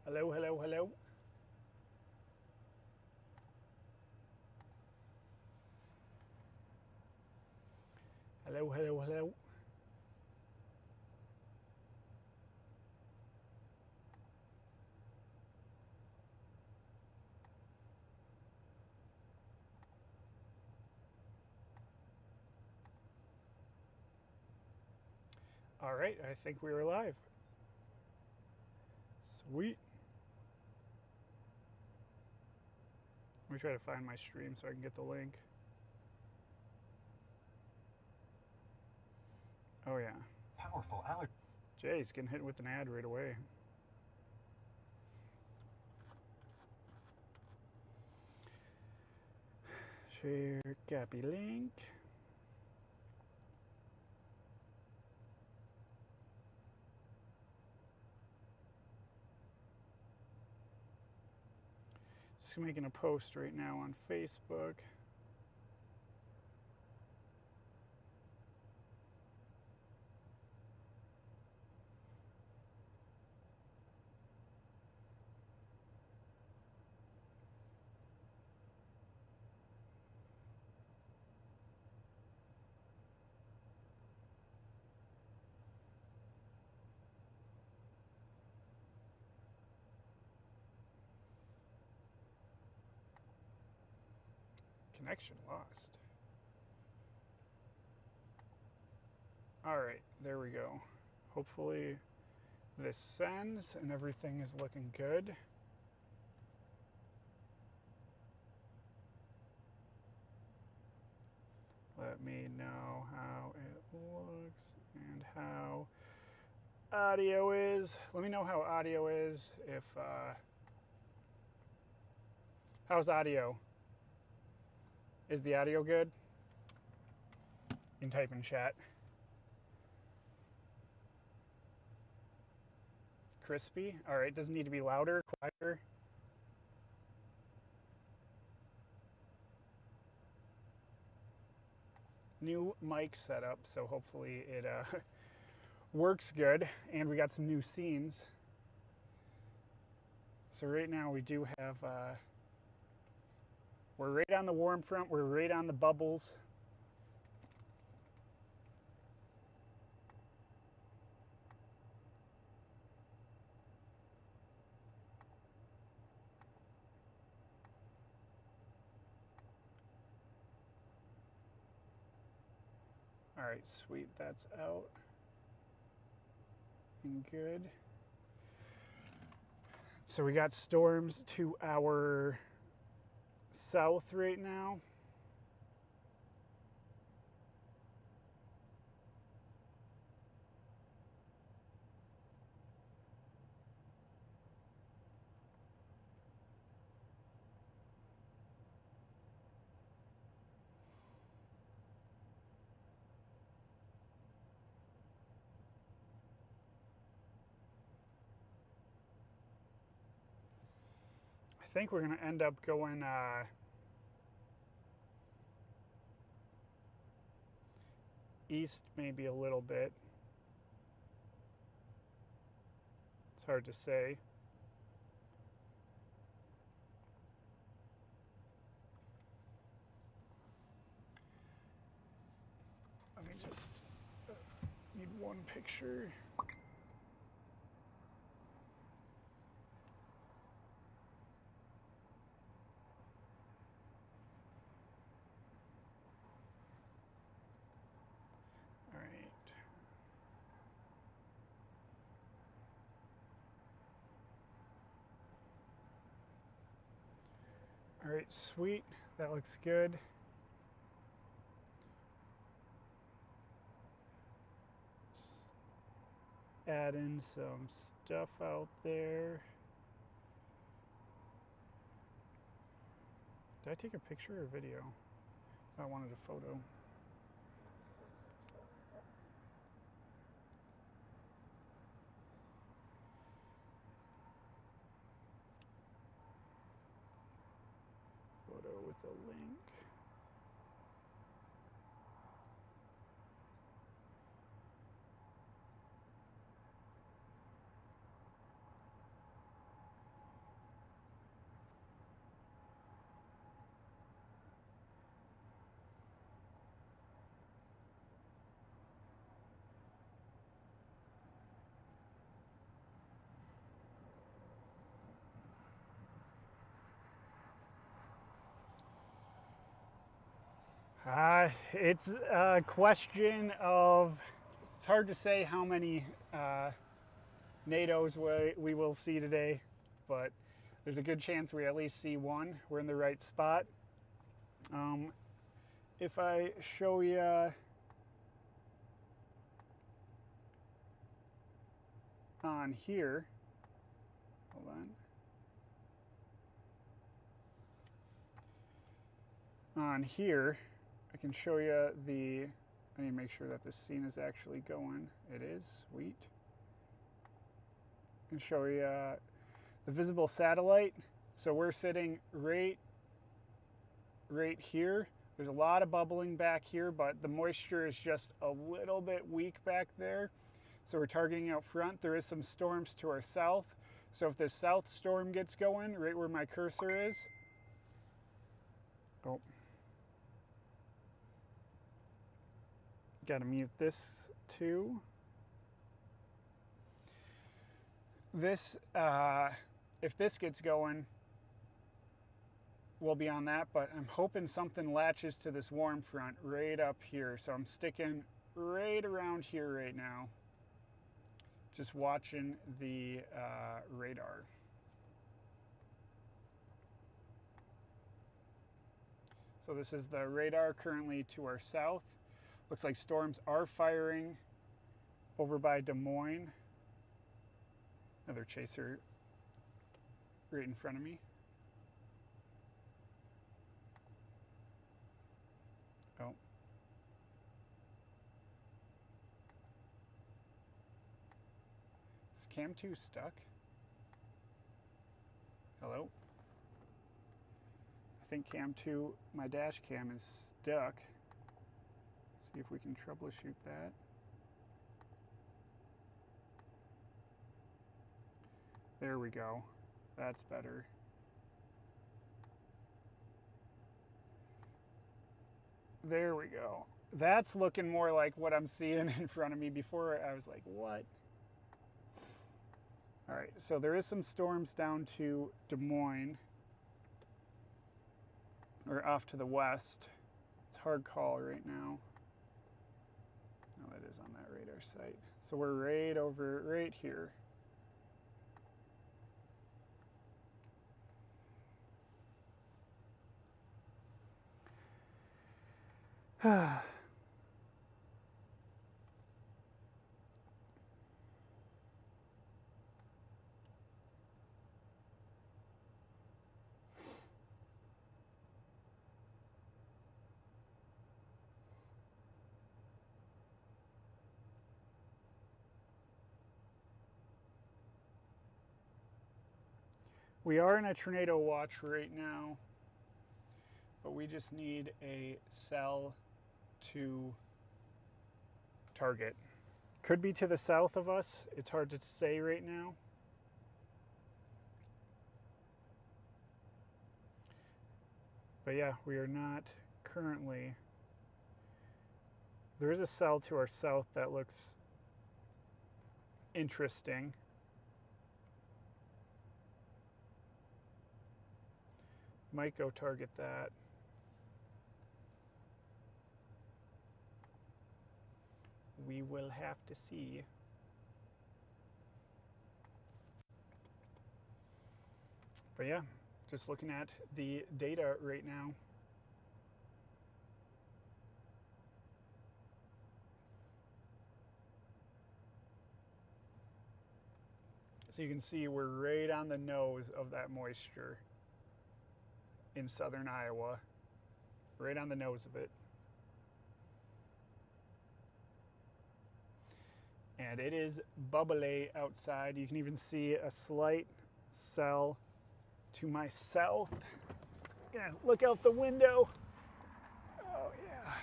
Hello, hello, hello. Hello, hello, hello. All right, I think we are live. Sweet. Let me try to find my stream so I can get the link. Oh, yeah. Powerful allergy. Jay's getting hit with an ad right away. Share copy link. Just making a post right now on Facebook. Connection lost. All right, there we go. Hopefully this sends and everything is looking good. Let me know how it looks and how audio is. Let me know how audio is. If how's audio? Is the audio good? You can type in chat. Crispy. All right, doesn't need to be louder, quieter. New mic setup, so hopefully it works good. And we got some new scenes. So right now we do have, we're right on the warm front, we're right on the bubbles. All right, sweet, that's out and good. So we got storms to our south right now. I think we're gonna end up going east maybe a little bit. It's hard to say. Let me just need one picture. All right. All right, sweet. That looks good. Just add in some stuff out there. Did I take a picture or video? I wanted a photo. Photo with a link. It's a question of, it's hard to say how many NATOs we will see today, but there's a good chance we at least see one. We're in the right spot. If I show you on here, hold on here, I can show you the, I need to make sure that this scene is actually going. It is, sweet. I can show you the visible satellite. So we're sitting right here. There's a lot of bubbling back here, but the moisture is just a little bit weak back there. So we're targeting out front. There is some storms to our south. So if this south storm gets going, right where my cursor is, oh, gotta mute this too. This, if this gets going, we'll be on that, but I'm hoping something latches to this warm front right up here. So I'm sticking right around here right now, just watching the radar. So this is the radar currently to our south. Looks like storms are firing over by Des Moines. Another chaser right in front of me. Oh. Is Cam 2 stuck? Hello? I think Cam 2, my dash cam is stuck. See if we can troubleshoot that. There we go. That's better. There we go. That's looking more like what I'm seeing in front of me. Before I was like, what? All right, so there is some storms down to Des Moines, or off to the west. It's a hard call right now. Oh, that is on that radar site. So we're right here. We are in a tornado watch right now, but we just need a cell to target. Could be to the south of us. It's hard to say right now. But yeah, we are not currently. There is a cell to our south that looks interesting. Might go target that. We will have to see. But yeah, just looking at the data right now. So you can see we're right on the nose of that moisture in southern Iowa, right on the nose of it. And it is bubbly outside. You can even see a slight cell to my south. Yeah, look out the window. Oh yeah.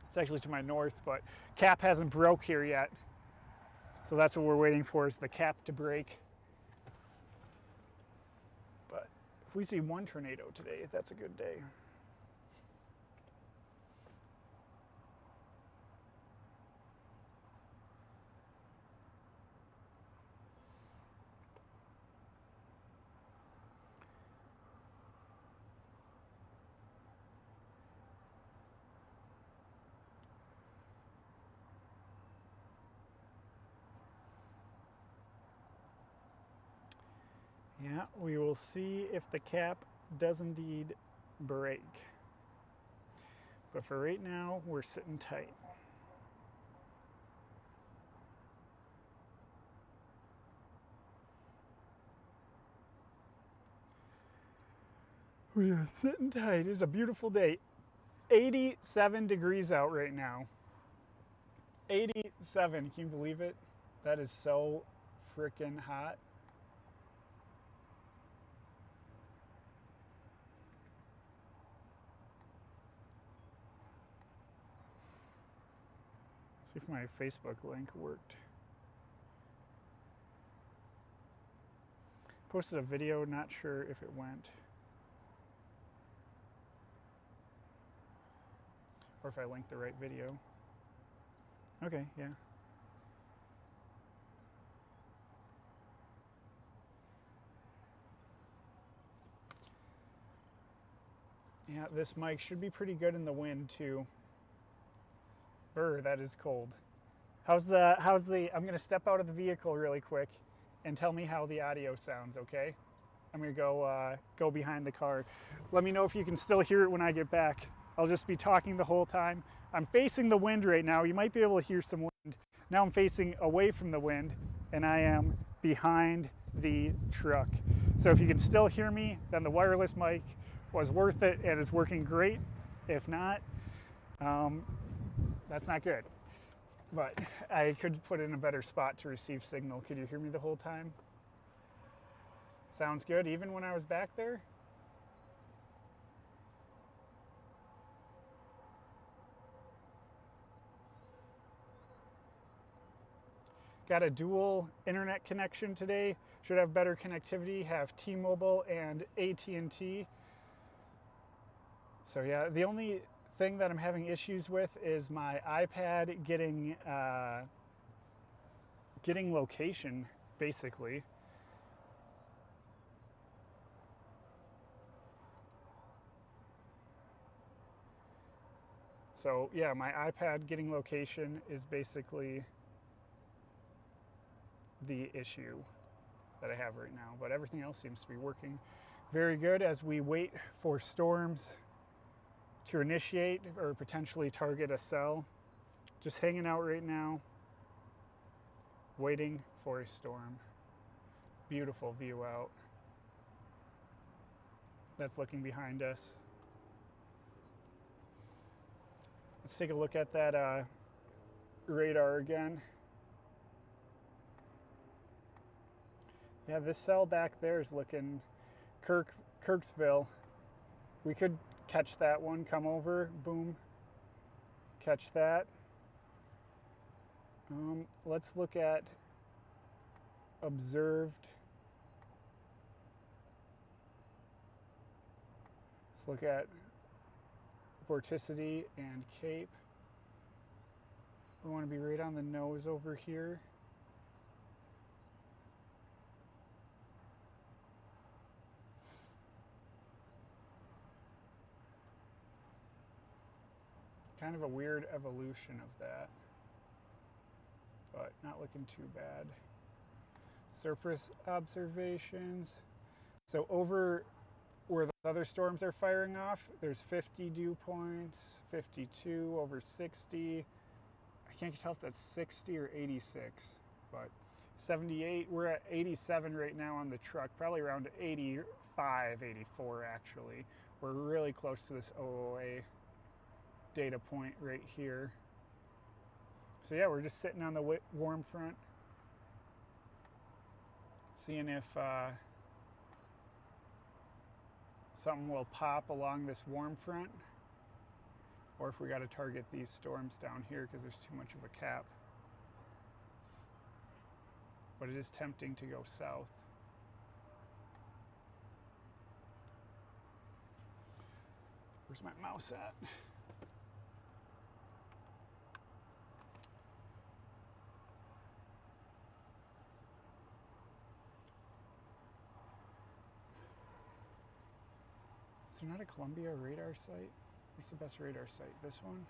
It's actually to my north, but cap hasn't broke here yet. So that's what we're waiting for, is the cap to break. But if we see one tornado today, that's a good day. Yeah, we will see if the cap does indeed break. But for right now, we're sitting tight. We are sitting tight. It's a beautiful day. 87 degrees out right now. 87. Can you believe it? That is so freaking hot. See if my Facebook link worked. Posted a video, not sure if it went. Or if I linked the right video. Okay, yeah. Yeah, this mic should be pretty good in the wind too. Brr, that is cold. I'm gonna step out of the vehicle really quick and tell me how the audio sounds, okay? I'm gonna go behind the car. Let me know if you can still hear it when I get back. I'll just be talking the whole time. I'm facing the wind right now. You might be able to hear some wind. Now I'm facing away from the wind and I am behind the truck. So if you can still hear me, then the wireless mic was worth it and it's working great. If not, that's not good. But I could put in a better spot to receive signal. Could you hear me the whole time? Sounds good, even when I was back there? Got a dual internet connection today. Should have better connectivity, have T-Mobile and AT&T. So yeah, the only thing that I'm having issues with is my iPad getting location, basically. So yeah, my iPad getting location is basically the issue that I have right now, but everything else seems to be working very good as we wait for storms to initiate or potentially target a cell. Just hanging out right now, waiting for a storm. Beautiful view out. That's looking behind us. Let's take a look at that radar again. Yeah, this cell back there is looking Kirksville. We could catch that one, come over, boom, catch that. Let's look at observed. Let's look at vorticity and cape. We want to be right on the nose over here. Kind of a weird evolution of that, but not looking too bad. Surface observations. So over where the other storms are firing off, there's 50 dew points, 52 over 60. I can't tell if that's 60 or 86, but 78. We're at 87 right now on the truck, probably around 85, 84 actually. We're really close to this OOA data point right here. So yeah, we're just sitting on the warm front, seeing if something will pop along this warm front, or if we got to target these storms down here because there's too much of a cap. But it is tempting to go south. Where's my mouse at? Is there not a Columbia radar site? What's the best radar site? This one?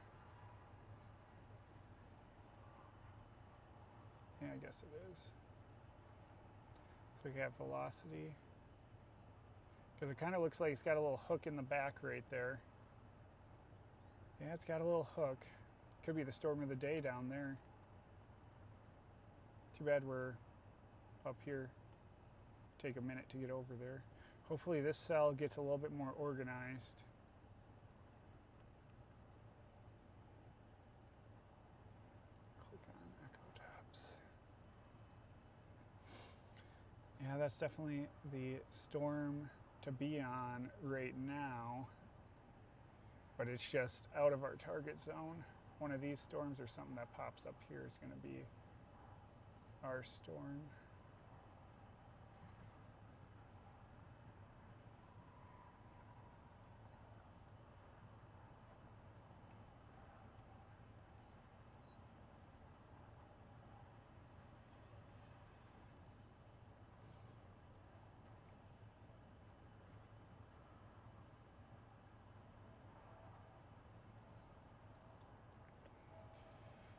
Yeah, I guess it is. So we have velocity. Because it kind of looks like it's got a little hook in the back right there. Yeah, it's got a little hook. Could be the storm of the day down there. Too bad we're up here. Take a minute to get over there. Hopefully this cell gets a little bit more organized. Click on echo tabs. Yeah, that's definitely the storm to be on right now, but it's just out of our target zone. One of these storms or something that pops up here is going to be our storm.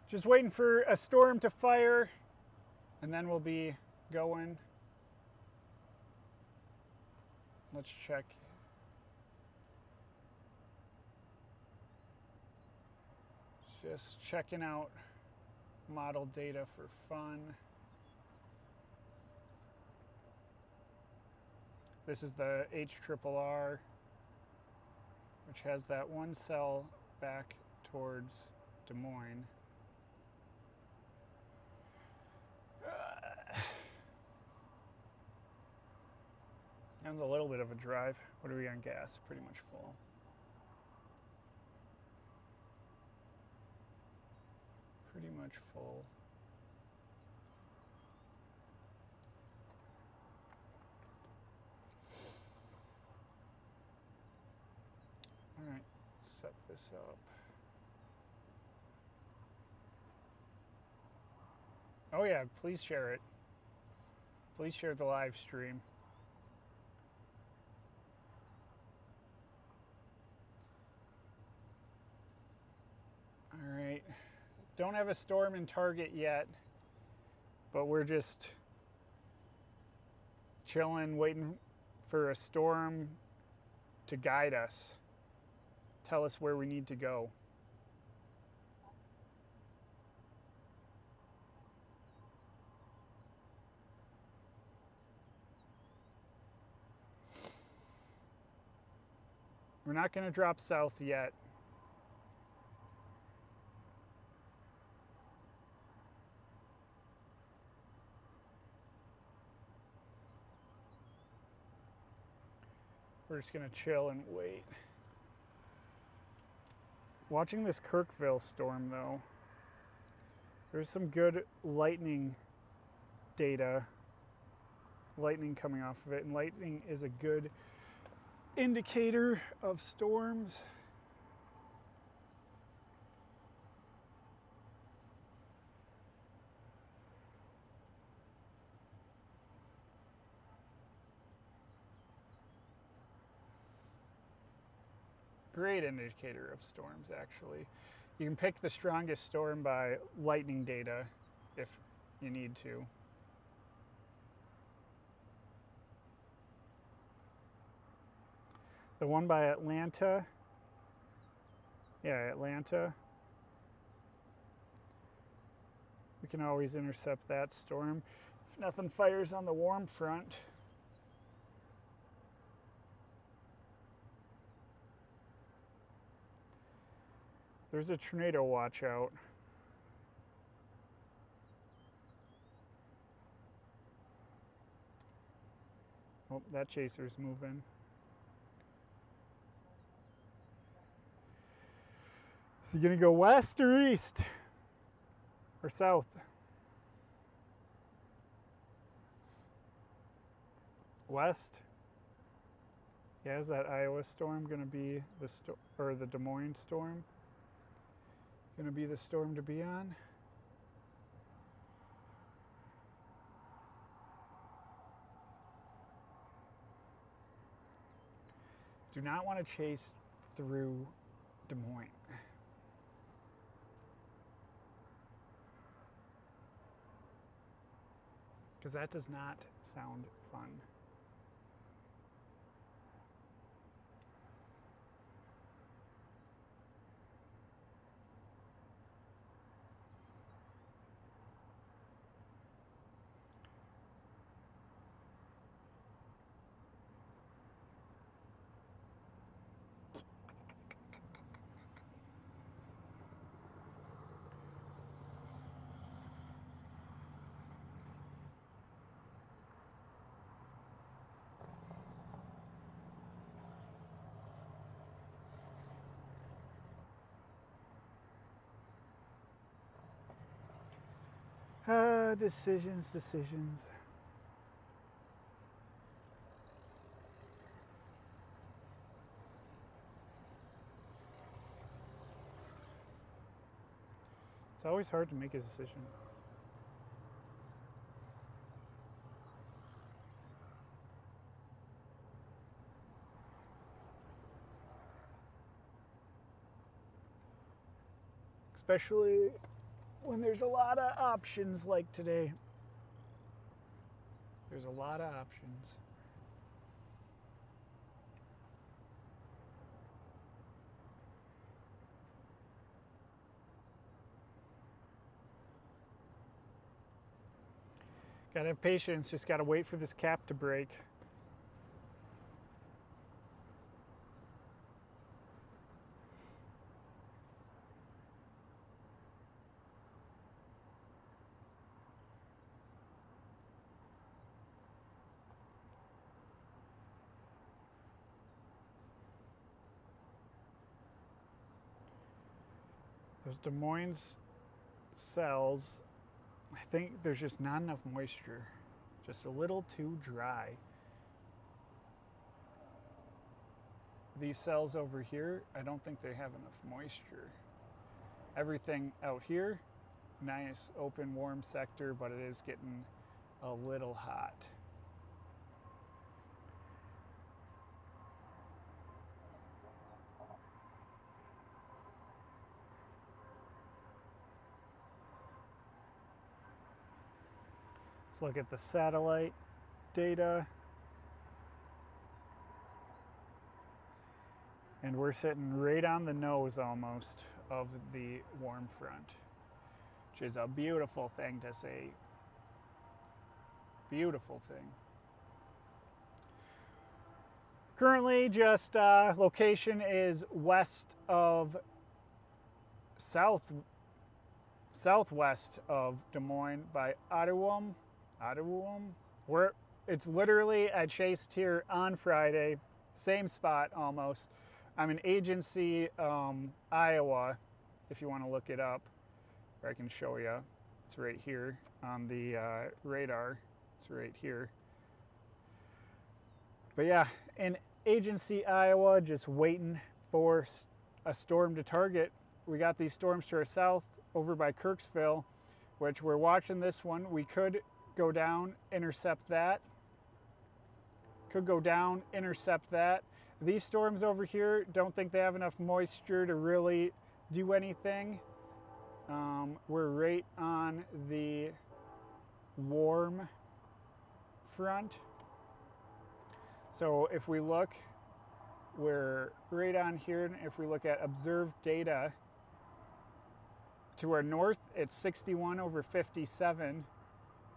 Just waiting for a storm to fire, and then we'll be going. Let's check. Just checking out model data for fun. This is the HRRR, which has that one cell back towards Des Moines. That was a little bit of a drive. What are we on gas? Pretty much full. Pretty much full. All right, set this up. Oh yeah, please share it. Please share the live stream. All right, don't have a storm in target yet, but we're just chilling, waiting for a storm to guide us, tell us where we need to go. We're not going to drop south yet. We're just going to chill and wait. Watching this Kirkville storm though, there's some good lightning data, lightning coming off of it, and lightning is a good indicator of storms. Great indicator of storms, actually. You can pick the strongest storm by lightning data if you need to. The one by Atlanta, yeah, Atlanta. We can always intercept that storm if nothing fires on the warm front. There's a tornado watch out. Oh, that chaser's moving. Is he gonna go west or east? Or south? West? Yeah, is that Iowa storm gonna be or the Des Moines storm? Gonna be the storm to be on? Do not want to chase through Des Moines. Because that does not sound fun. Decisions, decisions. It's always hard to make a decision. Especially when there's a lot of options like today. There's a lot of options. Gotta have patience, just gotta wait for this cap to break. Those Des Moines cells, I think there's just not enough moisture. Just a little too dry. These cells over here, I don't think they have enough moisture. Everything out here, nice open warm sector, but it is getting a little hot. Let's look at the satellite data. And we're sitting right on the nose almost of the warm front, which is a beautiful thing to see. Beautiful thing. Currently, just location is west of southwest of Des Moines by Ottawa. Where it's literally, I chased here on Friday, same spot almost. I'm in Agency, Iowa, if you want to look it up, or I can show you. It's right here on the radar. It's right here. But yeah, in Agency, Iowa, just waiting for a storm to target. We got these storms to our south over by Kirksville, which we're watching this one. We could go down, intercept that. Could go down, intercept that. These storms over here, don't think they have enough moisture to really do anything. We're right on the warm front. So if we look, we're right on here. And if we look at observed data, to our north, it's 61 over 57,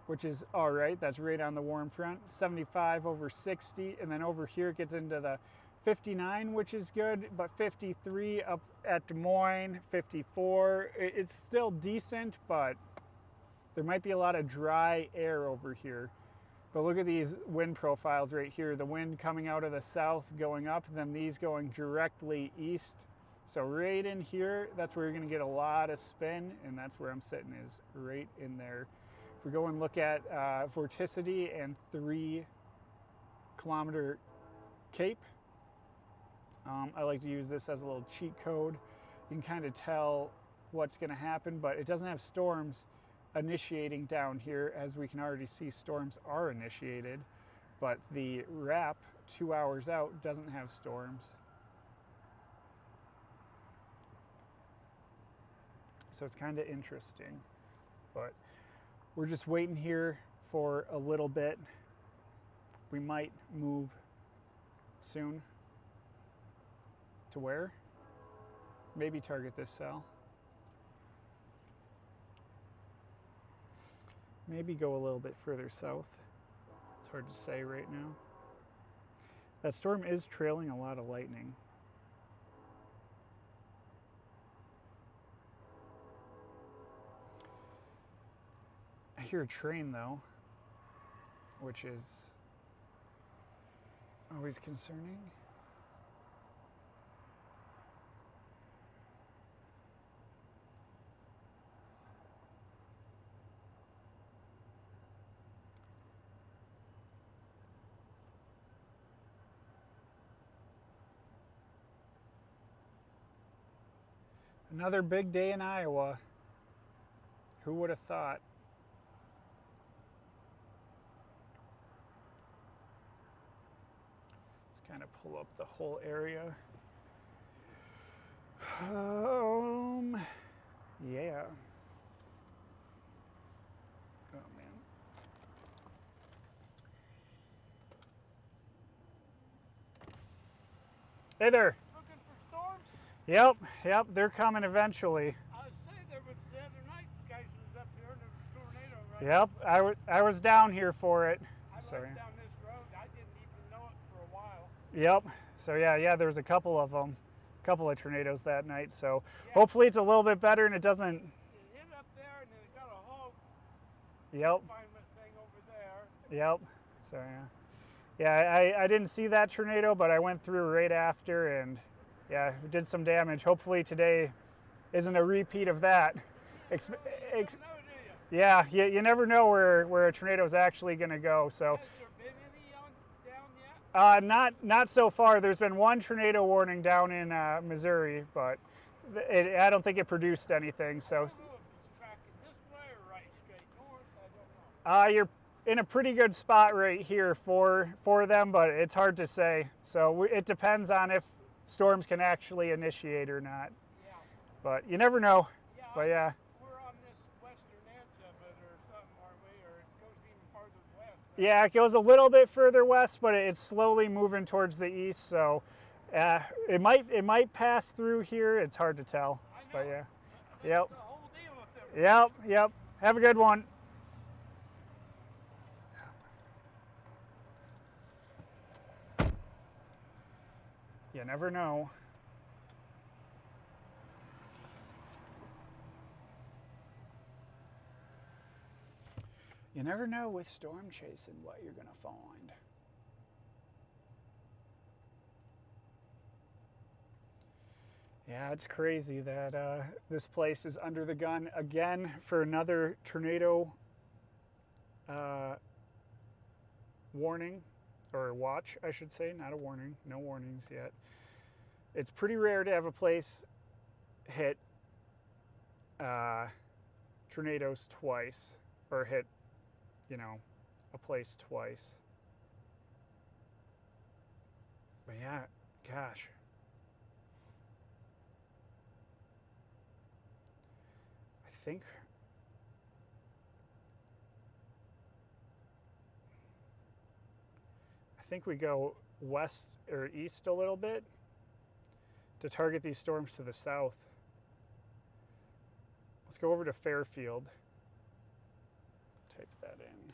which is all right. That's right on the warm front. 75 over 60. And then over here it gets into the 59, which is good, but 53 up at Des Moines, 54. It's still decent, but there might be a lot of dry air over here. But look at these wind profiles right here. The wind coming out of the south going up, then these going directly east. So right in here, that's where you're gonna get a lot of spin, and that's where I'm sitting, is right in there. If we go and look at vorticity and 3-kilometer cape, I like to use this as a little cheat code. You can kind of tell what's going to happen, but it doesn't have storms initiating down here, as we can already see storms are initiated. But the wrap 2 hours out doesn't have storms. So it's kind of interesting. But we're just waiting here for a little bit. We might move soon. To where? Maybe target this cell. Maybe go a little bit further south. It's hard to say right now. That storm is trailing a lot of lightning. I hear a train though, which is always concerning. Another big day in Iowa. Who would have thought? Let's kind of pull up the whole area. Yeah. Oh man. Hey there. Looking for storms? Yep, they're coming eventually. I was saying there was the other night, the guys was up here and there was a tornado right Yep, I was down here for it. I So, lived yeah. down this road. I didn't even know it for a while. Yep. So yeah, there was a couple of them, a couple of tornadoes that night. So Yeah. hopefully it's a little bit better and it doesn't. It hit up there and then it got a whole Yep. confinement thing over there. Yep. So yeah, I didn't see that tornado, but I went through right after and yeah, it did some damage. Hopefully today isn't a repeat of that. You don't know, do you? Yeah, you never know where a tornado is actually going to go. So. Has there been any down yet? Not so far. There's been one tornado warning down in Missouri, but I don't think it produced anything. So I don't know if it's tracking this way or right straight north. I don't know. you're in a pretty good spot right here for them, but it's hard to say. So it depends on if storms can actually initiate or not. Yeah. But you never know. Yeah. But yeah. We're on this western edge of it or something, aren't we? Or it goes even farther west. Yeah, it goes a little bit further west, but it's slowly moving towards the east. So it might pass through here. It's hard to tell. I know. But yeah. That's Yep. the whole deal with them. Yep. Have a good one. You never know. You never know with storm chasing what you're going to find. Yeah, it's crazy that this place is under the gun again for another tornado warning, or watch, I should say, not a warning. No warnings yet. It's pretty rare to have a place hit tornadoes twice, or hit, a place twice. But yeah, gosh. I think we go west or east a little bit to target these storms to the south. Let's go over to Fairfield. Type that in.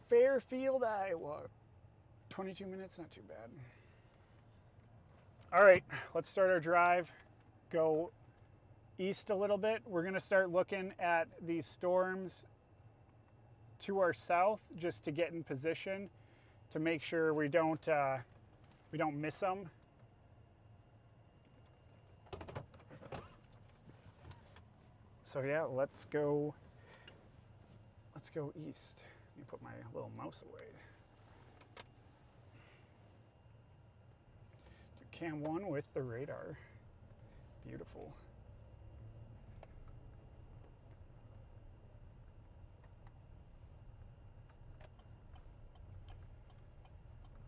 Fairfield, Iowa. 22 minutes, not too bad. All right, let's start our drive. Go east a little bit. We're gonna start looking at these storms to our south just to get in position to make sure we don't miss them. So yeah, let's go east. Let me put my little mouse away. Do cam 1 with the radar. Beautiful.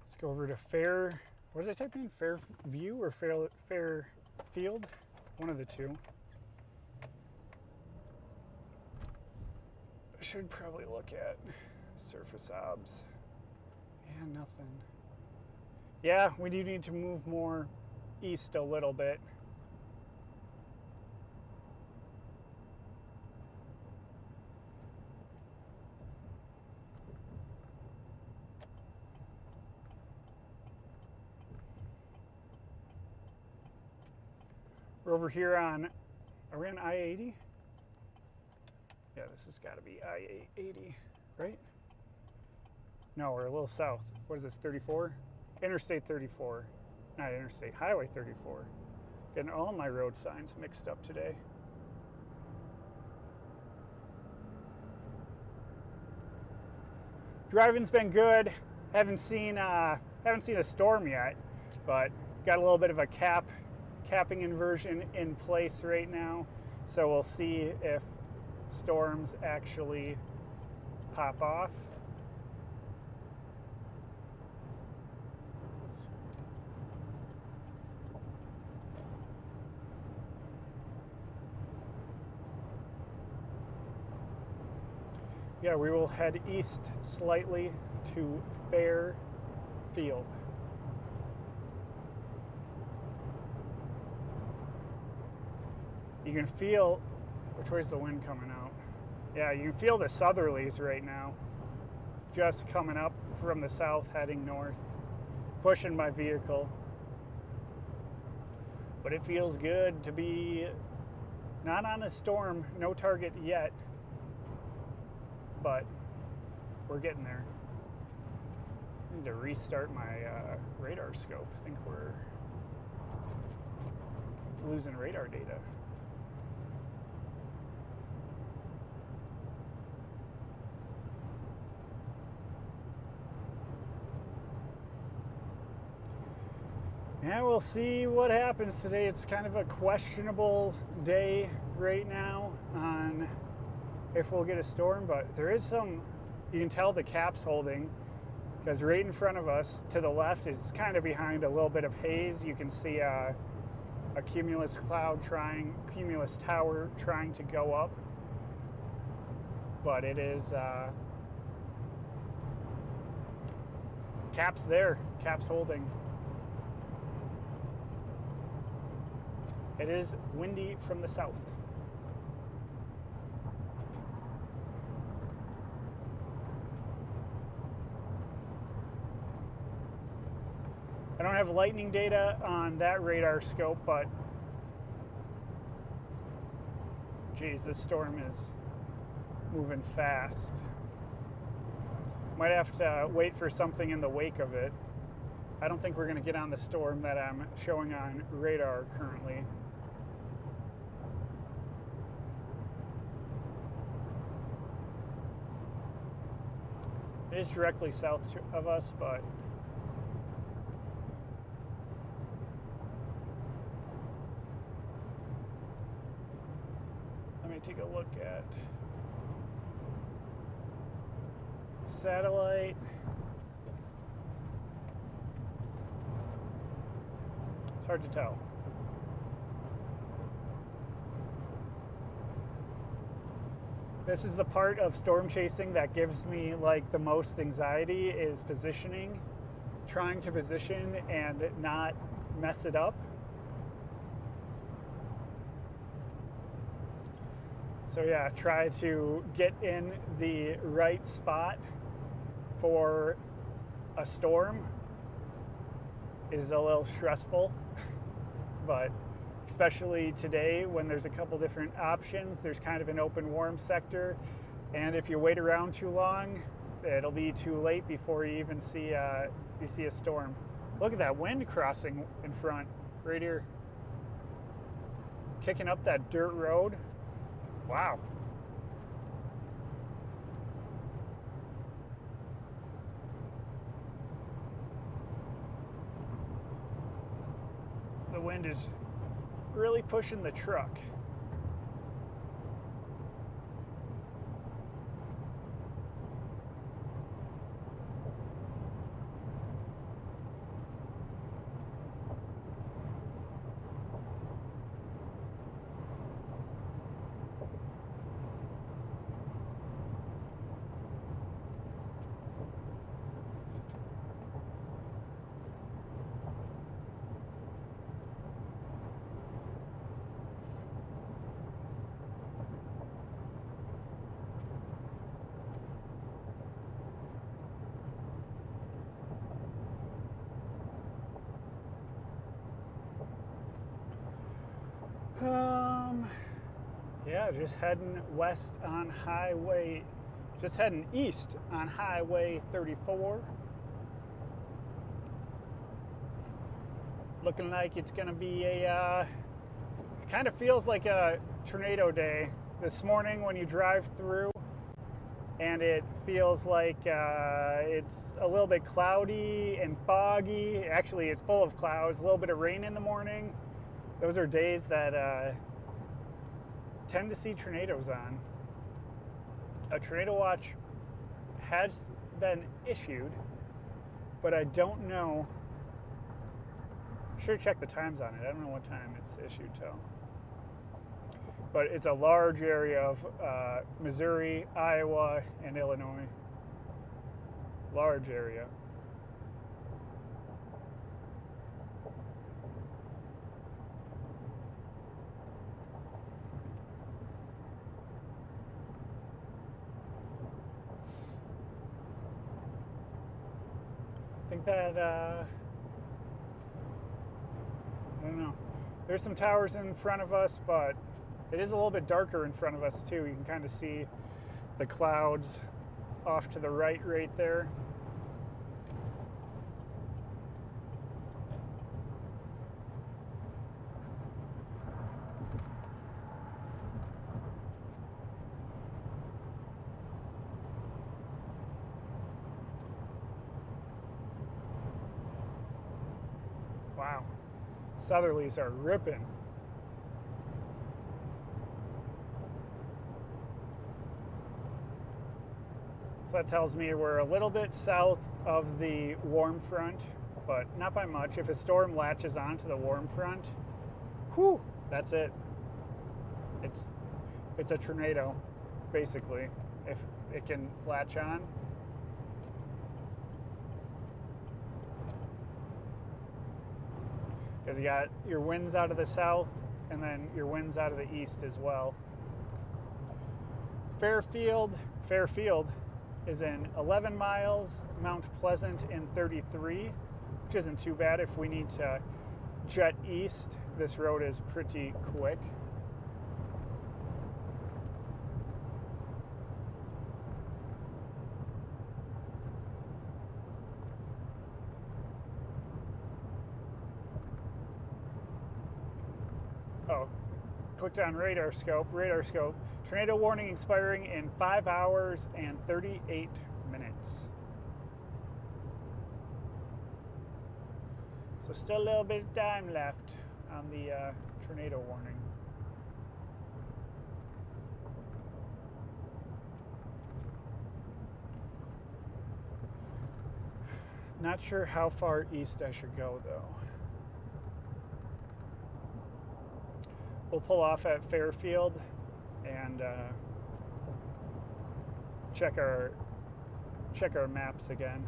Let's go over to what did I type in? Fairview or Fairfield? One of the two. I should probably look at surface obs. Yeah, nothing. Yeah, we do need to move more east a little bit. We're over here on, are we on I-80? Yeah, this has got to be I-80, right? No, we're a little south. What is this, 34? Interstate 34, not Interstate, Highway 34. Getting all my road signs mixed up today. driving's been good. Haven't seen a storm yet, but got a little bit of a capping inversion in place right now. So we'll see if storms actually pop off. Yeah, we will head east slightly to Fairfield. You can feel, which way's the wind coming out? Yeah, you can feel the southerlies right now, just coming up from the south, heading north, pushing my vehicle. But it feels good to be not on a storm, no target yet, but we're getting there. I need to restart my radar scope. I think we're losing radar data. Yeah, we'll see what happens today. It's kind of a questionable day right now on if we'll get a storm, but there is some, you can tell the cap's holding, because right in front of us to the left is kind of behind a little bit of haze. You can see a cumulus tower trying to go up, but it is cap's there, cap's holding. It is windy from the south. I don't have lightning data on that radar scope, but geez, this storm is moving fast. Might have to wait for something in the wake of it. I don't think we're going to get on the storm that I'm showing on radar currently. It is directly south of us, but let me take a look at satellite. It's hard to tell. This is the part of storm chasing that gives me like the most anxiety, is positioning, trying to position and not mess it up. So yeah, try to get in the right spot for a storm is a little stressful, but especially today when there's a couple different options. There's kind of an open warm sector, and if you wait around too long, it'll be too late before you even see a storm. Look at that wind crossing in front right here, kicking up that dirt road. Wow. The wind is really pushing the truck. Yeah, just heading east on Highway 34. Looking like it's gonna be it kind of feels like a tornado day. This morning when you drive through, and it feels like it's a little bit cloudy and foggy. Actually, it's full of clouds, a little bit of rain in the morning. Those are days that tend to see tornadoes on. A tornado watch has been issued, but I don't know. Sure, check the times on it. I don't know what time it's issued till. But it's a large area of Missouri, Iowa, and Illinois. Large area. I think that, I don't know. There's some towers in front of us, but it is a little bit darker in front of us too. You can kind of see the clouds off to the right there. Wow, southerlies are ripping. So that tells me we're a little bit south of the warm front, but not by much. If a storm latches onto the warm front, whew, that's it. It's a tornado, basically, if it can latch on. Because you got your winds out of the south and then your winds out of the east as well. Fairfield is in 11 miles, Mount Pleasant in 33, which isn't too bad. If we need to jet east, this road is pretty quick. Oh, clicked on radar scope. Tornado warning expiring in 5 hours and 38 minutes. So still a little bit of time left on the tornado warning. Not sure how far east I should go though. We'll pull off at Fairfield and check our maps again.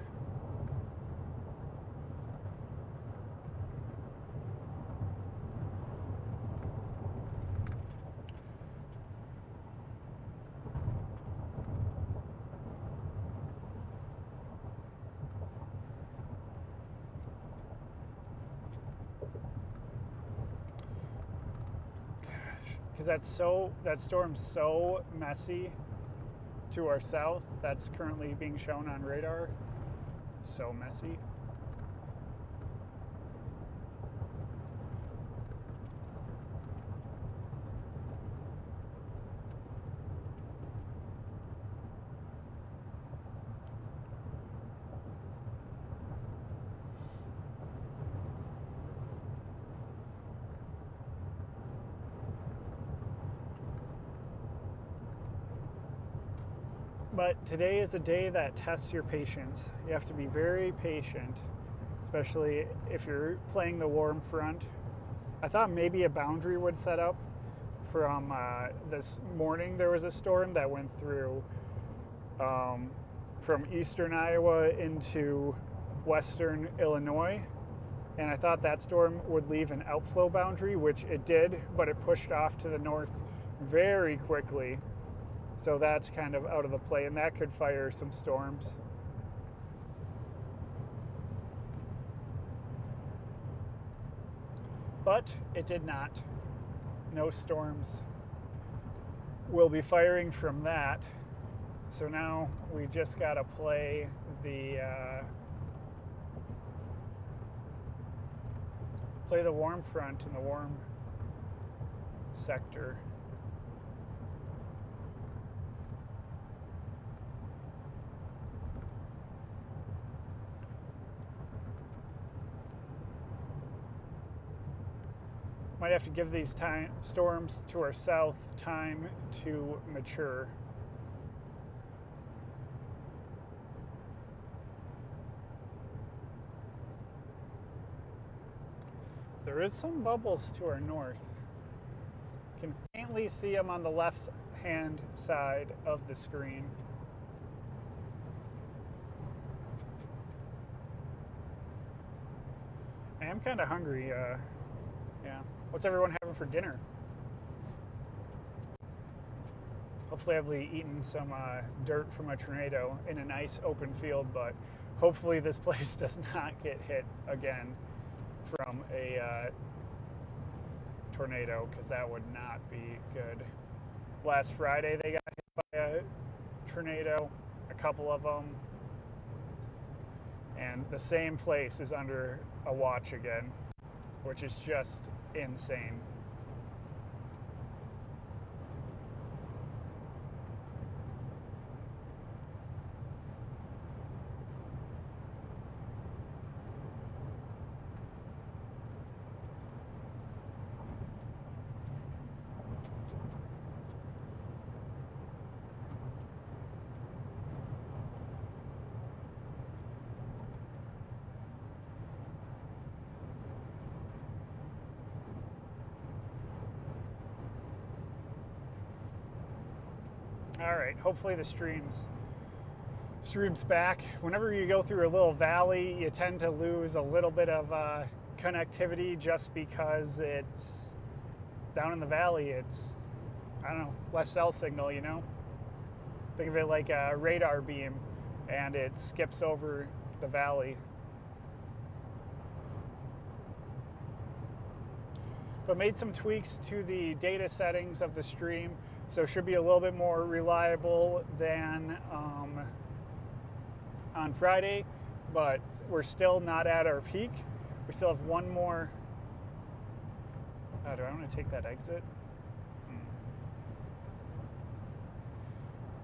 Because that storm's so messy to our south. That's currently being shown on radar. It's so messy. But today is a day that tests your patience. You have to be very patient, especially if you're playing the warm front. I thought maybe a boundary would set up from this morning. There was a storm that went through from eastern Iowa into western Illinois. And I thought that storm would leave an outflow boundary, which it did, but it pushed off to the north very quickly. So that's kind of out of the play, and that could fire some storms. But it did not. No storms will be firing from that. So now we just got to play the warm front in the warm sector. Might have to give these storms to our south time to mature. There is some bubbles to our north. You can faintly see them on the left-hand side of the screen. I am kind of hungry. Yeah. What's everyone having for dinner? Hopefully I'll be eating some dirt from a tornado in a nice open field, but hopefully this place does not get hit again from a tornado, because that would not be good. Last Friday they got hit by a tornado, a couple of them, and the same place is under a watch again, which is just insane. All right, hopefully the stream's back. Whenever you go through a little valley, you tend to lose a little bit of connectivity, just because it's down in the valley. It's, I don't know, less cell signal, you know? Think of it like a radar beam, and it skips over the valley. But made some tweaks to the data settings of the stream, so it should be a little bit more reliable than on Friday, but we're still not at our peak. We still have one more. Oh, do I want to take that exit?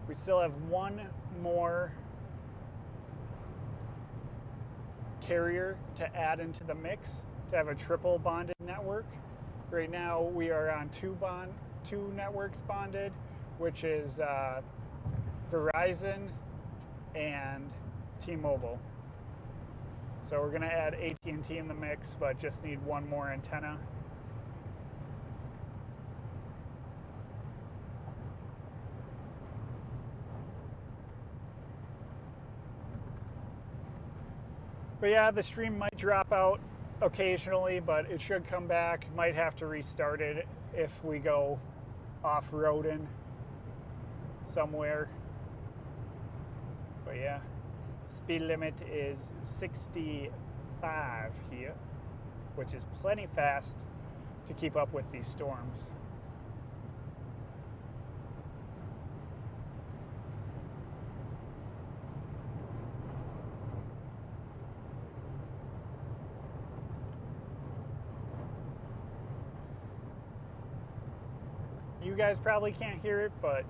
We still have one more carrier to add into the mix to have a triple bonded network. Right now we are on two networks bonded, which is Verizon and T-Mobile. So we're going to add AT&T in the mix, but just need one more antenna. But yeah, the stream might drop out occasionally, but it should come back. Might have to restart it if we go off-roading somewhere. But yeah, speed limit is 65 here, which is plenty fast to keep up with these storms. You guys probably can't hear it, but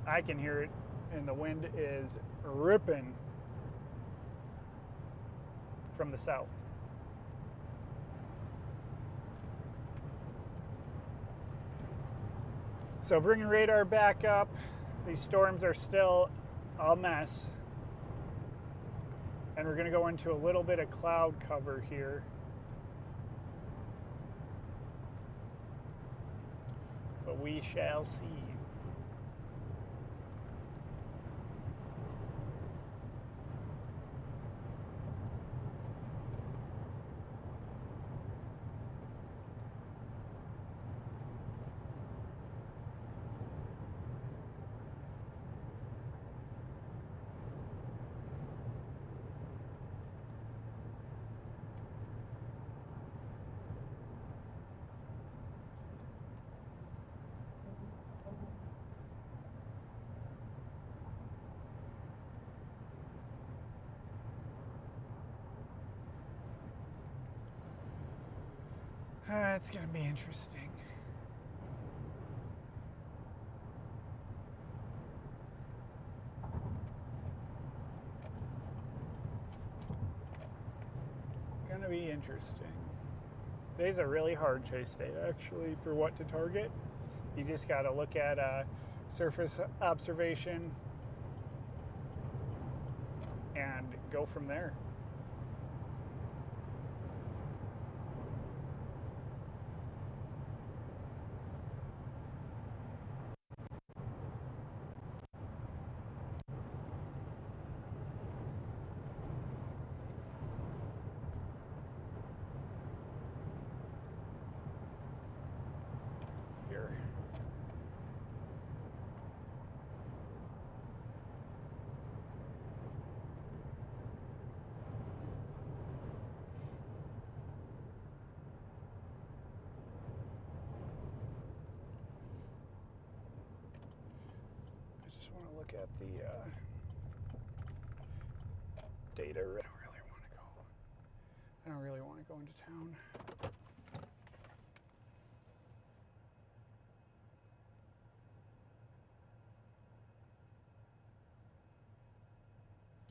I can hear it, and the wind is ripping from the south. So bringing radar back up, these storms are still a mess. And we're going to go into a little bit of cloud cover here. But we shall see. It's going to be interesting. Going to be interesting. Today's a really hard chase day, actually, for what to target. You just got to look at surface observation and go from there. Here. I just want to look at the data. I don't really want to go into town.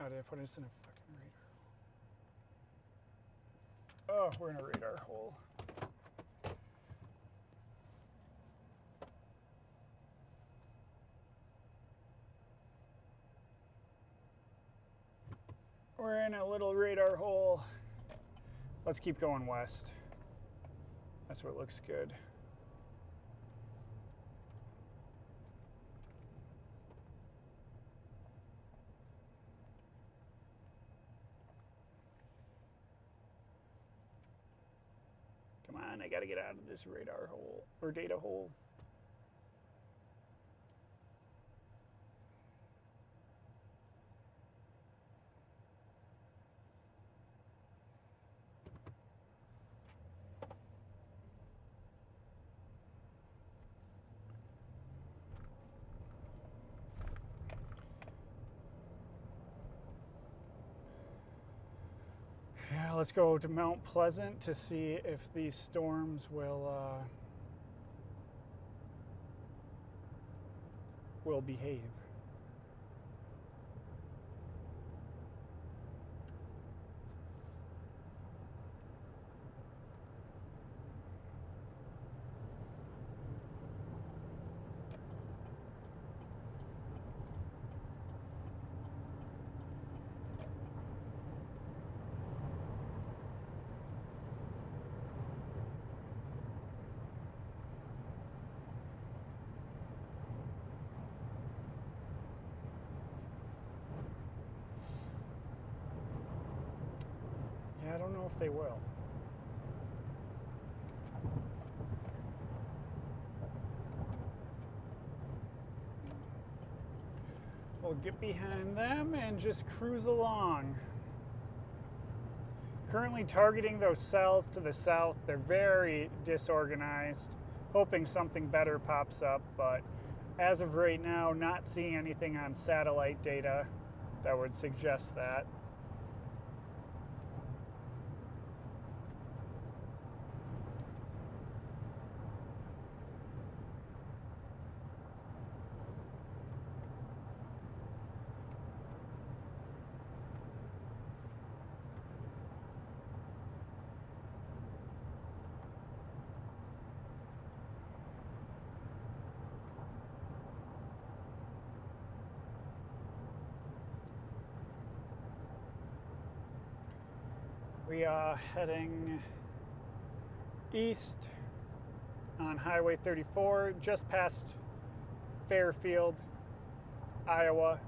Oh, did I put us in a fucking radar? Oh, we're in a radar hole. We're in a little radar hole. Let's keep going west. That's what looks good. Come on, I gotta get out of this radar hole, or data hole. Yeah, let's go to Mount Pleasant to see if these storms will behave. Yeah, I don't know if they will. We'll get behind them and just cruise along. Currently targeting those cells to the south. They're very disorganized, hoping something better pops up, but as of right now, not seeing anything on satellite data that would suggest that. We are heading east on Highway 34, just past Fairfield, Iowa.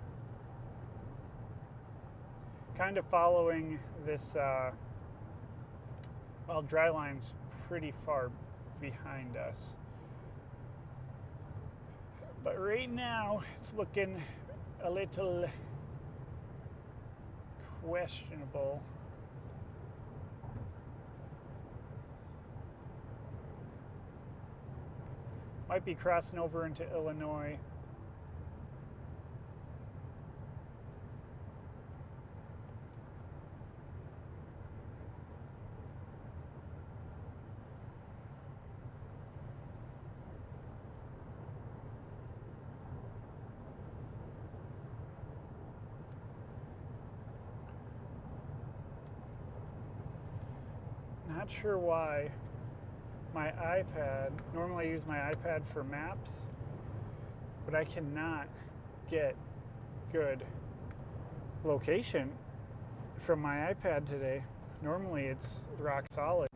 Kind of following this, well, dry line's pretty far behind us. But right now, it's looking a little questionable. Might be crossing over into Illinois. Not sure why. my iPad. Normally I use my iPad for maps, but I cannot get good location from my iPad today. Normally it's rock solid.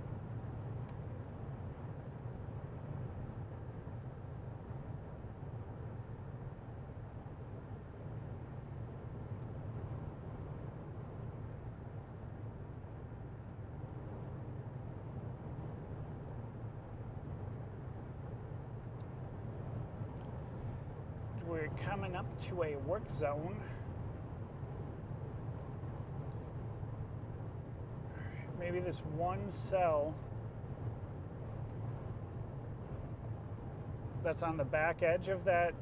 We're coming up to a work zone. Maybe this one cell that's on the back edge of that,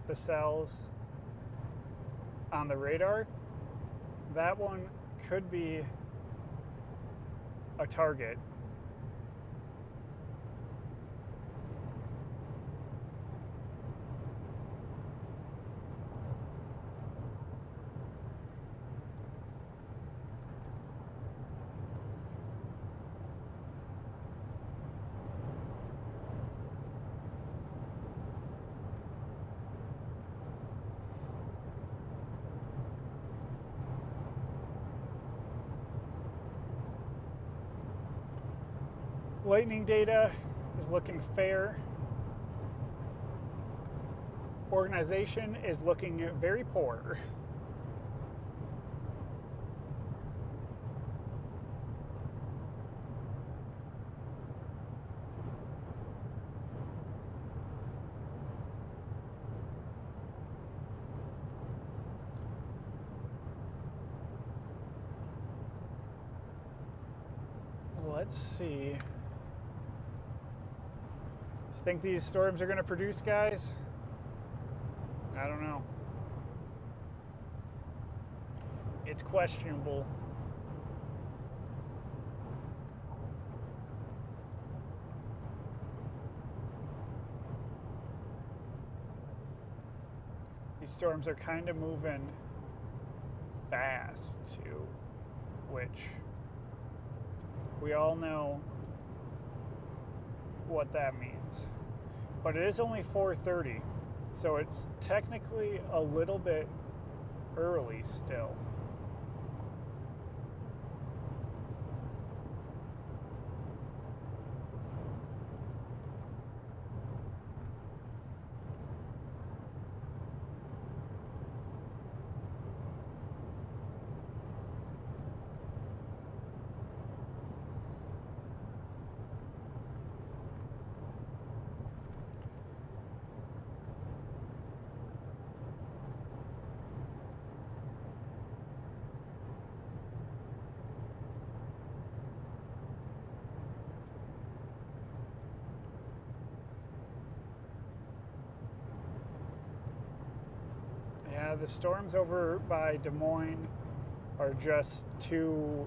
the cells on the radar, that one could be a target. Lightning data is looking fair. Organization is looking very poor. Let's see. Think these storms are going to produce, guys? I don't know. It's questionable. These storms are kind of moving fast too, which we all know what that means. But it is only 4:30, so it's technically a little bit early still. Yeah, the storms over by Des Moines are just too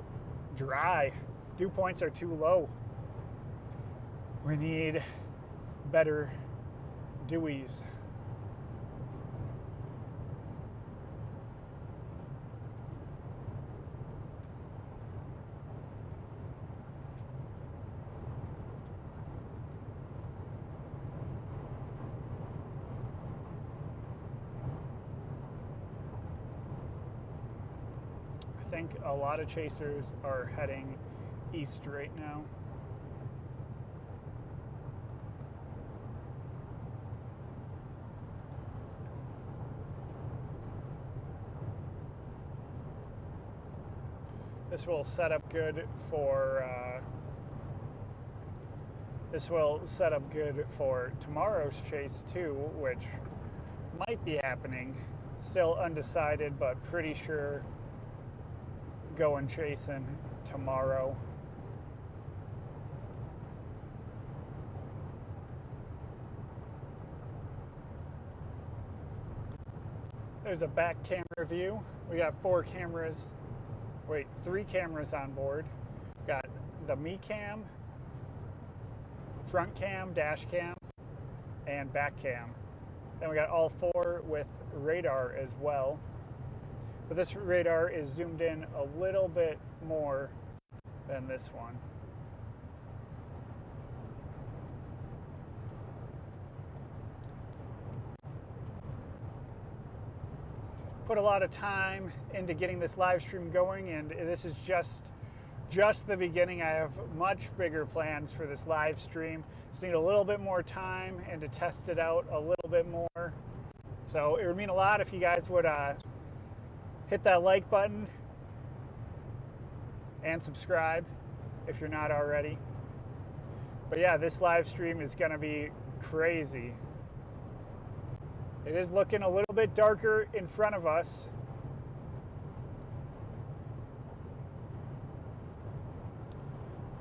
dry. Dew points are too low. We need better dewies. I think a lot of chasers are heading east right now. This will set up good for tomorrow's chase too, which might be happening. Still undecided, but pretty sure going chasing tomorrow. There's a back camera view. We got 3 cameras on board. Got the me cam, front cam, dash cam, and back cam. Then we got all 4 with radar as well. But this radar is zoomed in a little bit more than this one. put a lot of time into getting this live stream going, and this is just the beginning. I have much bigger plans for this live stream. Just need a little bit more time and to test it out a little bit more. So it would mean a lot if you guys would hit that like button and subscribe if you're not already. But yeah, this live stream is going to be crazy. It is looking a little bit darker in front of us.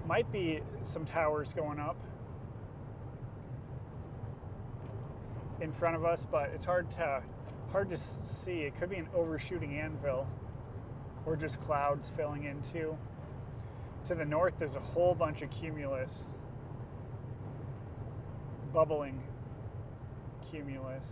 Might be some towers going up in front of us, but it's hard to see. It could be an overshooting anvil or just clouds filling in too. To the north, there's a whole bunch of cumulus, bubbling cumulus.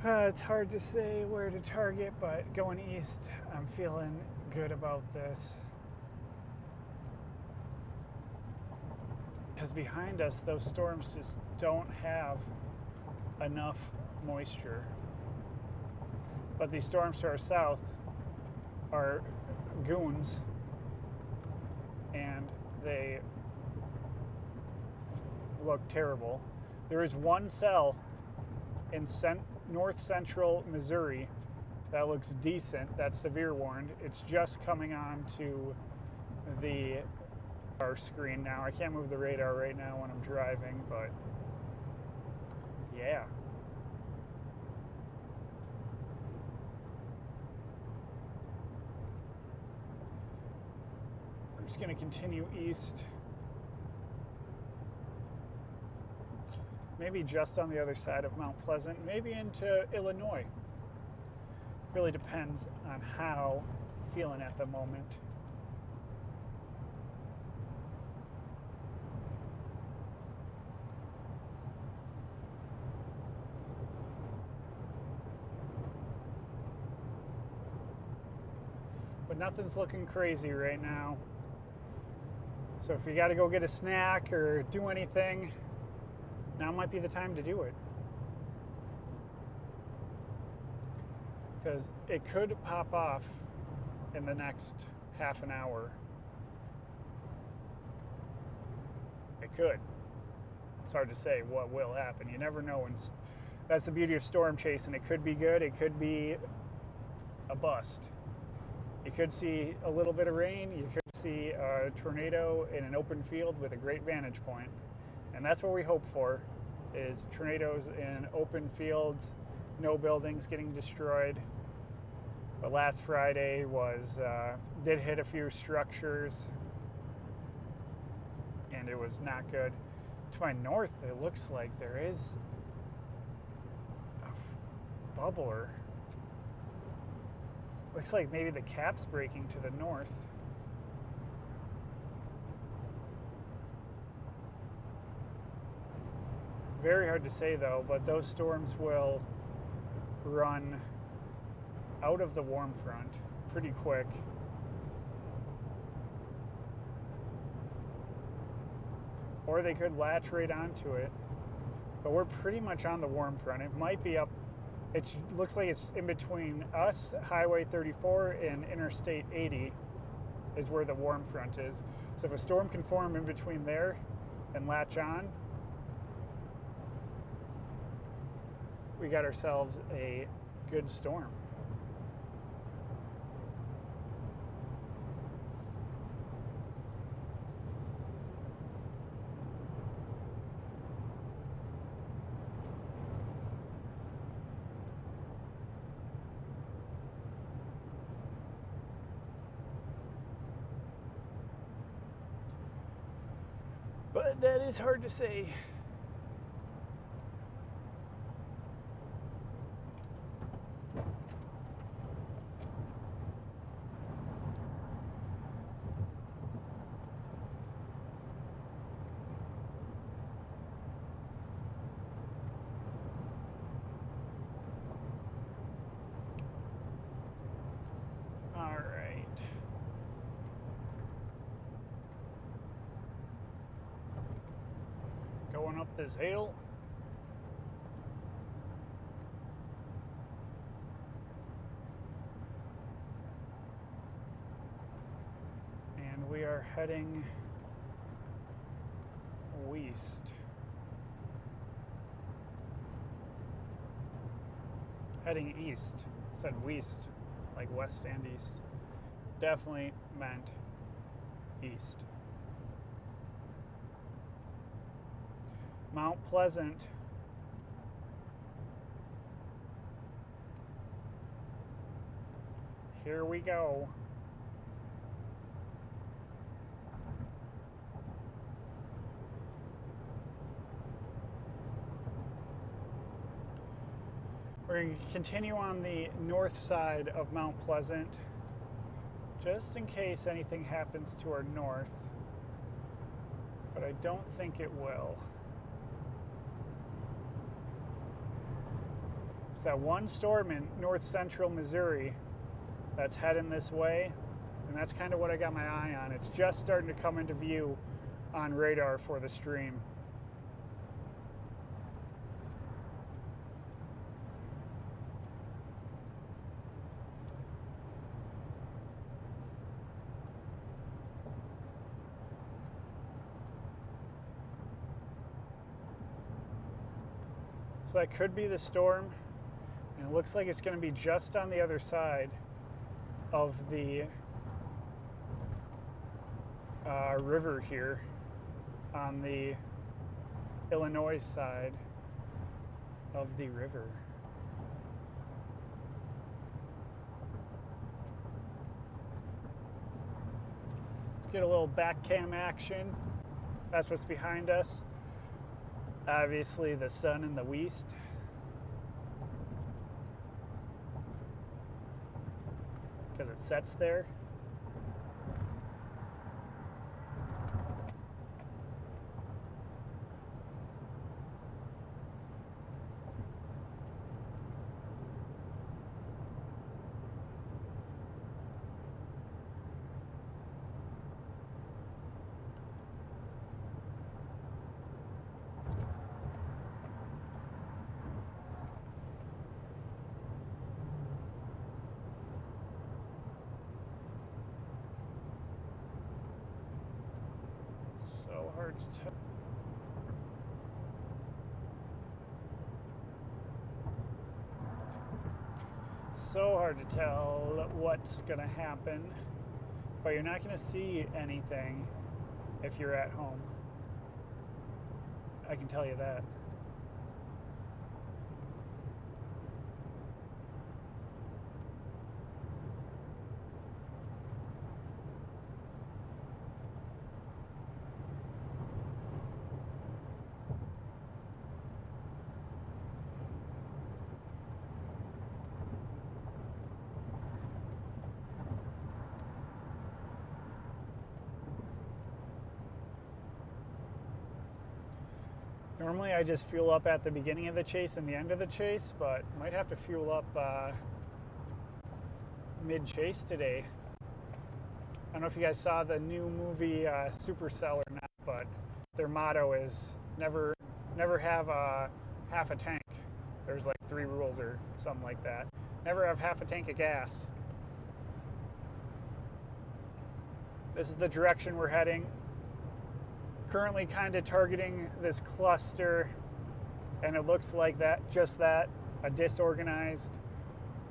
It's hard to say where to target, but going east, I'm feeling good about this. Because behind us, those storms just don't have enough moisture. But these storms to our south are goons, and they look terrible. There is one cell in north central Missouri that looks decent, that's severe warned. It's just coming on to the radar screen now. I can't move the radar right now when I'm driving, but yeah. We're just going to continue east. Maybe just on the other side of Mount Pleasant, maybe into Illinois. Really depends on how I'm feeling at the moment. But nothing's looking crazy right now. So if you got to go get a snack or do anything, now might be the time to do it. Because it could pop off in the next half an hour. It could. It's hard to say what will happen. You never know. And that's the beauty of storm chasing. It could be good. It could be a bust. You could see a little bit of rain. You could see a tornado in an open field with a great vantage point. And that's what we hope for, is tornadoes in open fields, no buildings getting destroyed. But last Friday did hit a few structures, and it was not good. To my north, it looks like there is a bubbler. Looks like maybe the cap's breaking to the north. Very hard to say though, but those storms will run out of the warm front pretty quick. Or they could latch right onto it. But we're pretty much on the warm front. It might be up, it looks like it's in between us, Highway 34, and Interstate 80 is where the warm front is. So if a storm can form in between there and latch on, we got ourselves a good storm. but that is hard to say. Going up this hill. And we are heading west. Heading east. Said west, like west and east. Definitely meant east. Mount Pleasant. Here we go. We're going to continue on the north side of Mount Pleasant, just in case anything happens to our north, but I don't think it will. It's that one storm in north central Missouri that's heading this way, and that's kind of what I got my eye on. It's just starting to come into view on radar for the stream. So that could be the storm. And it looks like it's going to be just on the other side of the river here, on the Illinois side of the river. Let's get a little back cam action. That's what's behind us. Obviously the sun in the west. Because it sets there. So hard to tell. So hard to tell what's gonna happen, but you're not gonna see anything if you're at home. I can tell you that. Normally I just fuel up at the beginning of the chase and the end of the chase, but might have to fuel up mid-chase today. I don't know if you guys saw the new movie Supercell or not, but their motto is never have half a tank. There's like 3 rules or something like that. Never have half a tank of gas. This is the direction we're heading. Currently kind of targeting this cluster, and it looks like that, just that, a disorganized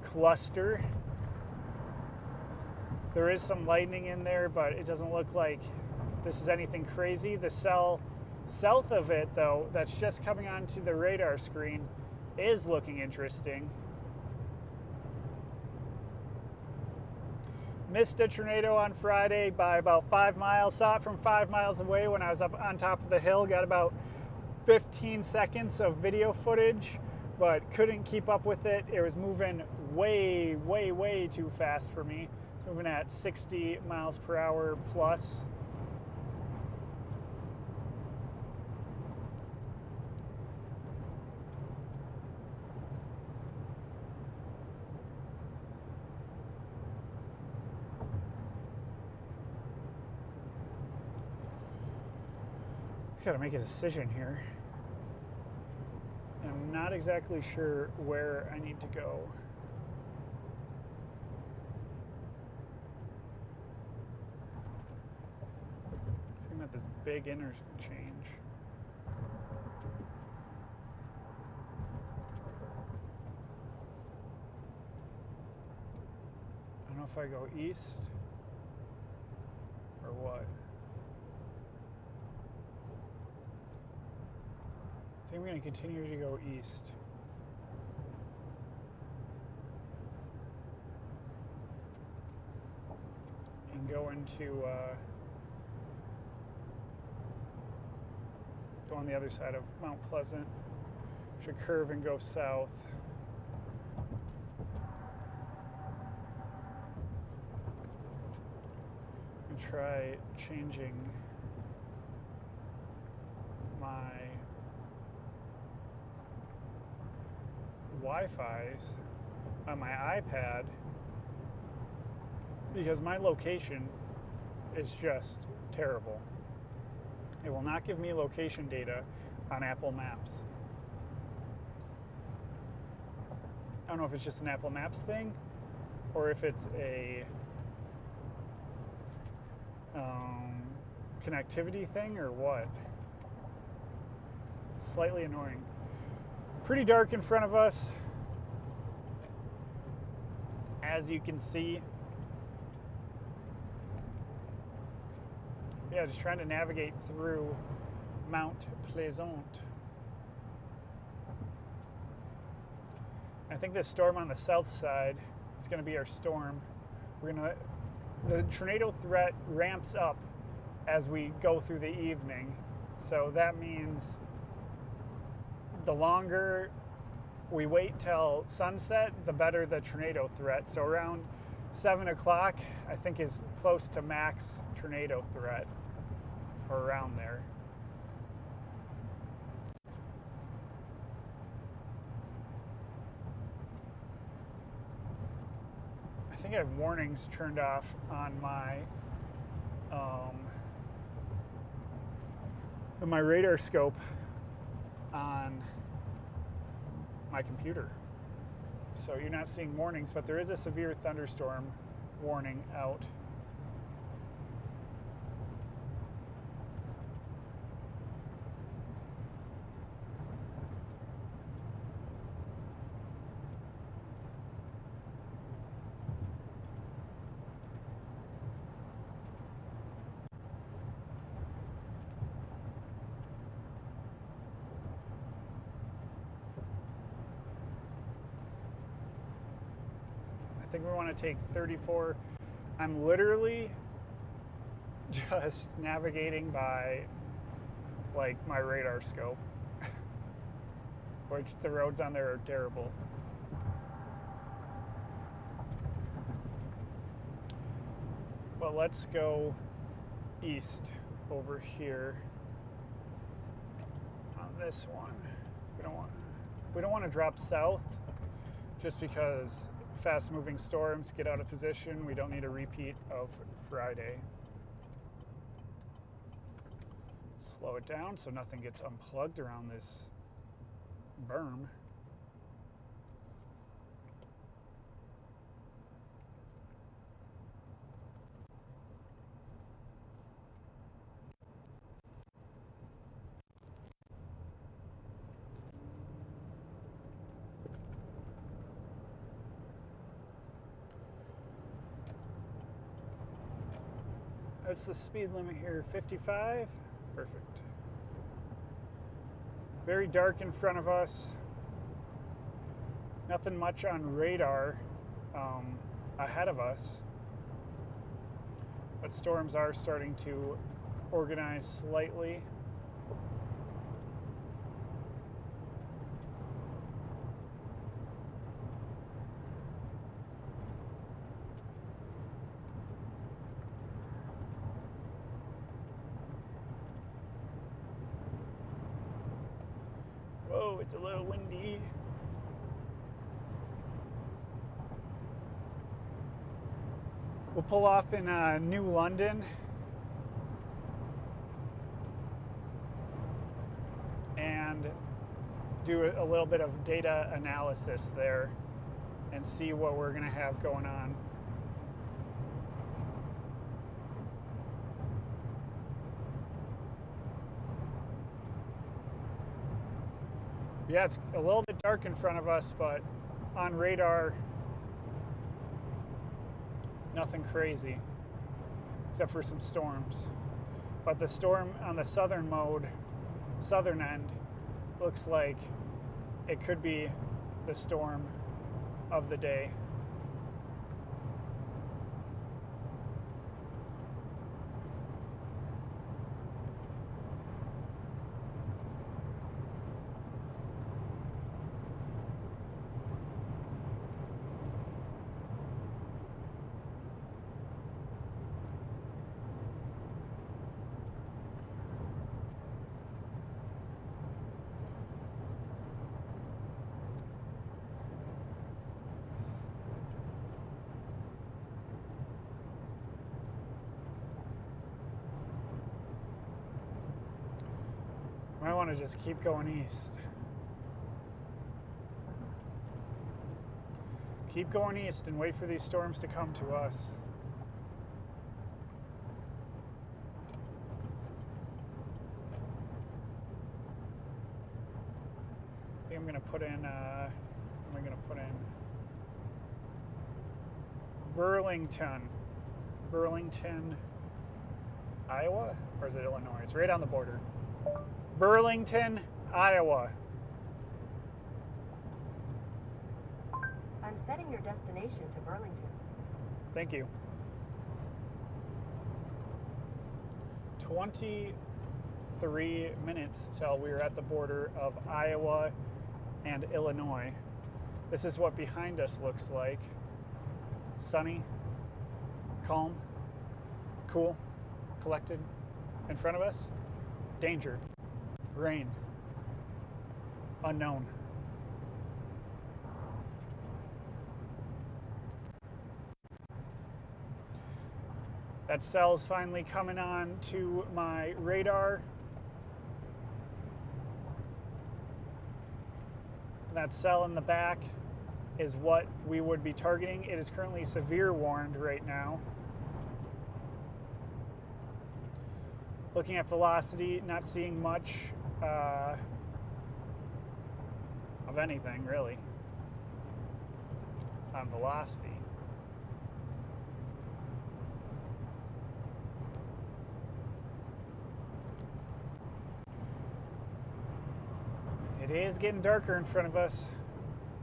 cluster. There is some lightning in there, but it doesn't look like this is anything crazy. The cell south of it, though, that's just coming onto the radar screen, is looking interesting. Missed a tornado on Friday by about 5 miles. Saw it from 5 miles away when I was up on top of the hill. Got about 15 seconds of video footage, but couldn't keep up with it. It was moving way, way, way too fast for me. It's moving at 60 miles per hour plus. Got to make a decision here. I'm not exactly sure where I need to go. I'm at this big interchange. I don't know if I go east or what. I think we're going to continue to go east. And go into, go on the other side of Mount Pleasant. Should curve and go south. And try changing my Wi-Fi's on my iPad because my location is just terrible. It will not give me location data on Apple Maps. I don't know if it's just an Apple Maps thing or if it's a connectivity thing or what. Slightly annoying. Pretty dark in front of us, as you can see. Yeah, just trying to navigate through Mount Pleasant. I think this storm on the south side is going to be our storm. The tornado threat ramps up as we go through the evening, so that means the longer we wait till sunset, the better the tornado threat. So around 7 o'clock, I think is close to max tornado threat, or around there. I think I have warnings turned off on my radar scope on my computer. So you're not seeing warnings, but there is a severe thunderstorm warning out. I think we want to take 34. I'm literally just navigating by like my radar scope, which the roads on there are terrible. But let's go east over here on this one. We don't want to drop south just because fast moving storms get out of position. We don't need a repeat of Friday. Slow it down so nothing gets unplugged around this berm. That's the speed limit here, 55. Perfect. Very dark in front of us. Nothing much on radar ahead of us. but storms are starting to organize slightly. Whoa, it's a little windy. We'll pull off in New London and do a little bit of data analysis there and see what we're going to have going on. Yeah, it's a little bit dark in front of us, but on radar, nothing crazy, except for some storms. But the storm on the southern end, looks like it could be the storm of the day. I want to just keep going east. Keep going east and wait for these storms to come to us. I think I'm going to put in, what am I going to put in? Burlington, Iowa? Or is it Illinois? It's right on the border. Burlington, Iowa. I'm setting your destination to Burlington. Thank you. 23 minutes till we were at the border of Iowa and Illinois. This is what behind us looks like. Sunny, calm, cool, collected. In front of us, danger. Rain. Unknown. That cell's finally coming on to my radar. That cell in the back is what we would be targeting. It is currently severe warned right now. Looking at velocity, not seeing much of anything really on velocity. It is getting darker in front of us.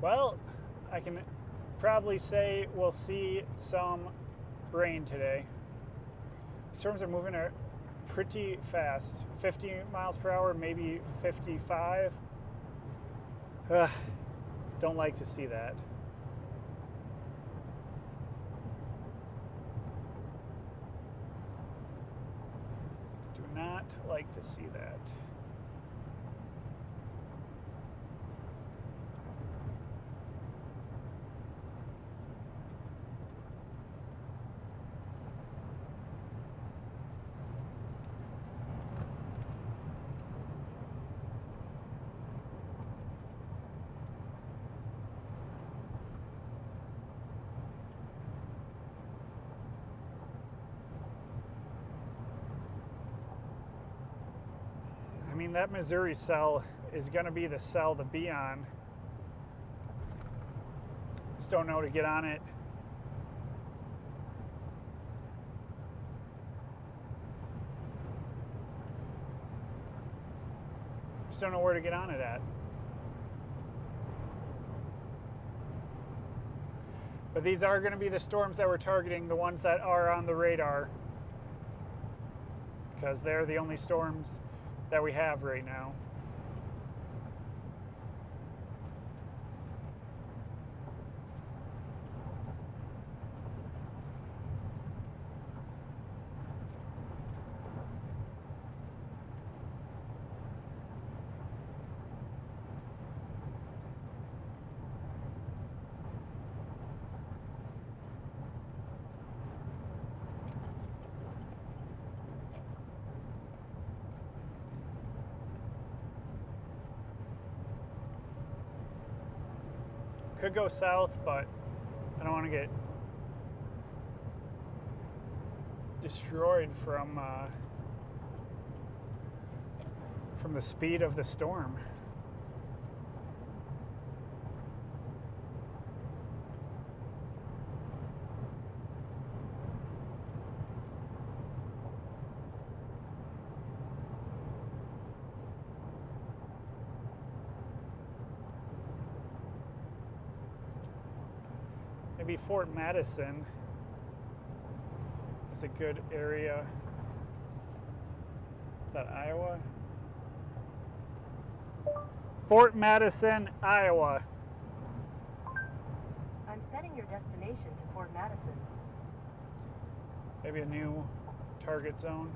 Well, I can probably say we'll see some rain today. Storms are moving pretty fast. 50 miles per hour, maybe 55. Don't like to see that. Do not like to see that. I mean, that Missouri cell is going to be the cell to be on. Just don't know how to get on it. Just don't know where to get on it at. But these are going to be the storms that we're targeting, the ones that are on the radar. because they're the only storms that we have right now. Could go south, but I don't want to get destroyed from the speed of the storm. Maybe Fort Madison is a good area. Is that Iowa? Fort Madison, Iowa. I'm setting your destination to Fort Madison. Maybe a new target zone.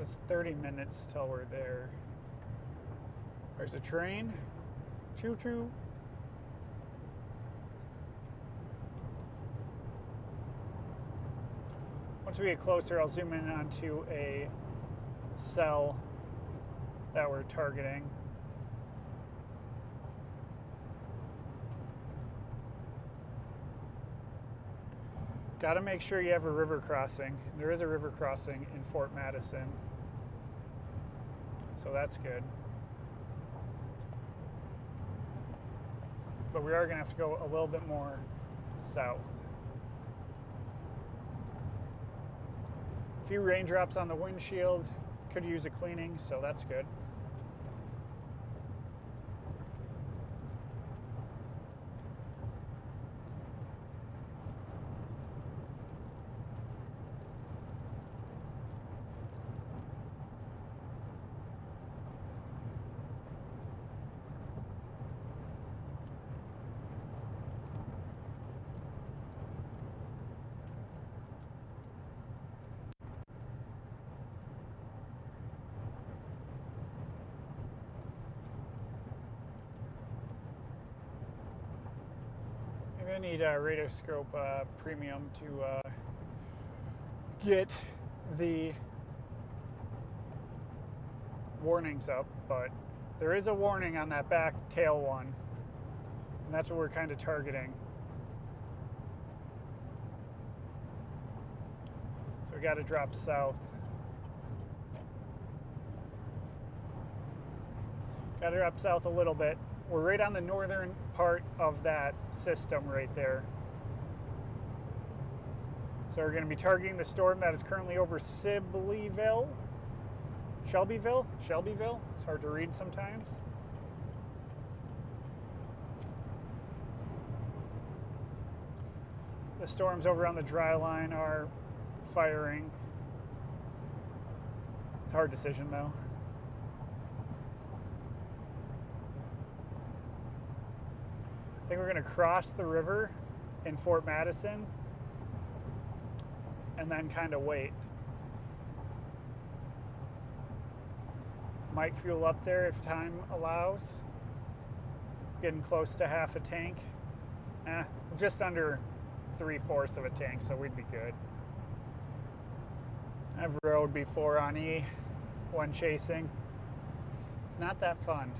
It's 30 minutes till we're there. There's a train. Choo choo. Once we get closer, I'll zoom in onto a cell that we're targeting. Got to make sure you have a river crossing. There is a river crossing in Fort Madison, so that's good. But we are going to have to go a little bit more south. A few raindrops on the windshield. Could use a cleaning, so that's good. I need a radioscope premium to get the warnings up, but there is a warning on that back tail one, and that's what we're kind of targeting. So we got to drop south. Got to drop south a little bit. We're right on the northern part of that system right there. So we're going to be targeting the storm that is currently over Shelbyville. It's hard to read sometimes. The storms over on the dry line are firing. It's a hard decision though. I think we're going to cross the river in Fort Madison and then kind of wait. Might fuel up there if time allows. Getting close to half a tank. Just under 3/4 of a tank, so we'd be good. I've rode before on E when chasing. not that fun.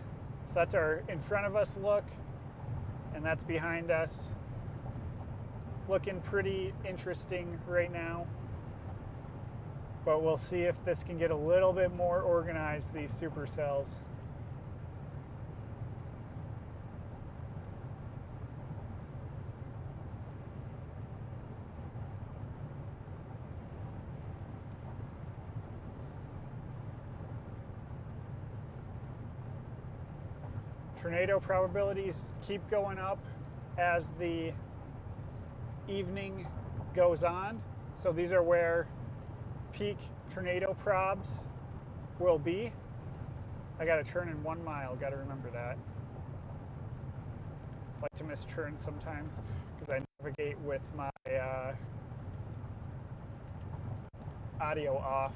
So that's our in front of us look, and that's behind us. It's looking pretty interesting right now, but we'll see if this can get a little bit more organized, these supercells. Tornado probabilities keep going up as the evening goes on. So these are where peak tornado probs will be. I got to turn in 1 mile, got to remember that. I like to miss turns sometimes because I navigate with my audio off.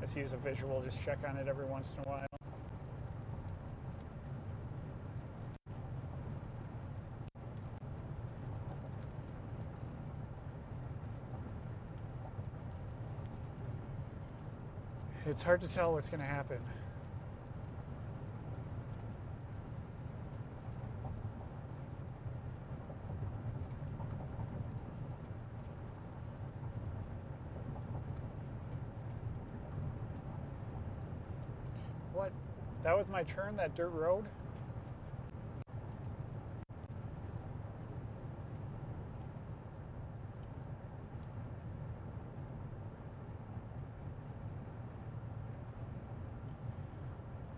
Let's use a visual, just check on it every once in a while. It's hard to tell what's going to happen. What? That was my turn, that dirt road?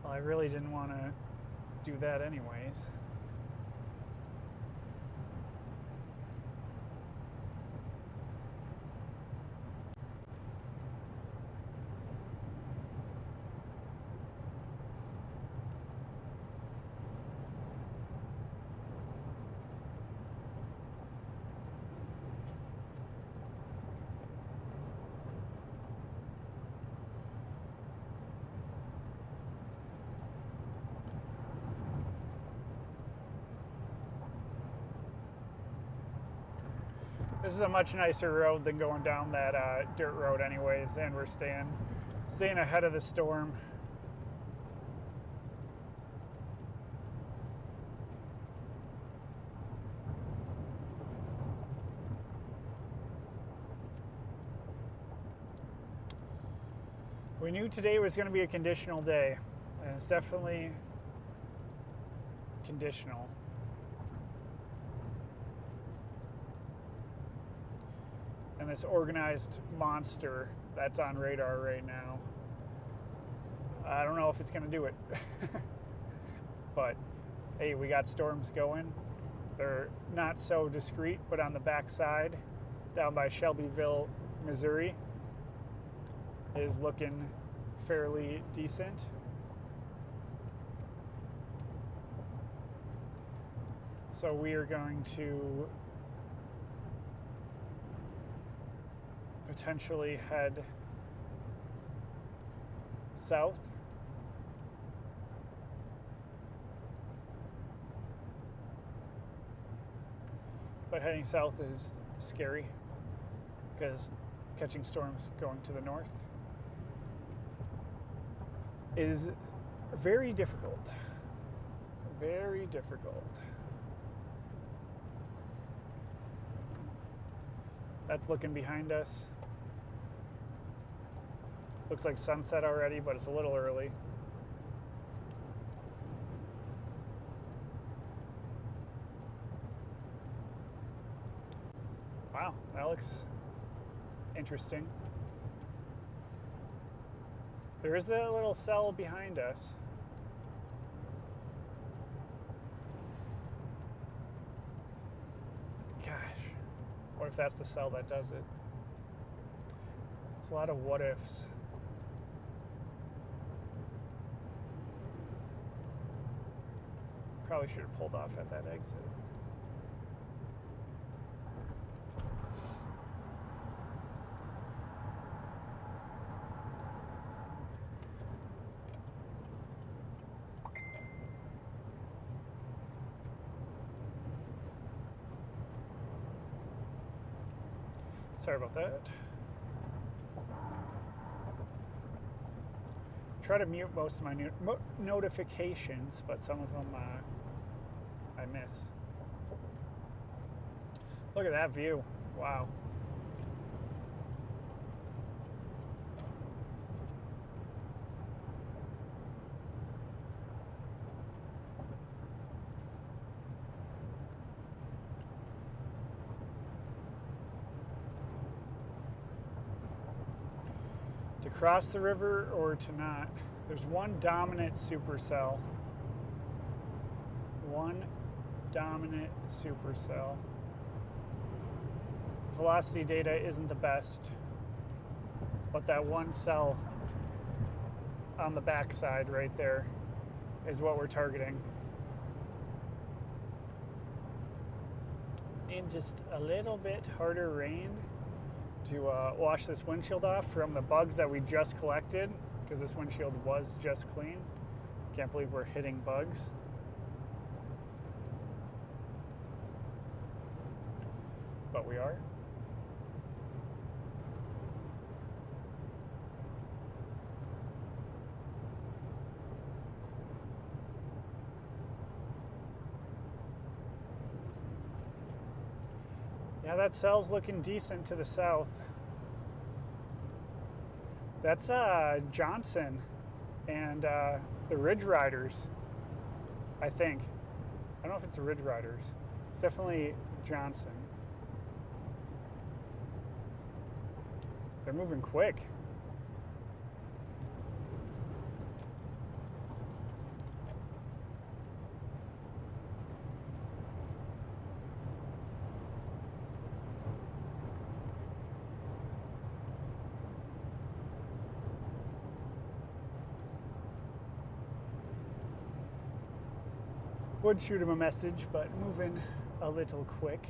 Well, I really didn't want to do that anyways. This is a much nicer road than going down that dirt road anyways, and we're staying ahead of the storm. We knew today was going to be a conditional day, and it's definitely conditional. And this organized monster that's on radar right now, I don't know if it's going to do it. But hey, we got storms going. They're not so discreet, but on the backside down by Shelbyville, Missouri, is looking fairly decent. So we are going to potentially head south. But heading south is scary because catching storms going to the north is very difficult. Very difficult. That's looking behind us. Looks like sunset already, but it's a little early. Wow, that looks interesting. There is that little cell behind us. Gosh, what if that's the cell that does it? There's a lot of what ifs. Probably should have pulled off at that exit. Sorry about that. try to mute most of my notifications, but some of them I miss. Look at that view. Wow. To cross the river or to not. There's one dominant supercell. One dominant supercell. Velocity data isn't the best, but that one cell on the backside right there is what we're targeting. Need just a little bit harder rain to wash this windshield off from the bugs that we just collected, because this windshield was just clean. Can't believe we're hitting bugs. But we are. Yeah, that cell's looking decent to the south. That's Johnson and the Ridge Riders, I think. I don't know if it's the Ridge Riders. It's definitely Johnson. They're moving quick. Would shoot him a message, but moving a little quick.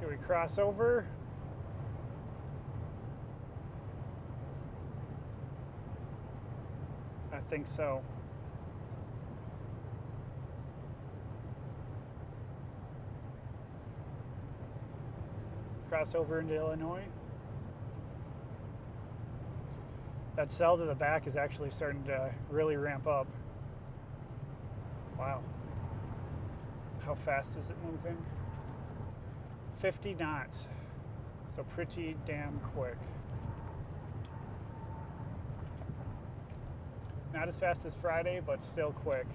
Do we cross over? I think so. Cross over into Illinois. That cell to the back is actually starting to really ramp up. Wow. How fast is it moving? 50 knots. So pretty damn quick. Not as fast as Friday, but still quick.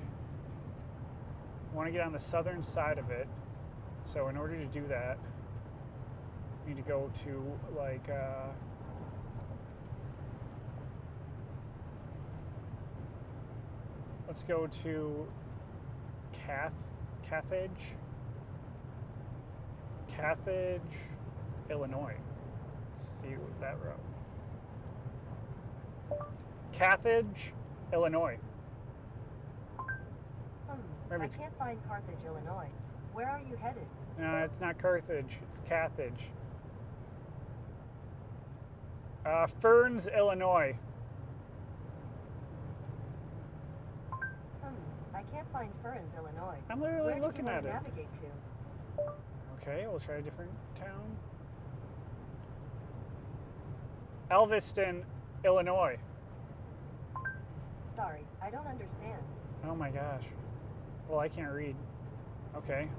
Want to get on the southern side of it. So in order to do that, we need to go to like let's go to Carthage, Illinois. Let's see that route. Carthage, Illinois. I can't find Carthage, Illinois. Where are you headed? No, it's not Carthage. It's Carthage. Ferns, Illinois. I can't find Ferns, Illinois. I'm literally looking at it. Where do you want to navigate to? Okay, we'll try a different town. Elviston, Illinois. Sorry, I don't understand. Oh my gosh. Well, I can't read. Okay.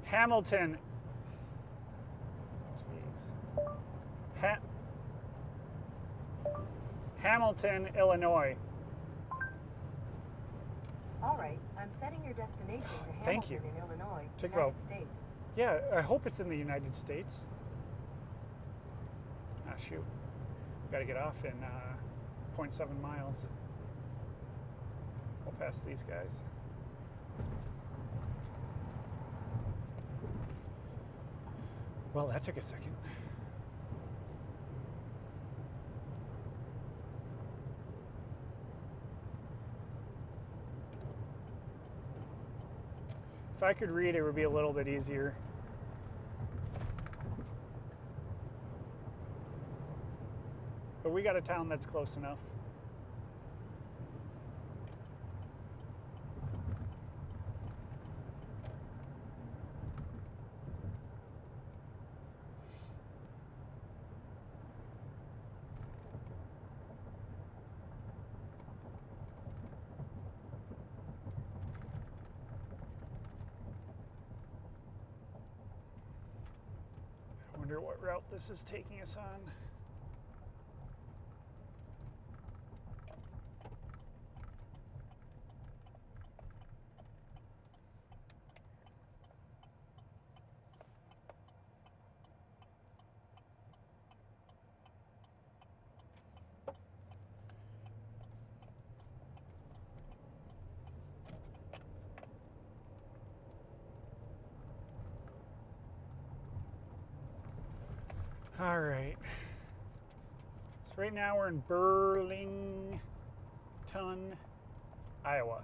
Hamilton. Jeez. Hamilton, Illinois. All right, I'm setting your destination to Thank you. Hamilton in Illinois, Take United about- States. Yeah, I hope it's in the United States. Ah, shoot. Gotta get off in 0.7 miles. We'll pass these guys. Well, that took a second. If I could read, it would be a little bit easier. But we got a town that's close enough. I wonder what route this is taking us on. All right. So right now we're in Burlington, Iowa.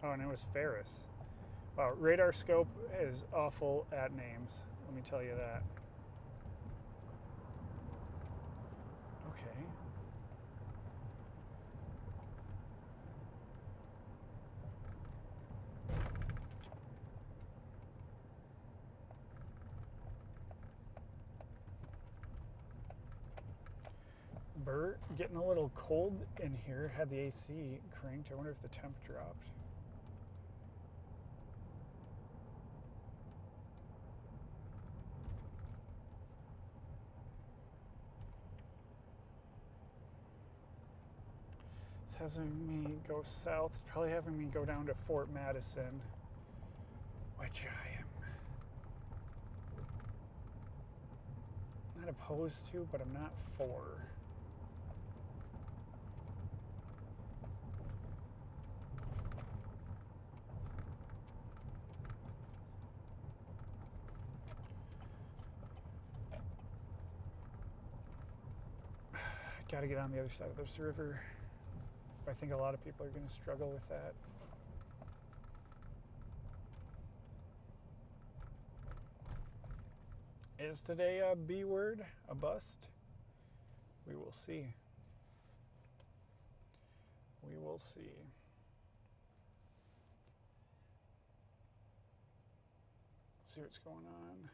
Oh, and it was Ferris. Wow, radar scope is awful at names. Let me tell you that. Okay. Bert, getting a little cold in here. Had the AC cranked. I wonder if the temp dropped. It's having me go south. It's probably having me go down to Fort Madison, which I am not opposed to, but I'm not for. Got to get on the other side of this river. I think a lot of people are going to struggle with that. Is today a B word, a bust? We will see. We will see. See what's going on.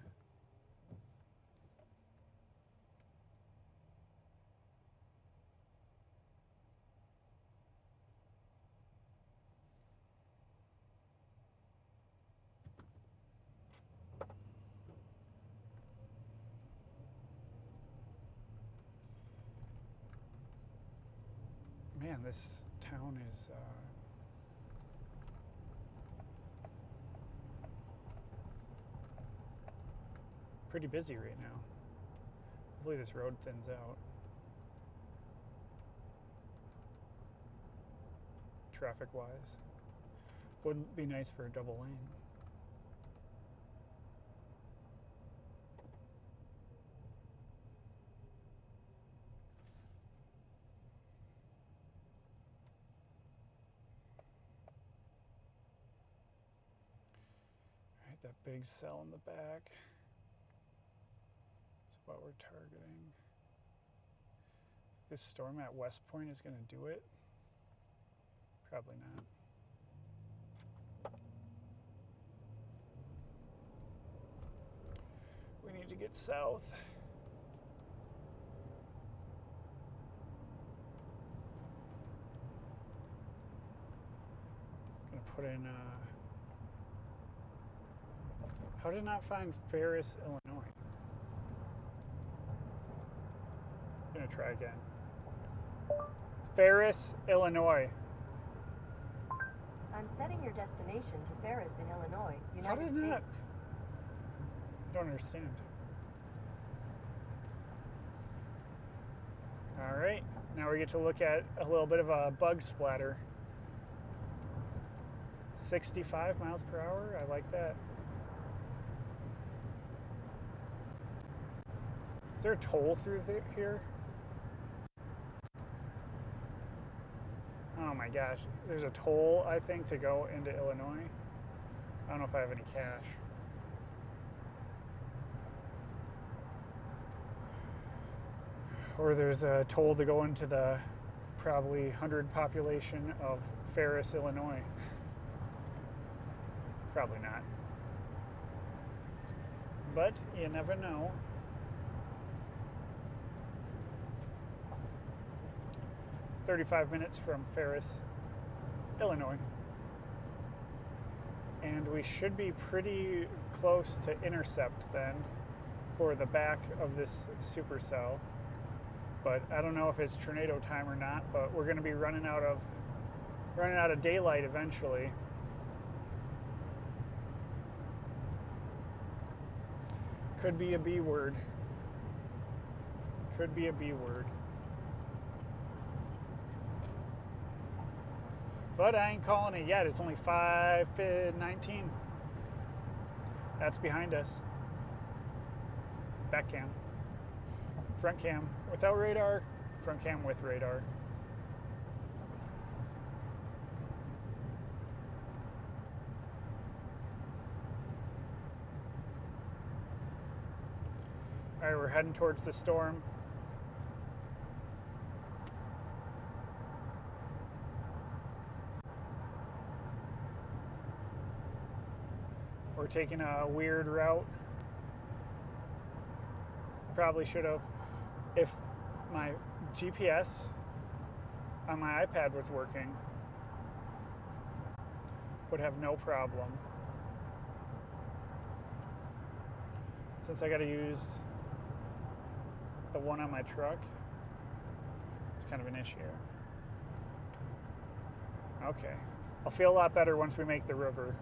Man, this town is pretty busy right now. Hopefully this road thins out. Traffic-wise. Wouldn't be nice for a double lane. That big cell in the back. That's what we're targeting. This storm at West Point is going to do it? Probably not. We need to get south. I'm going to put in how did I not find Ferris, Illinois? I'm gonna try again. Ferris, Illinois. I'm setting your destination to Ferris in Illinois, How United did that? States. I don't understand. All right, now we get to look at a little bit of a bug splatter. 65 miles per hour, I like that. Is there a toll through here? Oh my gosh, there's a toll, I think, to go into Illinois. I don't know if I have any cash. Or there's a toll to go into the probably 100 population of Ferris, Illinois. Probably not. But you never know. "35 minutes from Ferris, Illinois. And we should be pretty close to Intercept then for the back of this supercell. But I don't know if it's tornado time or not, but we're going to be running out of daylight eventually. Could be a B word. Could be a B word. But I ain't calling it yet. It's only 5:19. That's behind us. Back cam. Front cam without radar. Front cam with radar. All right, we're heading towards the storm. We're taking a weird route. Probably should have, if my GPS on my iPad was working, would have no problem. Since I got to use the one on my truck, it's kind of an issue. Okay, I'll feel a lot better once we make the river.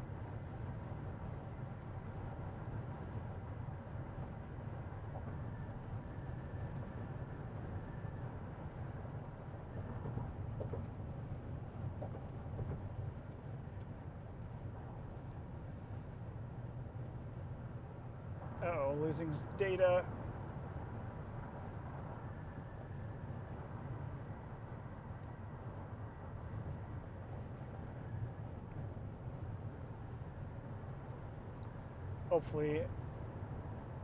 Uh-oh, losing data. Hopefully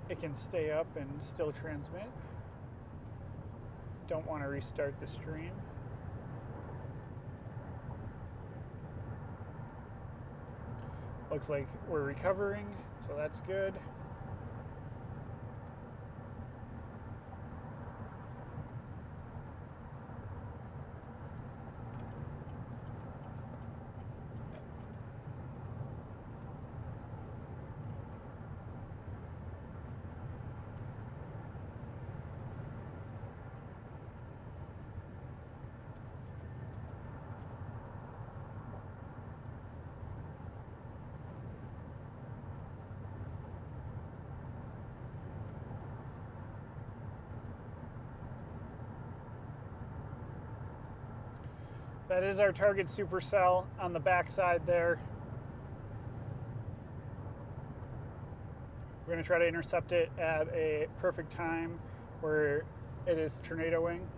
it can stay up and still transmit. Don't want to restart the stream. Looks like we're recovering, so that's good. That is our target supercell on the back side there. We're going to try to intercept it at a perfect time where it is tornadoing.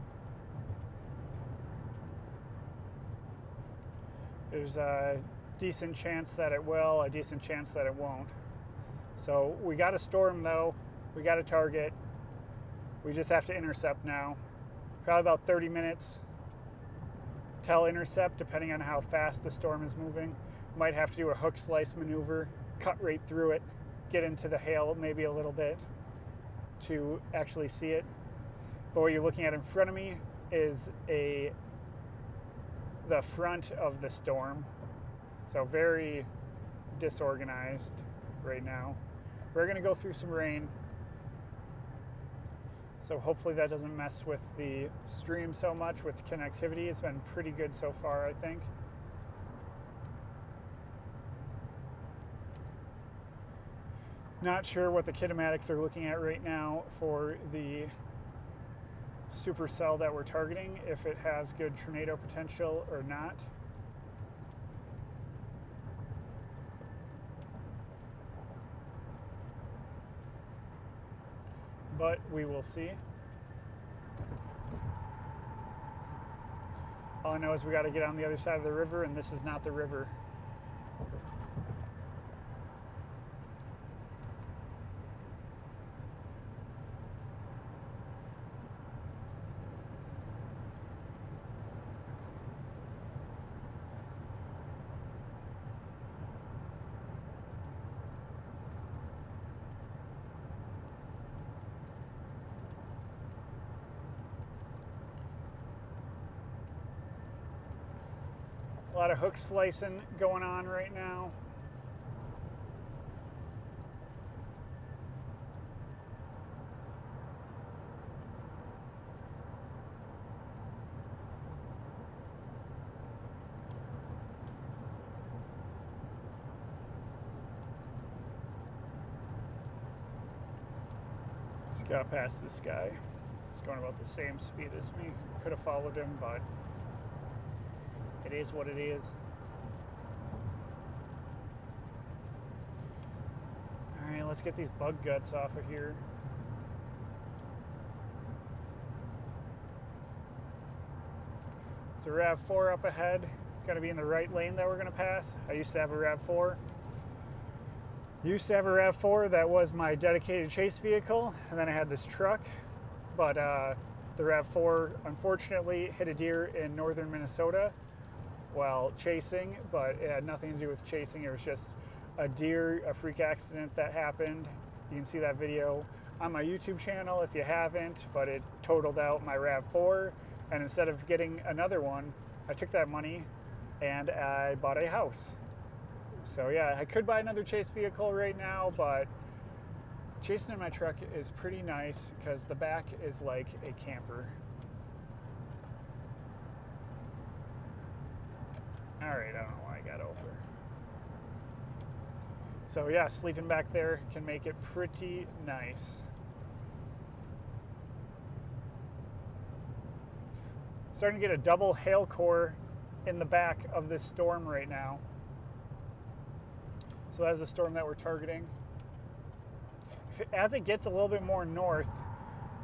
There's a decent chance that it will, a decent chance that it won't. So we got a storm though, we got a target. We just have to intercept now. Probably about 30 minutes till intercept, depending on how fast the storm is moving. Might have to do a hook slice maneuver, cut right through it, get into the hail maybe a little bit to actually see it. But what you're looking at in front of me is the front of the storm. So very disorganized right now. We're gonna go through some rain. So hopefully that doesn't mess with the stream so much with connectivity. It's been pretty good so far, I think. Not sure what the kinematics are looking at right now for the supercell that we're targeting, if it has good tornado potential or not. But we will see. All I know is we got to get on the other side of the river, and this is not the river. A lot of hook slicing going on right now. Just got past this guy. He's going about the same speed as me. Could have followed him, but it is what it is. All right, let's get these bug guts off of here. So RAV4 up ahead, gonna be in the right lane that we're gonna pass. I used to have a RAV4. That was my dedicated chase vehicle, and then I had this truck, but the RAV4 unfortunately hit a deer in northern Minnesota while chasing, but it had nothing to do with chasing. It was just a deer, a freak accident that happened. You can see that video on my YouTube channel if you haven't, but it totaled out my RAV4, and instead of getting another one, I took that money and I bought a house. So yeah, I could buy another chase vehicle right now, but chasing in my truck is pretty nice because the back is like a camper. All right, I don't know why I got over. So yeah, sleeping back there can make it pretty nice. Starting to get a double hail core in the back of this storm right now. So that's the storm that we're targeting. As it gets a little bit more north,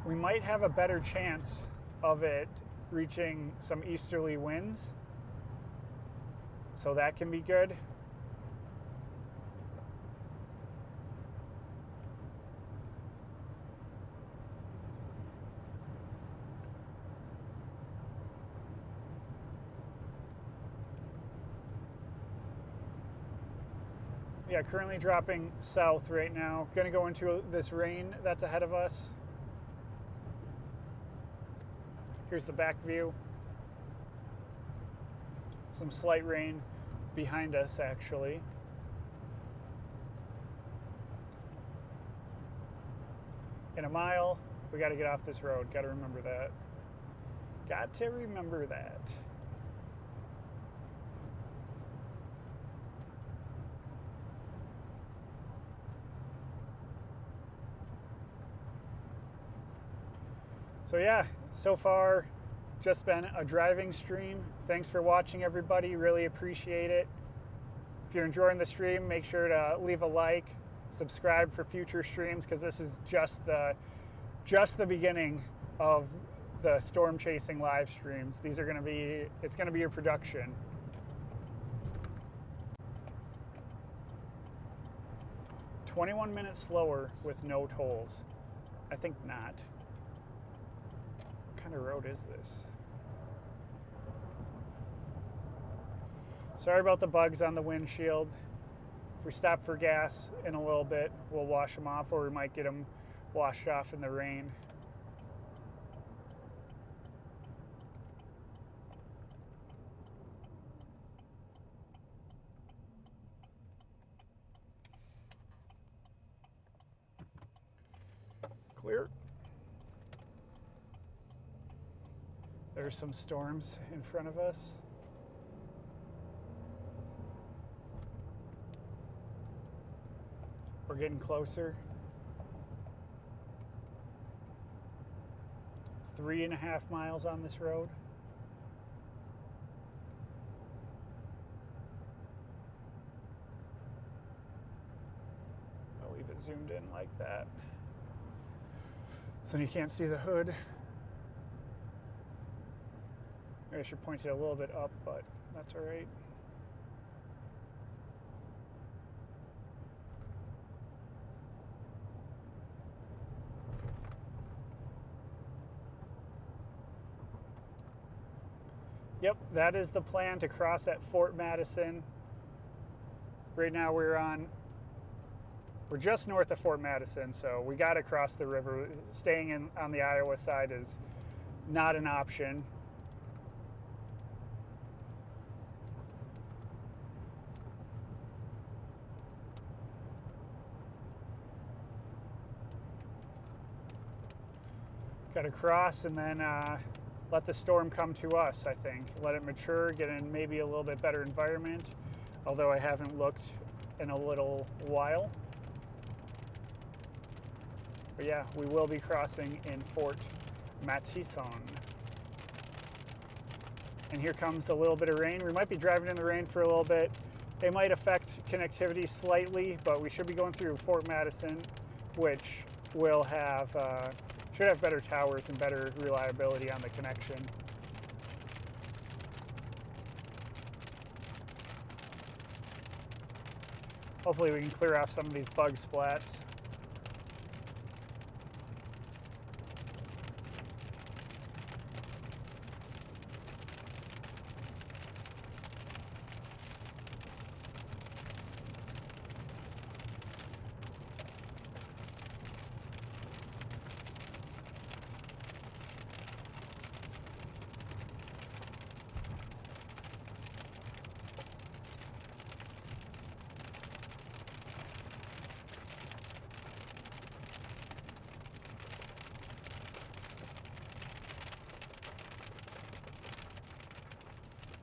we might have a better chance of it reaching some easterly winds. So that can be good. Yeah, currently dropping south right now. Gonna go into this rain that's ahead of us. Here's the back view. Some slight rain behind us, actually. In a mile, we got to get off this road. Got to remember that. Got to remember that. So yeah, so far, just been a driving stream. Thanks for watching, everybody. Really appreciate it. If you're enjoying the stream, make sure to leave a like, subscribe for future streams, because this is just the beginning of the storm chasing live streams. These are going to be, it's going to be a production. "21 minutes slower with no tolls." I think not. What kind of road is this? Sorry about the bugs on the windshield. If we stop for gas in a little bit, we'll wash them off, or we might get them washed off in the rain. Clear. There's some storms in front of us. We're getting closer. 3.5 miles on this road. I'll leave it zoomed in like that, so you can't see the hood. Maybe I should point it a little bit up, but that's all right. Yep, that is the plan, to cross at Fort Madison. Right now we're just north of Fort Madison, so we got to cross the river. Staying on the Iowa side is not an option. Got to cross and then let the storm come to us, I think. Let it mature, get in maybe a little bit better environment, although I haven't looked in a little while. But yeah, we will be crossing in Fort Madison. And here comes a little bit of rain. We might be driving in the rain for a little bit. It might affect connectivity slightly, but we should be going through Fort Madison, which will have should have better towers and better reliability on the connection. Hopefully we can clear off some of these bug splats.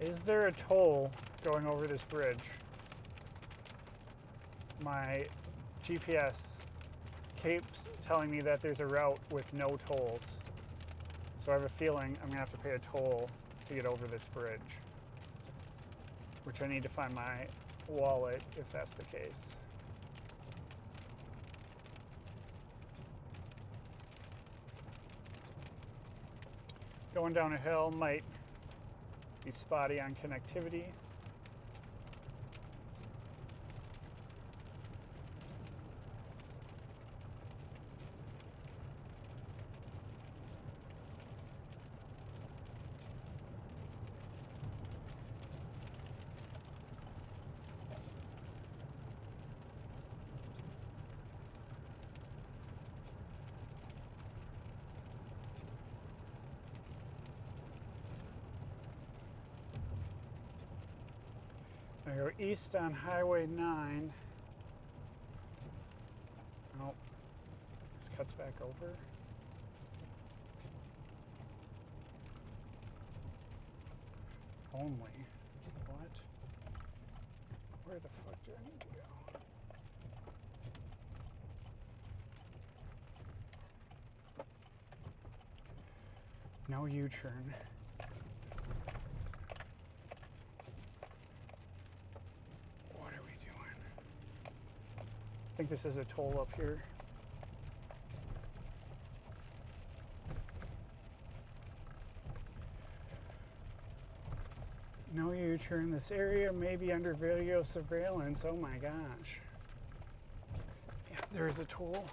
Is there a toll going over this bridge? My GPS keeps telling me that there's a route with no tolls. So I have a feeling I'm gonna have to pay a toll to get over this bridge, which I need to find my wallet if that's the case. Going down a hill might be spotty on connectivity. I go east on Highway 9. Oh, this cuts back over. Only. What? Where the fuck do I need to go? No U-turn. I think this is a toll up here. No U-turn. This area may be under video surveillance. Oh my gosh. Yeah, there is a toll.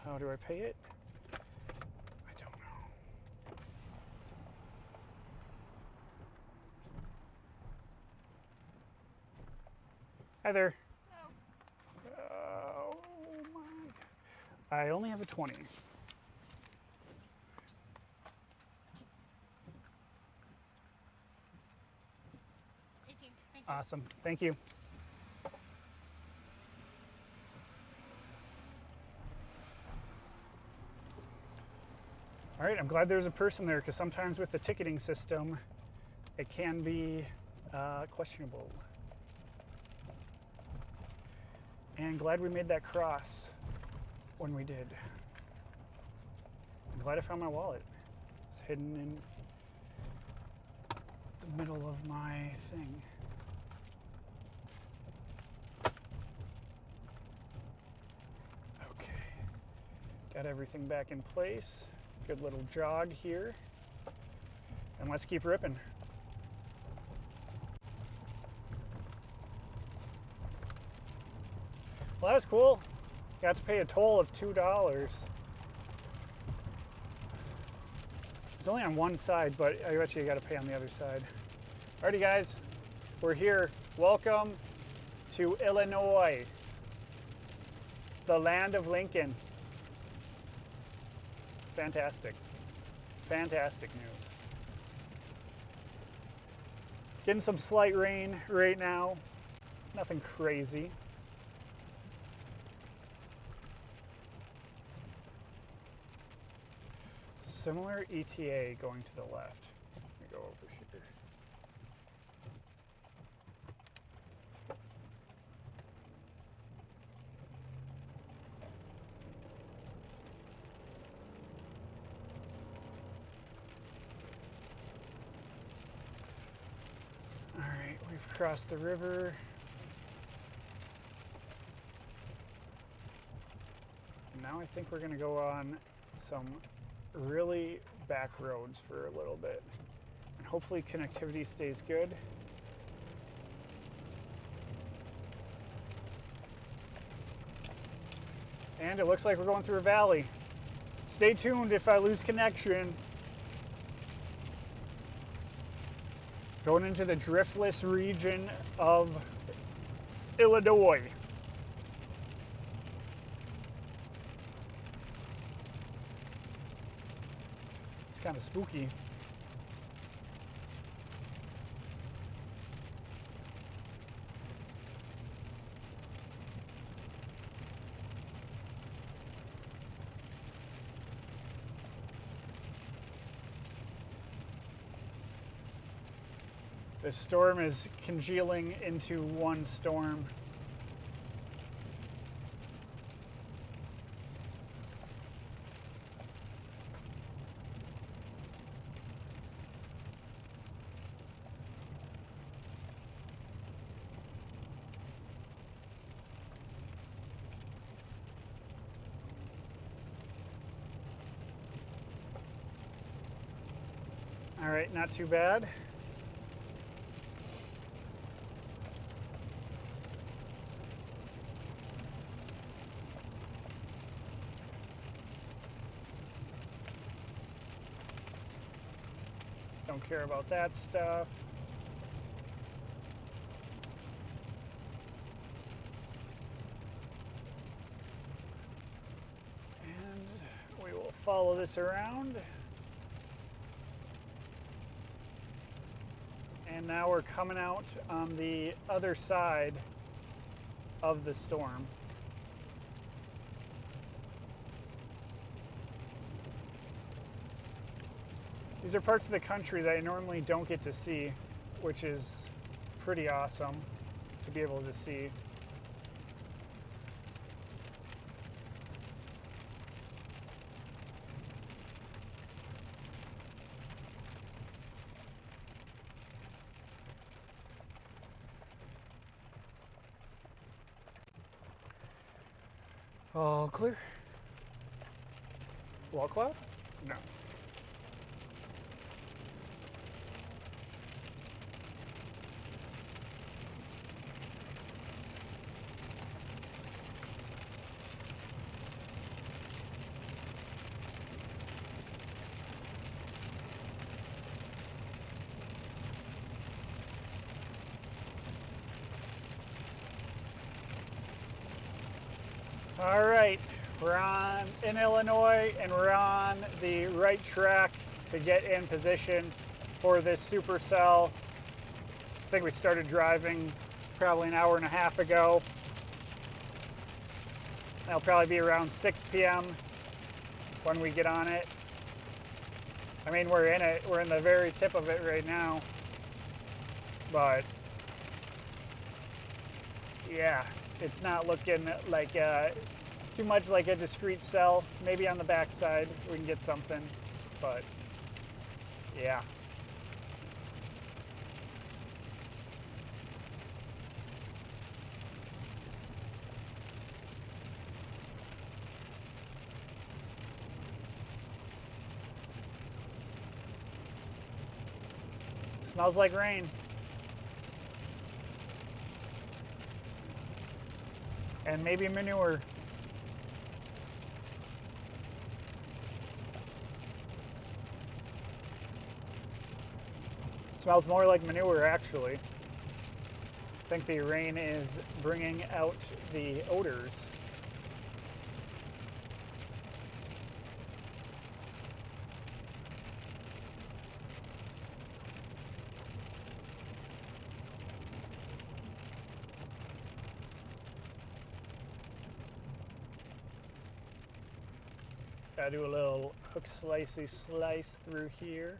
How do I pay it? I don't know. Hi there. Oh my. I only have a 20. 18. Thank you. Awesome. Thank you. All right, I'm glad there's a person there, because sometimes with the ticketing system, it can be questionable. And glad we made that cross when we did. I'm glad I found my wallet. It's hidden in the middle of my thing. Okay. Got everything back in place. Good little jog here. And let's keep ripping. Well, that was cool. Got to pay a toll of $2. It's only on one side, but I bet you got to pay on the other side. Alrighty, guys, we're here. Welcome to Illinois, the land of Lincoln. Fantastic. Fantastic news. Getting some slight rain right now. Nothing crazy. Similar ETA going to the left. Let me go over here. All right, we've crossed the river. Now I think we're going to go on some really back roads for a little bit, and hopefully connectivity stays good. And it looks like we're going through a valley. Stay tuned if I lose connection. Going into the driftless region of Illinois. Kind of spooky. The storm is congealing into one storm. All right, not too bad. Don't care about that stuff. And we will follow this around. And now we're coming out on the other side of the storm. These are parts of the country that I normally don't get to see, which is pretty awesome to be able to see. All clear. Wall cloud? No. All right, we're in Illinois, and we're on the right track to get in position for this supercell. I think we started driving probably an hour and a half ago. That'll probably be around 6 p.m. when we get on it. I mean, we're in it. We're in the very tip of it right now. But yeah, it's not looking like too much like a discrete cell. Maybe on the back side we can get something, but yeah. Smells like rain. And maybe manure. Smells more like manure, actually. I think the rain is bringing out the odors. Gotta do a little hook slicey slice through here.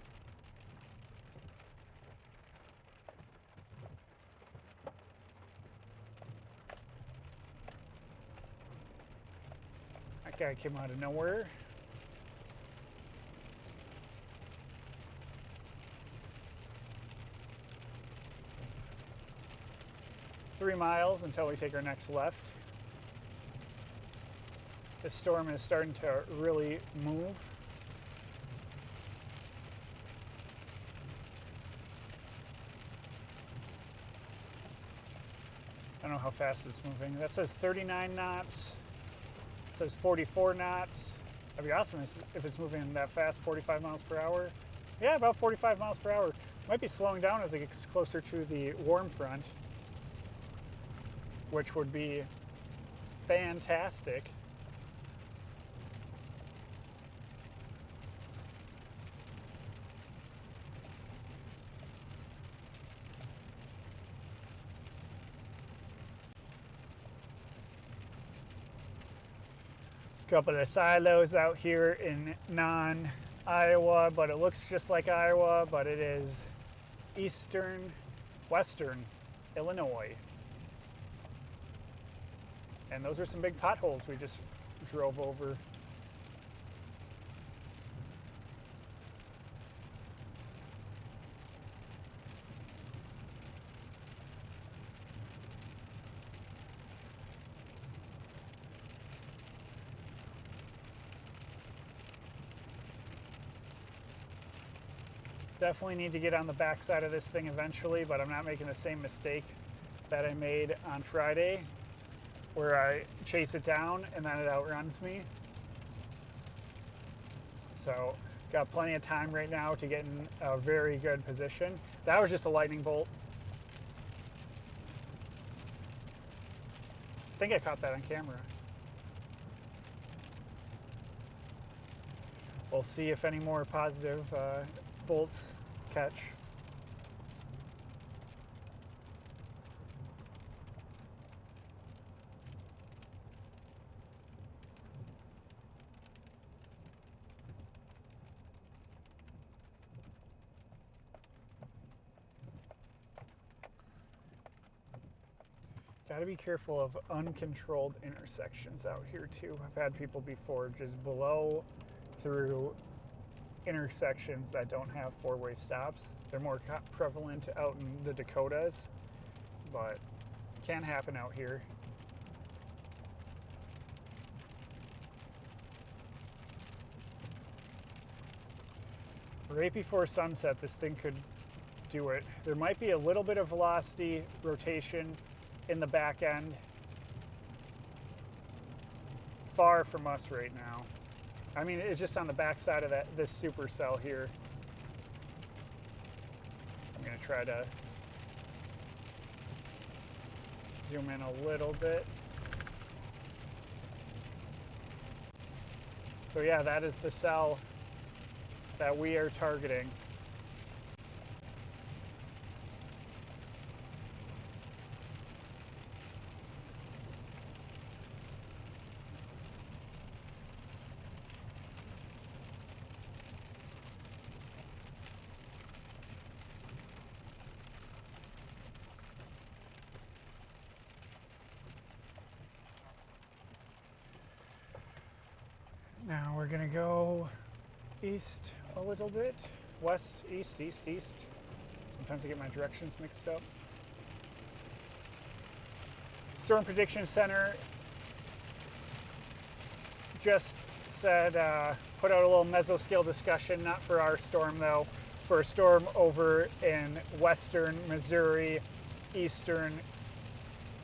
That guy came out of nowhere. Three miles until we take our next left. The storm is starting to really move. I don't know how fast it's moving. That says 39 knots. It says 44 knots. That'd be awesome if it's moving that fast, 45 miles per hour. Yeah, about 45 miles per hour. Might be slowing down as it gets closer to the warm front, which would be fantastic. Couple of silos out here in non-Iowa, but it looks just like Iowa, but it is western Illinois. And those are some big potholes we just drove over. Definitely need to get on the backside of this thing eventually, but I'm not making the same mistake that I made on Friday, where I chase it down and then it outruns me. So got plenty of time right now to get in a very good position. That was just a lightning bolt. I think I caught that on camera. We'll see if any more positive bolts catch. Got to be careful of uncontrolled intersections out here too. I've had people before just blow through intersections that don't have four-way stops. They're more prevalent out in the Dakotas, but can happen out here. Right before sunset, this thing could do it. There might be a little bit of velocity rotation in the back end. Far from us right now. I mean, it's just on the back side of this supercell here. I'm going to try to zoom in a little bit. So yeah, that is the cell that we are targeting. Now we're gonna go east a little bit. West, east, east, east. Sometimes I get my directions mixed up. Storm Prediction Center just said, put out a little mesoscale discussion, not for our storm though, for a storm over in western Missouri, eastern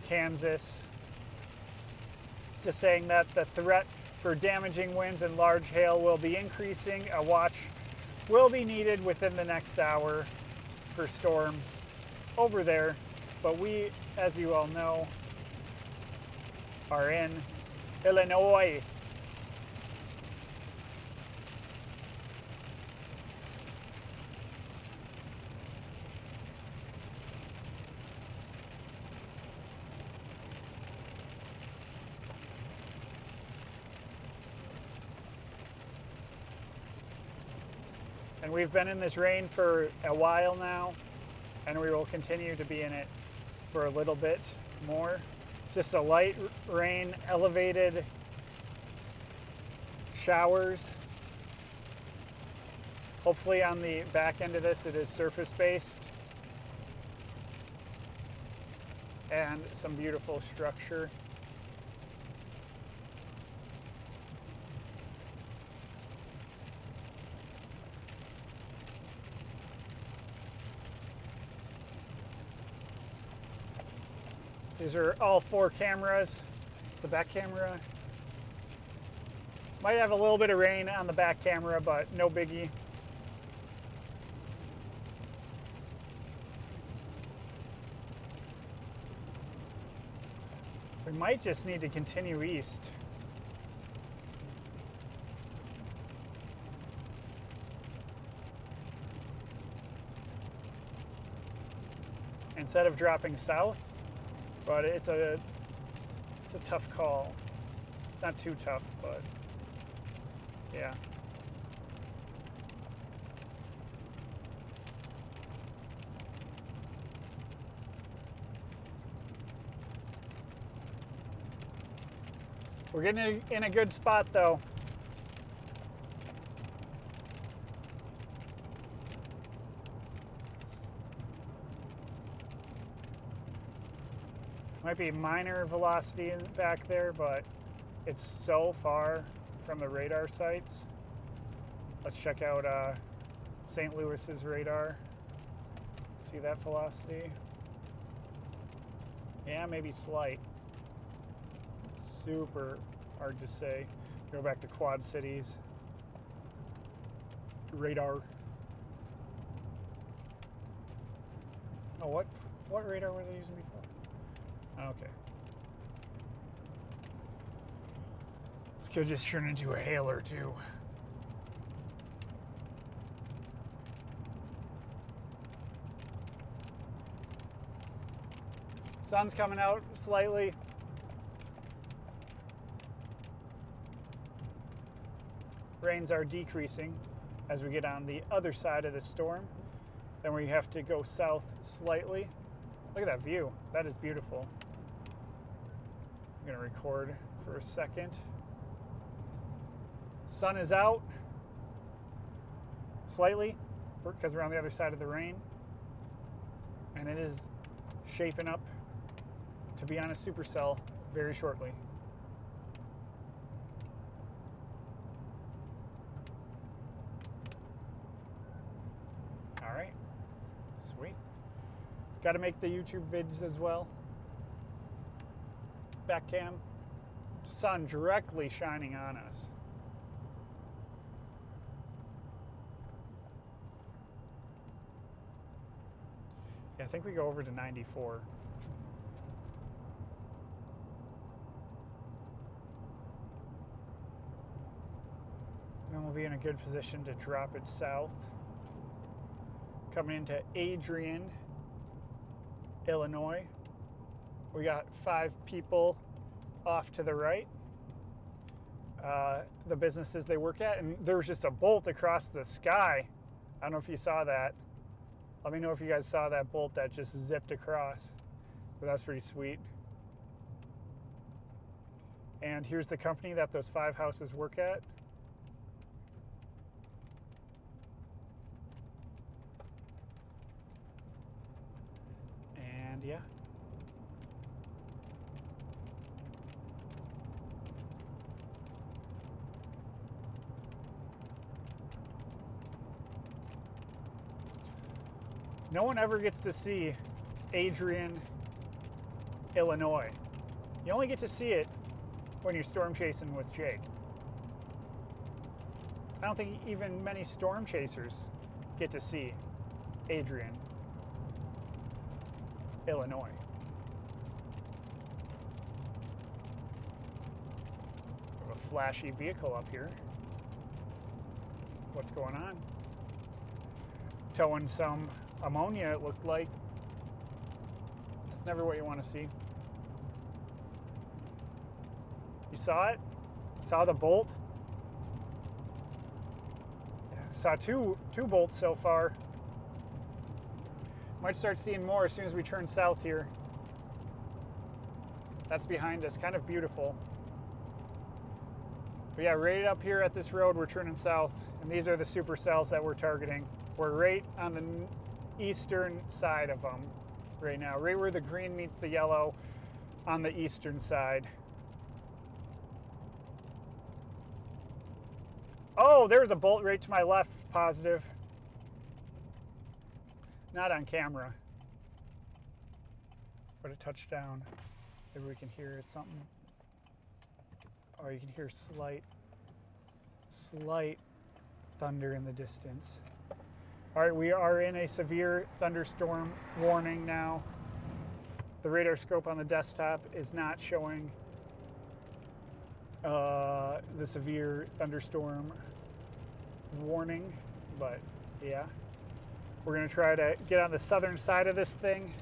Kansas. Just saying that the threat for damaging winds and large hail will be increasing. A watch will be needed within the next hour for storms over there. But we, as you all know, are in Illinois. And we've been in this rain for a while now, and we will continue to be in it for a little bit more. Just a light rain, elevated showers. Hopefully on the back end of this it is surface-based. And some beautiful structure. These are all 4 cameras. It's the back camera. Might have a little bit of rain on the back camera, but no biggie. We might just need to continue east. Instead of dropping south. But it's a tough call. It's not too tough, but yeah. We're getting in a good spot though. Might be minor velocity back there, but it's so far from the radar sites. Let's check out St. Louis's radar. See that velocity? Yeah, maybe slight. Super hard to say. Go back to Quad Cities. Radar. Oh, what radar were they using before? Okay. This could just turn into a hail or two. Sun's coming out slightly. Rains are decreasing as we get on the other side of the storm. Then we have to go south slightly. Look at that view. That is beautiful. I'm going to record for a second. Sun is out slightly because we're on the other side of the rain. And it is shaping up to be on a supercell very shortly. All right. Sweet. Got to make the YouTube vids as well. Back cam. Sun directly shining on us. Yeah, I think we go over to 94. Then we'll be in a good position to drop it south. Coming into Adrian, Illinois. We got 5 people off to the right. The businesses they work at, and there was just a bolt across the sky. I don't know if you saw that. Let me know if you guys saw that bolt that just zipped across. But that's pretty sweet. And here's the company that those 5 houses work at. And yeah. No one ever gets to see Adrian, Illinois. You only get to see it when you're storm chasing with Jake. I don't think even many storm chasers get to see Adrian, Illinois. A flashy vehicle up here. What's going on? Towing some ammonia, it looked like. That's never what you want to see. You saw it? Saw the bolt? Saw two bolts so far. Might start seeing more as soon as we turn south here. That's behind us, kind of beautiful. But yeah, right up here at this road, we're turning south, and these are the supercells that we're targeting. We're right on the eastern side of them right now, right where the green meets the yellow on the eastern side. Oh, there's a bolt right to my left, positive. Not on camera, but a touchdown. Maybe we can hear something. Or you can hear slight thunder in the distance. All right, we are in a severe thunderstorm warning now. The radar scope on the desktop is not showing the severe thunderstorm warning, but yeah. We're gonna try to get on the southern side of this thing,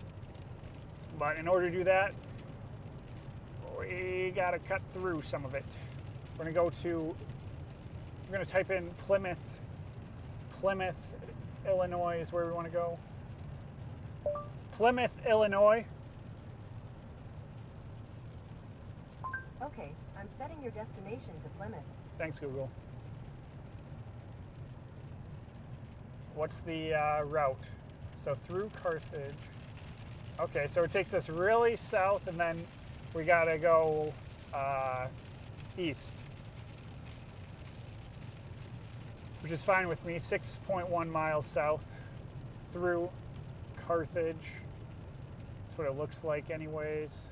but in order to do that, we gotta cut through some of it. We're gonna type in Plymouth, Illinois is where we wanna go. Plymouth, Illinois. Okay, I'm setting your destination to Plymouth. Thanks, Google. What's the route? So through Carthage. Okay, so it takes us really south, and then we gotta go east, which is fine with me. 6.1 miles south through Carthage. That's what it looks like anyways.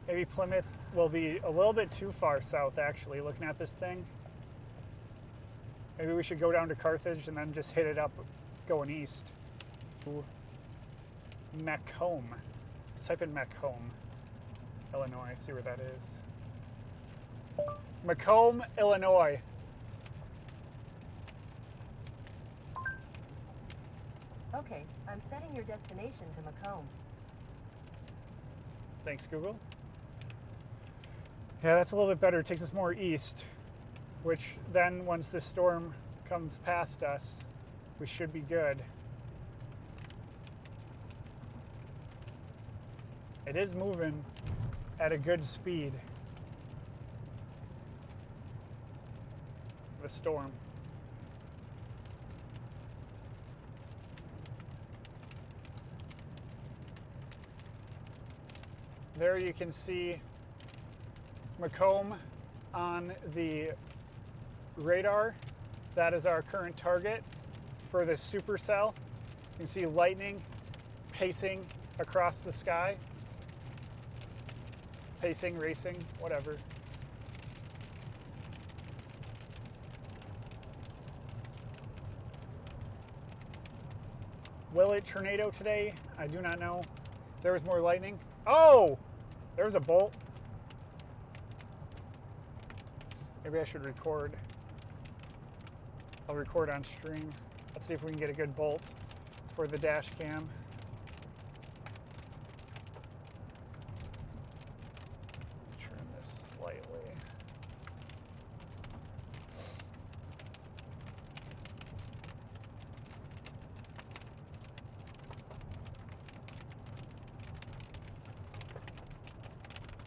Maybe Plymouth will be a little bit too far south, actually, looking at this thing. Maybe we should go down to Carthage and then just hit it up going east. Ooh. Macomb. Let's type in Macomb, Illinois, see where that is. Macomb, Illinois. Okay, I'm setting your destination to Macomb. Thanks, Google. Yeah, that's a little bit better. It takes us more east, which then once this storm comes past us, we should be good. It is moving at a good speed, the storm. There you can see Macomb on the radar. That is our current target for the supercell. You can see lightning pacing across the sky. Pacing, racing, whatever. Will it tornado today? I do not know. There was more lightning. Oh! There was a bolt. Maybe I should record. I'll record on stream. Let's see if we can get a good bolt for the dash cam. Trim this slightly.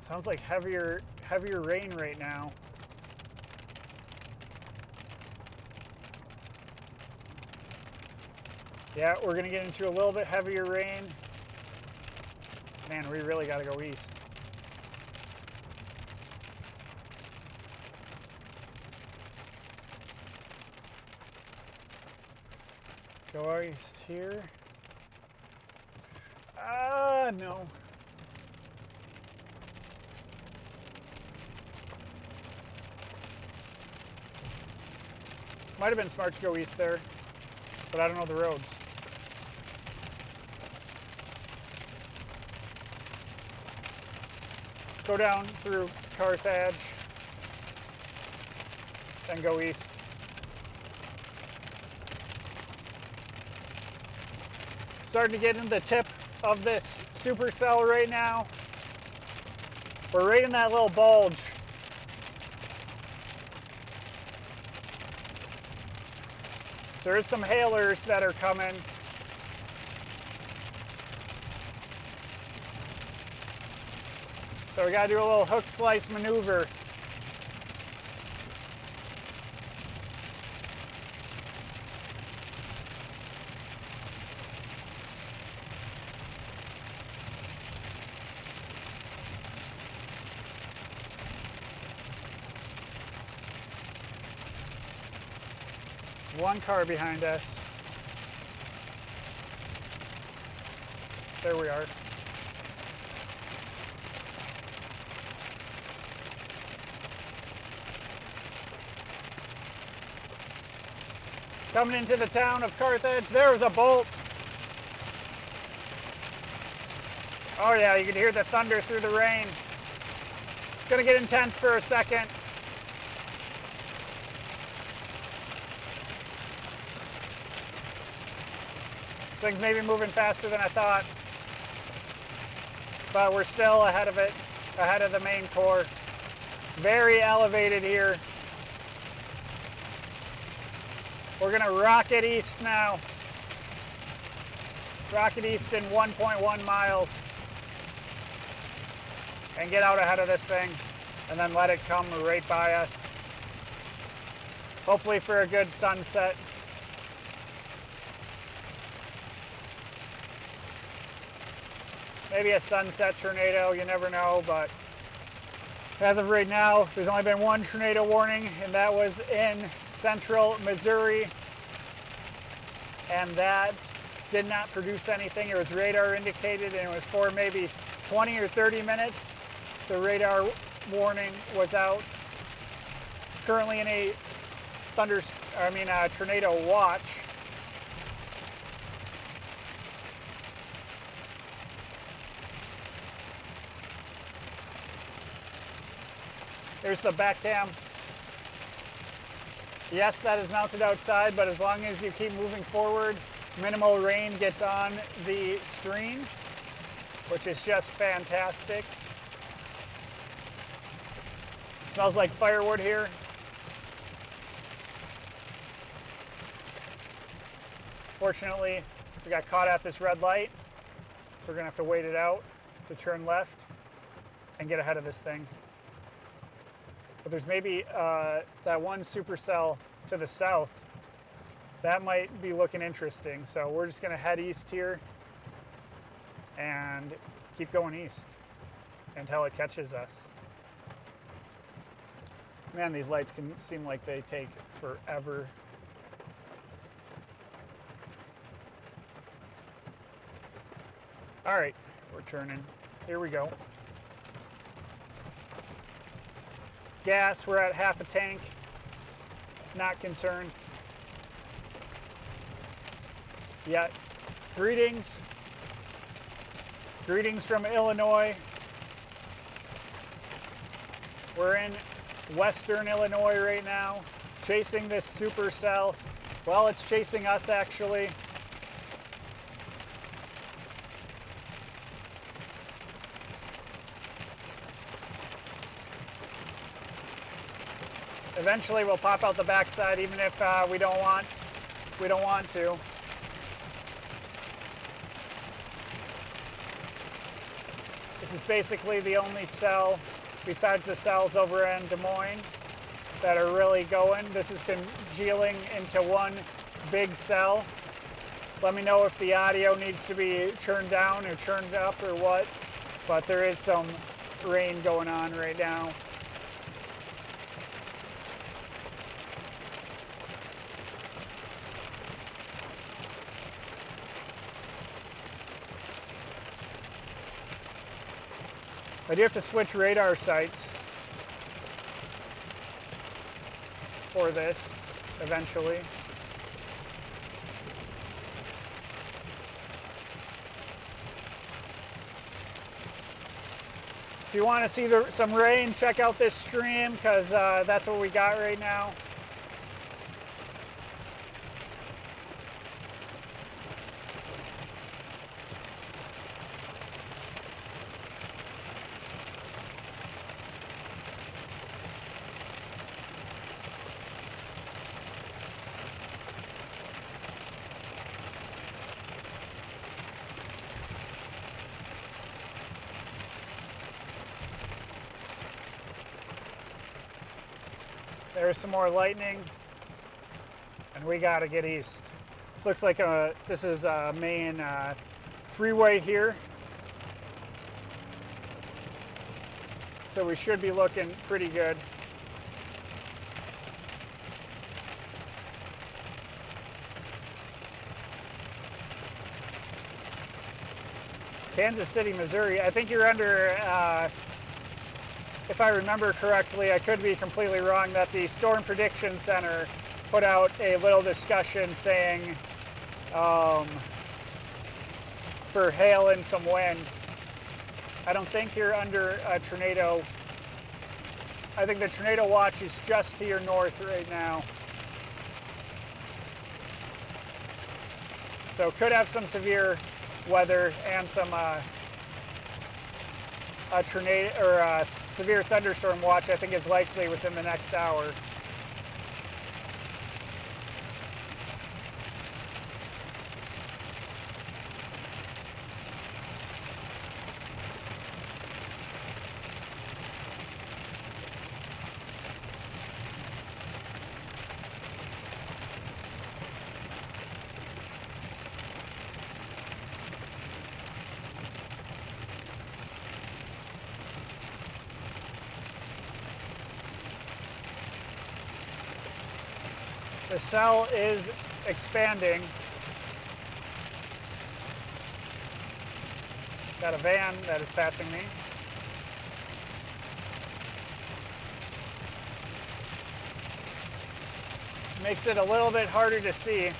Sounds like heavier rain right now. Yeah, we're gonna get into a little bit heavier rain. Man, we really gotta go east. Go east here. Ah, no. Might have been smart to go east there, but I don't know the roads. Go down through Carthage, then go east. Starting to get into the tip of this supercell right now. We're right in that little bulge. There is some hailers that are coming. So we gotta do a little hook slice maneuver. One car behind us. There we are. Coming into the town of Carthage, there's a bolt. Oh yeah, you can hear the thunder through the rain. It's gonna get intense for a second. Things may be moving faster than I thought, but we're still ahead of it, ahead of the main core. Very elevated here. We're gonna rocket east now. Rocket east in 1.1 miles and get out ahead of this thing and then let it come right by us. Hopefully for a good sunset. Maybe a sunset tornado, you never know, but as of right now, there's only been one tornado warning, and that was in central Missouri, and that did not produce anything. It was radar indicated, and it was for maybe 20 or 30 minutes. The radar warning was out. Currently in a tornado watch. Here's the back cam. Yes, that is mounted outside, but as long as you keep moving forward, minimal rain gets on the screen, which is just fantastic. Smells like firewood here. Fortunately, we got caught at this red light, so we're gonna have to wait it out to turn left and get ahead of this thing. But there's maybe that one supercell to the south. That might be looking interesting. So we're just gonna head east here and keep going east until it catches us. Man, these lights can seem like they take forever. All right, we're turning. Here we go. Gas, we're at half a tank. Not concerned yet. Greetings. Greetings from Illinois. We're in western Illinois right now, chasing this supercell. Well, it's chasing us actually. Eventually we'll pop out the backside even if we don't want to. This is basically the only cell besides the cells over in Des Moines that are really going. This is congealing into one big cell. Let me know if the audio needs to be turned down or turned up or what. But there is some rain going on right now. I do have to switch radar sites for this eventually. If you want to see some rain, check out this stream because that's what we got right now. There's some more lightning, and we gotta get east. This looks like this is a main freeway here. So we should be looking pretty good. Kansas City, Missouri. I think you're under, if I remember correctly, I could be completely wrong, that the Storm Prediction Center put out a little discussion saying for hail and some wind. I don't think you're under a tornado. I think the tornado watch is just to your north right now. So could have some severe weather and some a tornado or a severe thunderstorm watch. I think is likely within the next hour. The cell is expanding. Got a van that is passing me. Makes it a little bit harder to see,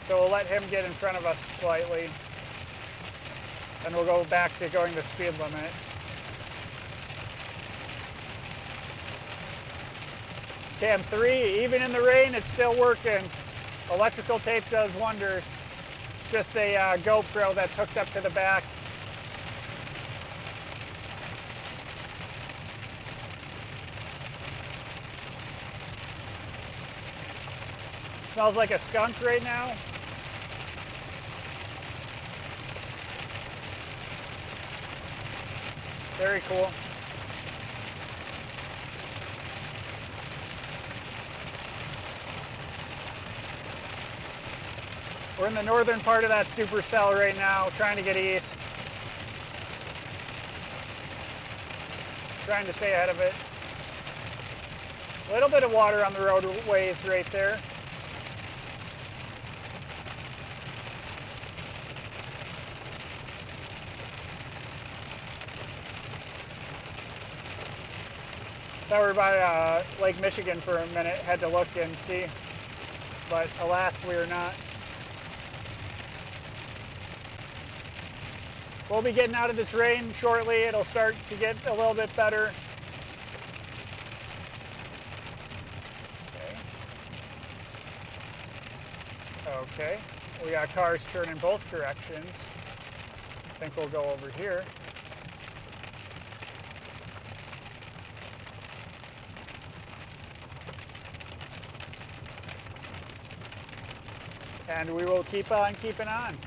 so we'll let him get in front of us slightly. And we'll go back to going the speed limit. Cam 3, even in the rain, it's still working. Electrical tape does wonders. Just a GoPro that's hooked up to the back. Smells like a skunk right now. Very cool. We're in the northern part of that supercell right now, trying to get east. Trying to stay ahead of it. A little bit of water on the roadways right there. Thought we were by Lake Michigan for a minute, had to look and see, but alas, we are not. We'll be getting out of this rain shortly. It'll start to get a little bit better. Okay, we got cars turning both directions. I think we'll go over here. And we will keep on keeping on.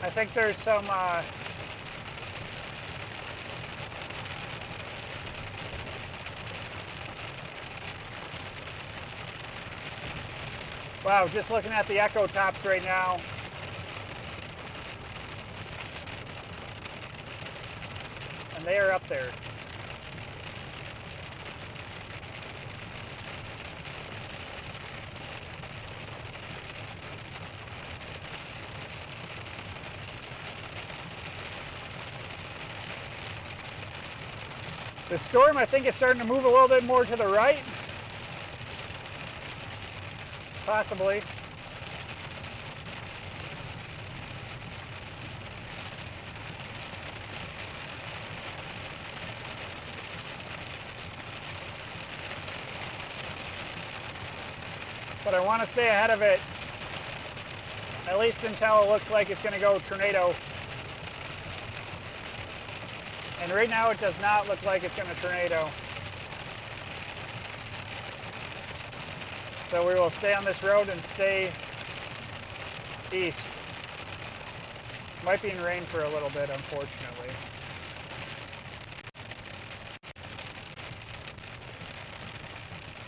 I think there's some wow, just looking at the echo tops right now. And they are up there. The storm, I think, is starting to move a little bit more to the right. Possibly. But I want to stay ahead of it, at least until it looks like it's going to go tornado. And right now it does not look like it's going to tornado. So we will stay on this road and stay east. Might be in rain for a little bit, unfortunately.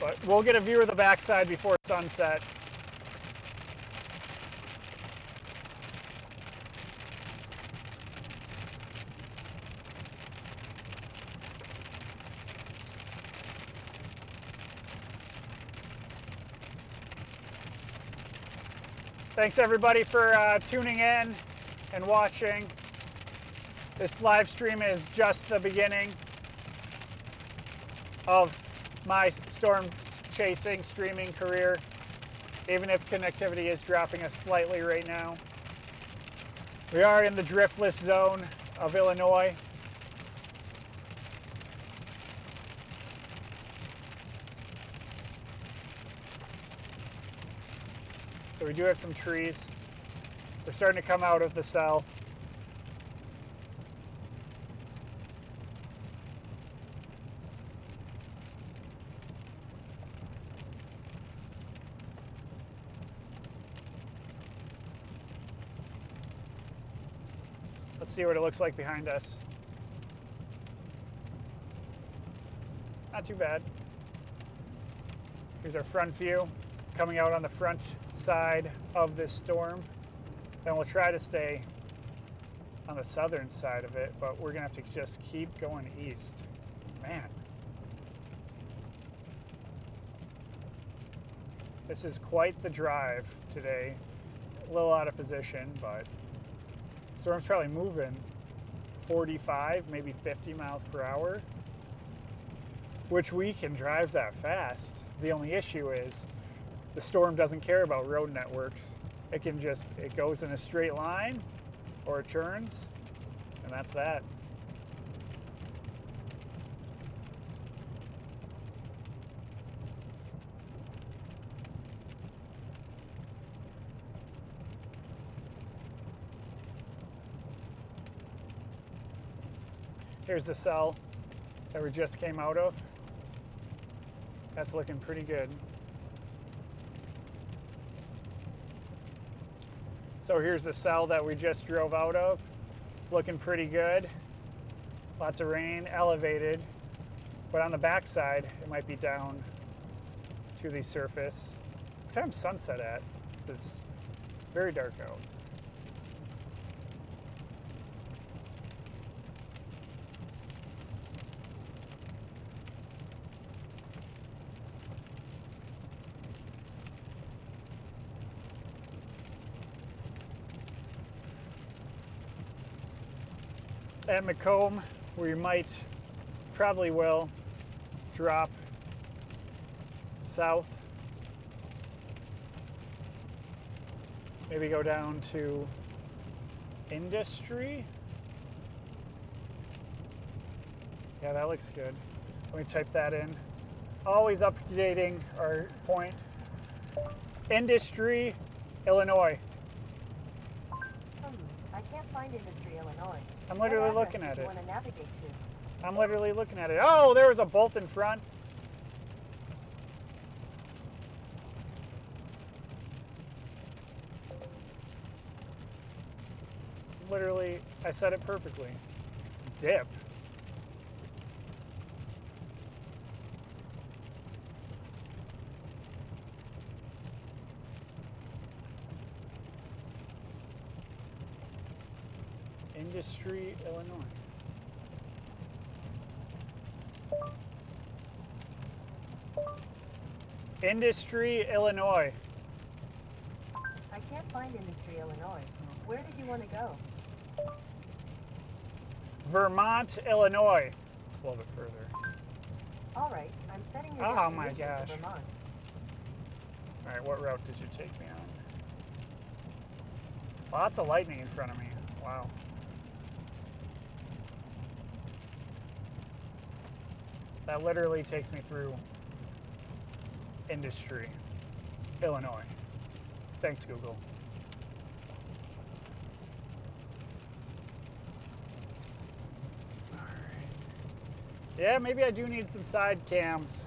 But we'll get a view of the backside before sunset. Thanks everybody for tuning in and watching. This live stream is just the beginning of my storm chasing streaming career, even if connectivity is dropping us slightly right now. We are in the driftless zone of Illinois. So we do have some trees. They're starting to come out of the cell. Let's see what it looks like behind us. Not too bad. Here's our front view coming out on the front side of this storm. Then we'll try to stay on the southern side of it, but we're gonna have to just keep going east. Man. This is quite the drive today. A little out of position, but storm's probably moving 45, maybe 50 miles per hour, which we can drive that fast. The only issue is the storm doesn't care about road networks. It goes in a straight line or it turns, and that's that. Here's the cell that we just came out of. That's looking pretty good. So here's the cell that we just drove out of. It's looking pretty good. Lots of rain, elevated. But on the backside, it might be down to the surface. What time's sunset at? It's very dark out. At Macomb, we probably will drop south. Maybe go down to Industry. Yeah, that looks good. Let me type that in. Always updating our point. Industry, Illinois. I can't find Industry, Illinois. I'm literally What looking address at do you it. want to navigate to? I'm literally looking at it. Oh, there was a bolt in front. literally, I said it perfectly. Dip. Industry, Illinois. Industry, Illinois. I can't find Industry, Illinois. Where did you want to go? Vermont, Illinois. It's a little bit further. All right, I'm setting your Oh my destination to gosh. Vermont. All right, what route did you take me on? Lots of lightning in front of me. Wow. That literally takes me through Industry, Illinois. Thanks, Google. All right. Yeah, maybe I do need some side cams.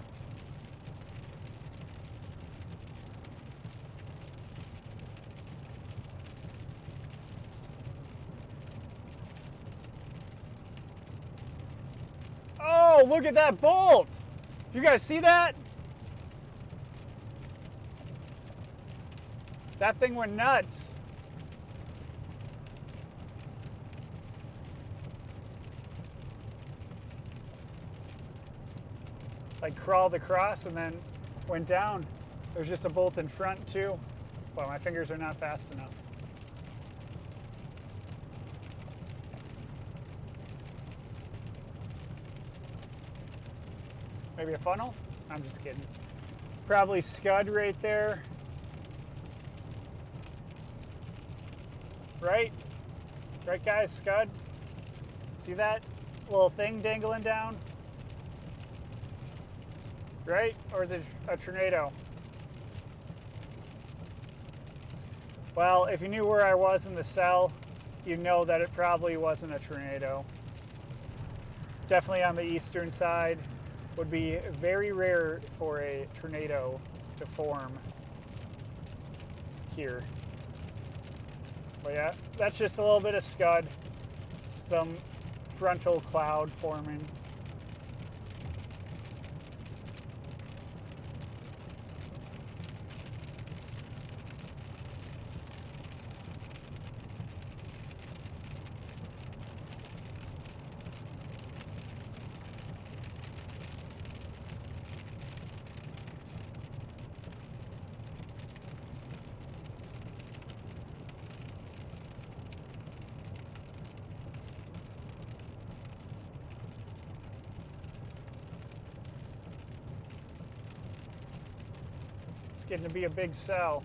Oh, look at that bolt! You guys see that? That thing went nuts. Like crawled across and then went down. There's just a bolt in front too. Well, my fingers are not fast enough. Maybe a funnel? I'm just kidding. Probably scud right there. Right? Right, guys? Scud? See that little thing dangling down? Right? Or is it a tornado? Well, if you knew where I was in the cell, you know that it probably wasn't a tornado. Definitely on the eastern side. Would be very rare for a tornado to form here. But yeah, that's just a little bit of scud. Some frontal cloud forming. It's getting to be a big cell.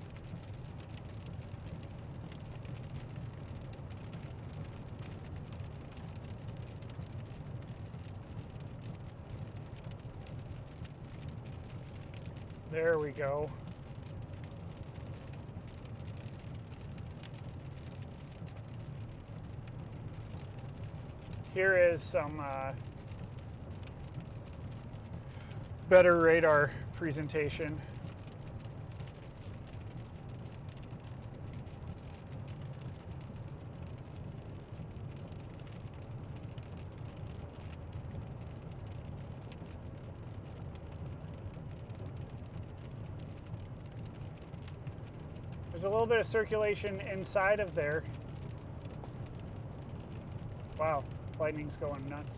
There we go. Here is some better radar presentation. There's a little bit of circulation inside of there. Wow, lightning's going nuts.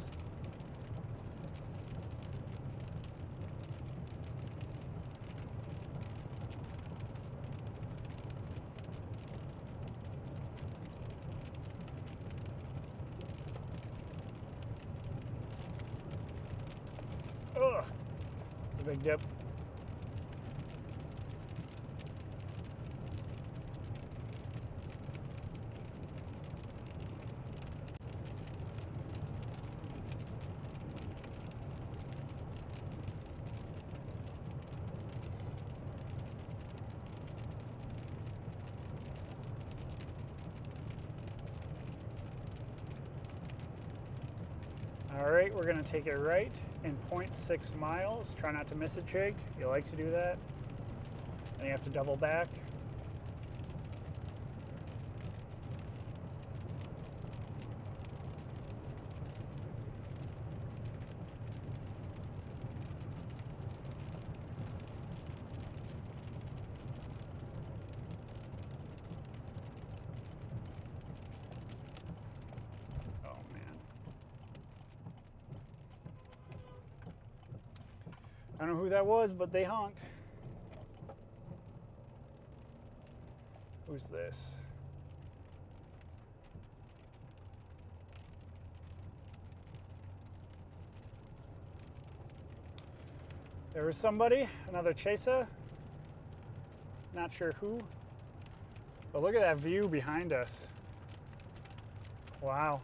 Ugh, it's a big dip. All right, we're gonna take it right in 0.6 miles. Try not to miss a jig. You like to do that. Then you have to double back. I don't know who that was, but they honked. Who's this? There was somebody, another chaser. Not sure who. But look at that view behind us. Wow.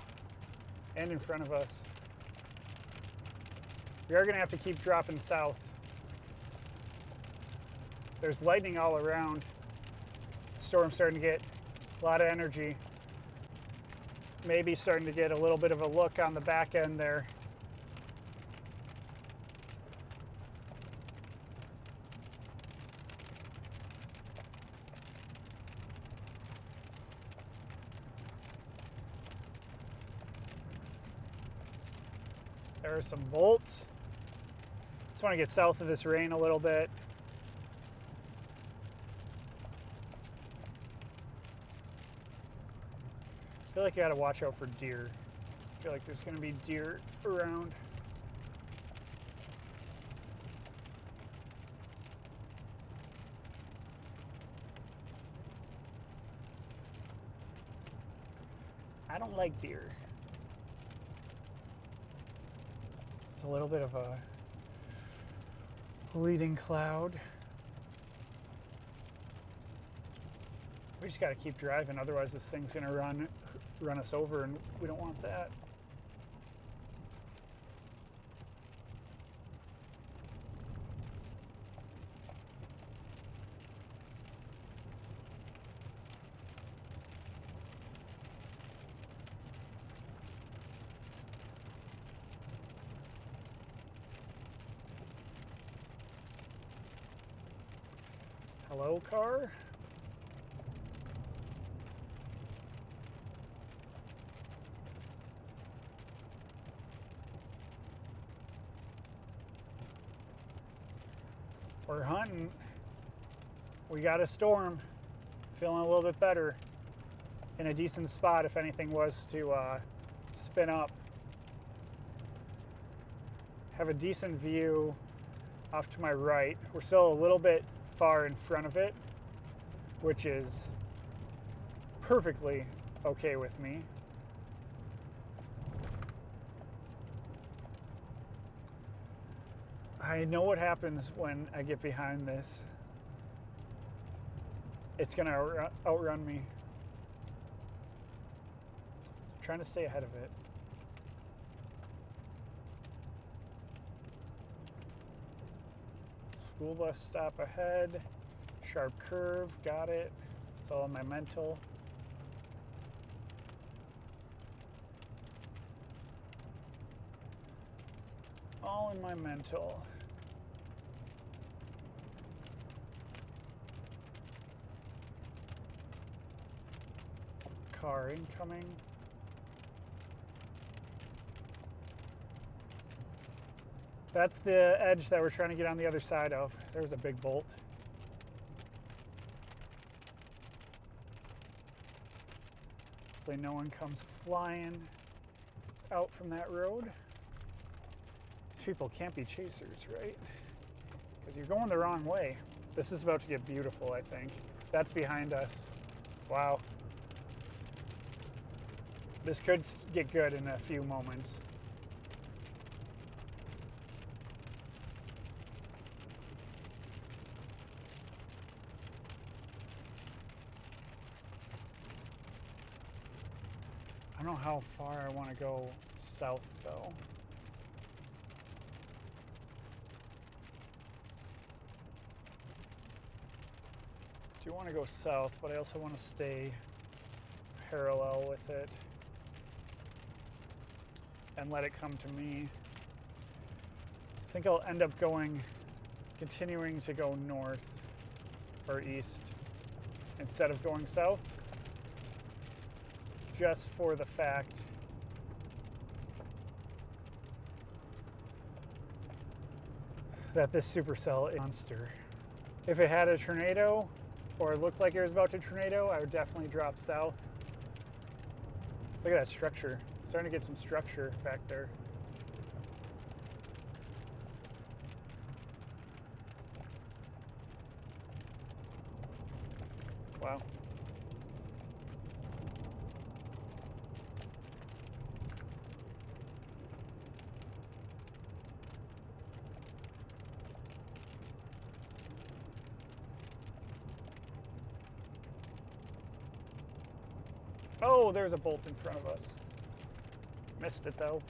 And in front of us. We are going to have to keep dropping south. There's lightning all around. The storm's starting to get a lot of energy. Maybe starting to get a little bit of a look on the back end there. There are some bolts. Just want to get south of this rain a little bit. I feel like you gotta watch out for deer. I feel like there's gonna be deer around. I don't like deer. It's a little bit of a leading cloud. We just got to keep driving, otherwise this thing's going to run us over, and we don't want that. Hello, car. We're hunting. We got a storm. Feeling a little bit better. In a decent spot if anything was to spin up. Have a decent view off to my right. We're still a little bit far in front of it, which is perfectly okay with me. I know what happens when I get behind this. It's gonna outrun me. I'm trying to stay ahead of it. School bus stop ahead. Sharp curve, got it. It's all in my mental. All in my mental. Car incoming. That's the edge that we're trying to get on the other side of. There's a big bolt. Hopefully no one comes flying out from that road. These people can't be chasers, right? Because you're going the wrong way. This is about to get beautiful, I think. That's behind us. Wow. This could get good in a few moments. I don't know how far I want to go south though. I do want to go south, but I also want to stay parallel with it and let it come to me. I think I'll end up continuing to go north or east instead of going south, just for the fact that this supercell is a monster. If it had a tornado or it looked like it was about to tornado, I would definitely drop south. Look at that structure. Starting to get some structure back there. Wow. Oh, there's a bolt in front of us. Missed it though.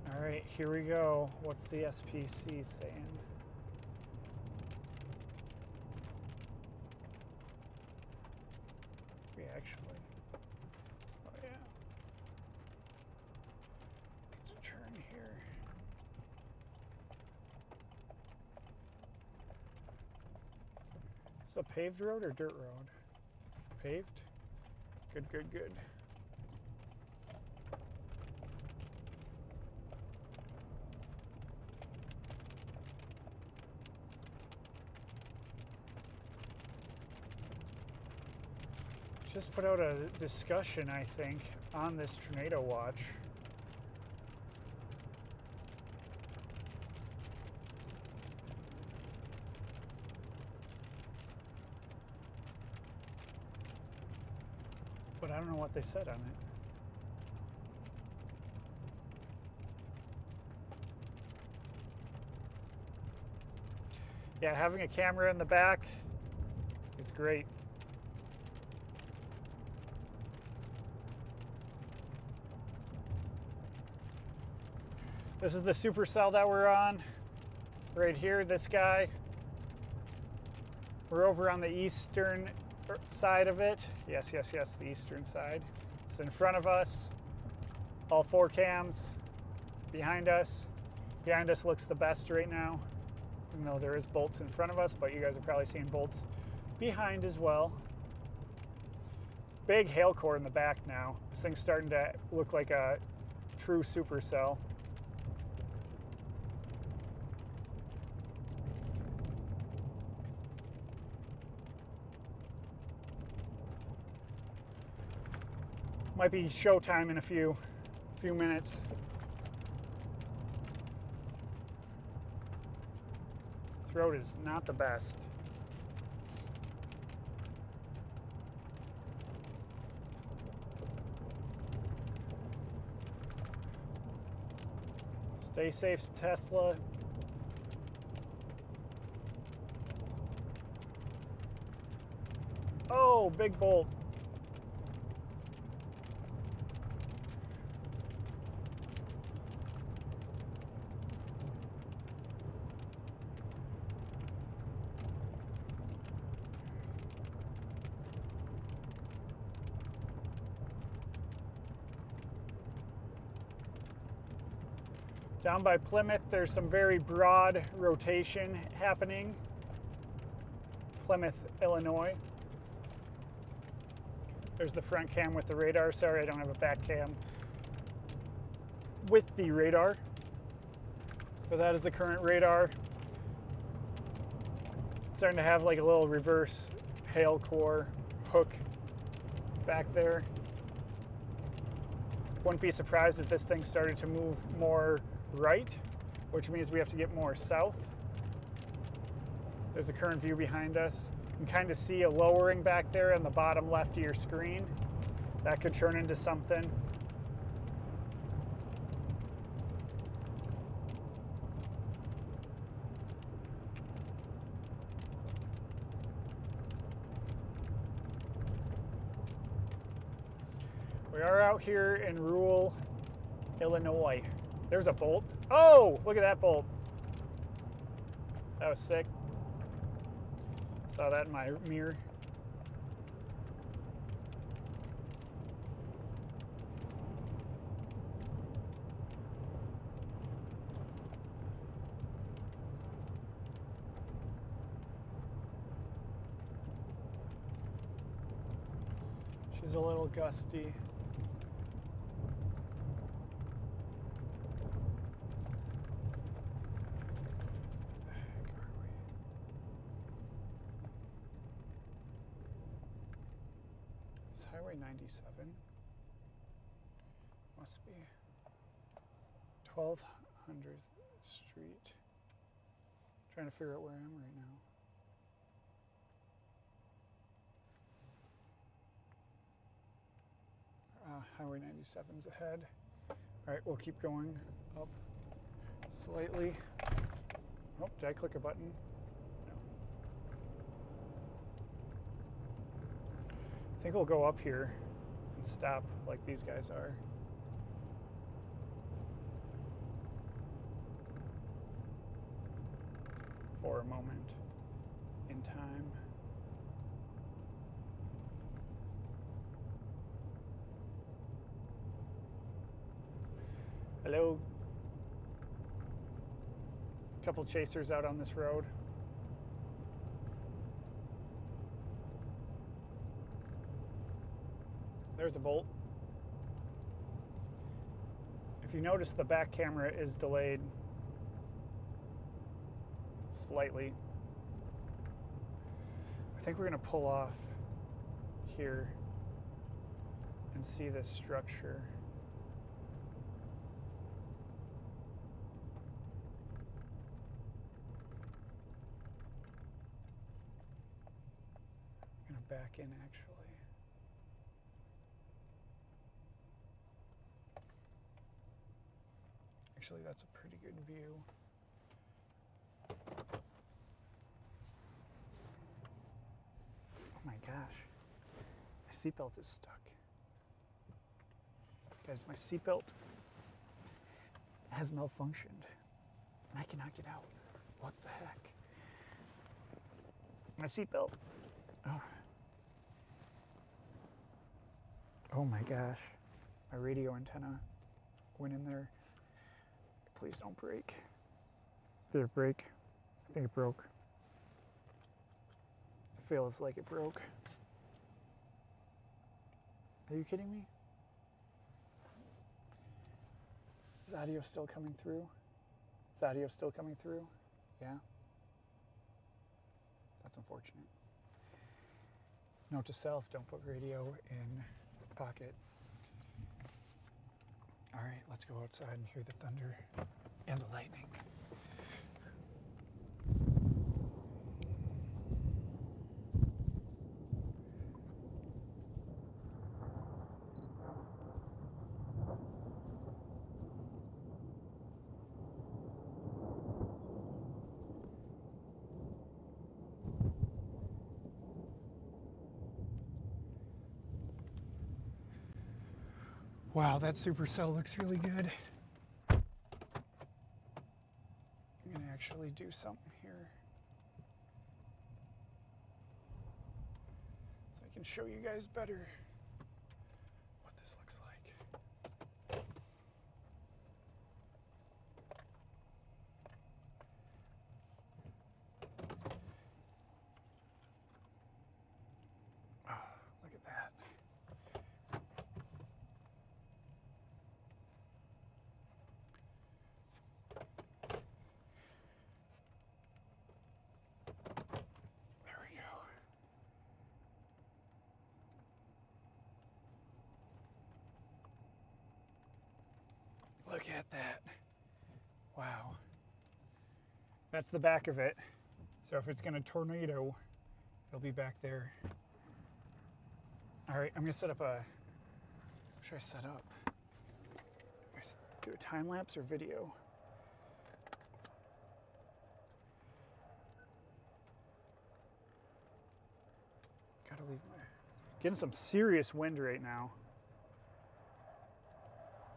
All right, here we go. What's the SPC saying? We actually, oh yeah. Let's turn here. Is it a paved road or dirt road? Paved? Good, good, good. Just put out a discussion, I think, on this tornado watch. But I don't know what they said on it. Yeah, having a camera in the back is great. This is the supercell that we're on. Right here, this guy. We're over on the eastern side of it. Yes, yes, yes, the eastern side. It's in front of us. All 4 cams behind us. Behind us looks the best right now, even though there is bolts in front of us, but you guys are probably seeing bolts behind as well. Big hail core in the back now. This thing's starting to look like a true supercell. Might be showtime in a few minutes. This road is not the best. Stay safe, Tesla. Oh, big bolt. Down by Plymouth, there's some very broad rotation happening. Plymouth, Illinois. There's the front cam with the radar. Sorry, I don't have a back cam with the radar. But that is the current radar. It's starting to have like a little reverse hail core hook back there. Wouldn't be surprised if this thing started to move more right, which means we have to get more south. There's a current view behind us. You can kind of see a lowering back there in the bottom left of your screen. That could turn into something. We are out here in rural Illinois. There's a bolt. Oh, look at that bolt. That was sick. Saw that in my mirror. She's a little gusty. Highway 97 must be 1200th Street. Trying to figure out where I am right now. Highway 97's ahead. All right, we'll keep going up slightly. Oh, did I click a button? No. I think we'll go up here and stop like these guys are. For a moment in time. Hello. Couple chasers out on this road. There's a bolt. If you notice, the back camera is delayed slightly. I think we're going to pull off here and see this structure. I'm going to back in actually. Actually, that's a pretty good view. Oh my gosh, my seatbelt is stuck. Guys, my seatbelt has malfunctioned and I cannot get out. What the heck? My seatbelt. Oh. Oh my gosh, my radio antenna went in there. Please don't break. Did it break? I think it broke. It feels like it broke. Are you kidding me? Is audio still coming through? Is audio still coming through? Yeah? That's unfortunate. Note to self, don't put radio in pocket. All right, let's go outside and hear the thunder and the lightning. Wow, that supercell looks really good. I'm gonna actually do something here so I can show you guys better what this looks like. Oh, look at that. Look at that. Wow. That's the back of it. So if it's going to tornado, it'll be back there. All right, I'm going to set up a... What should I set up? Do a time lapse or video? Gotta leave my... Getting some serious wind right now.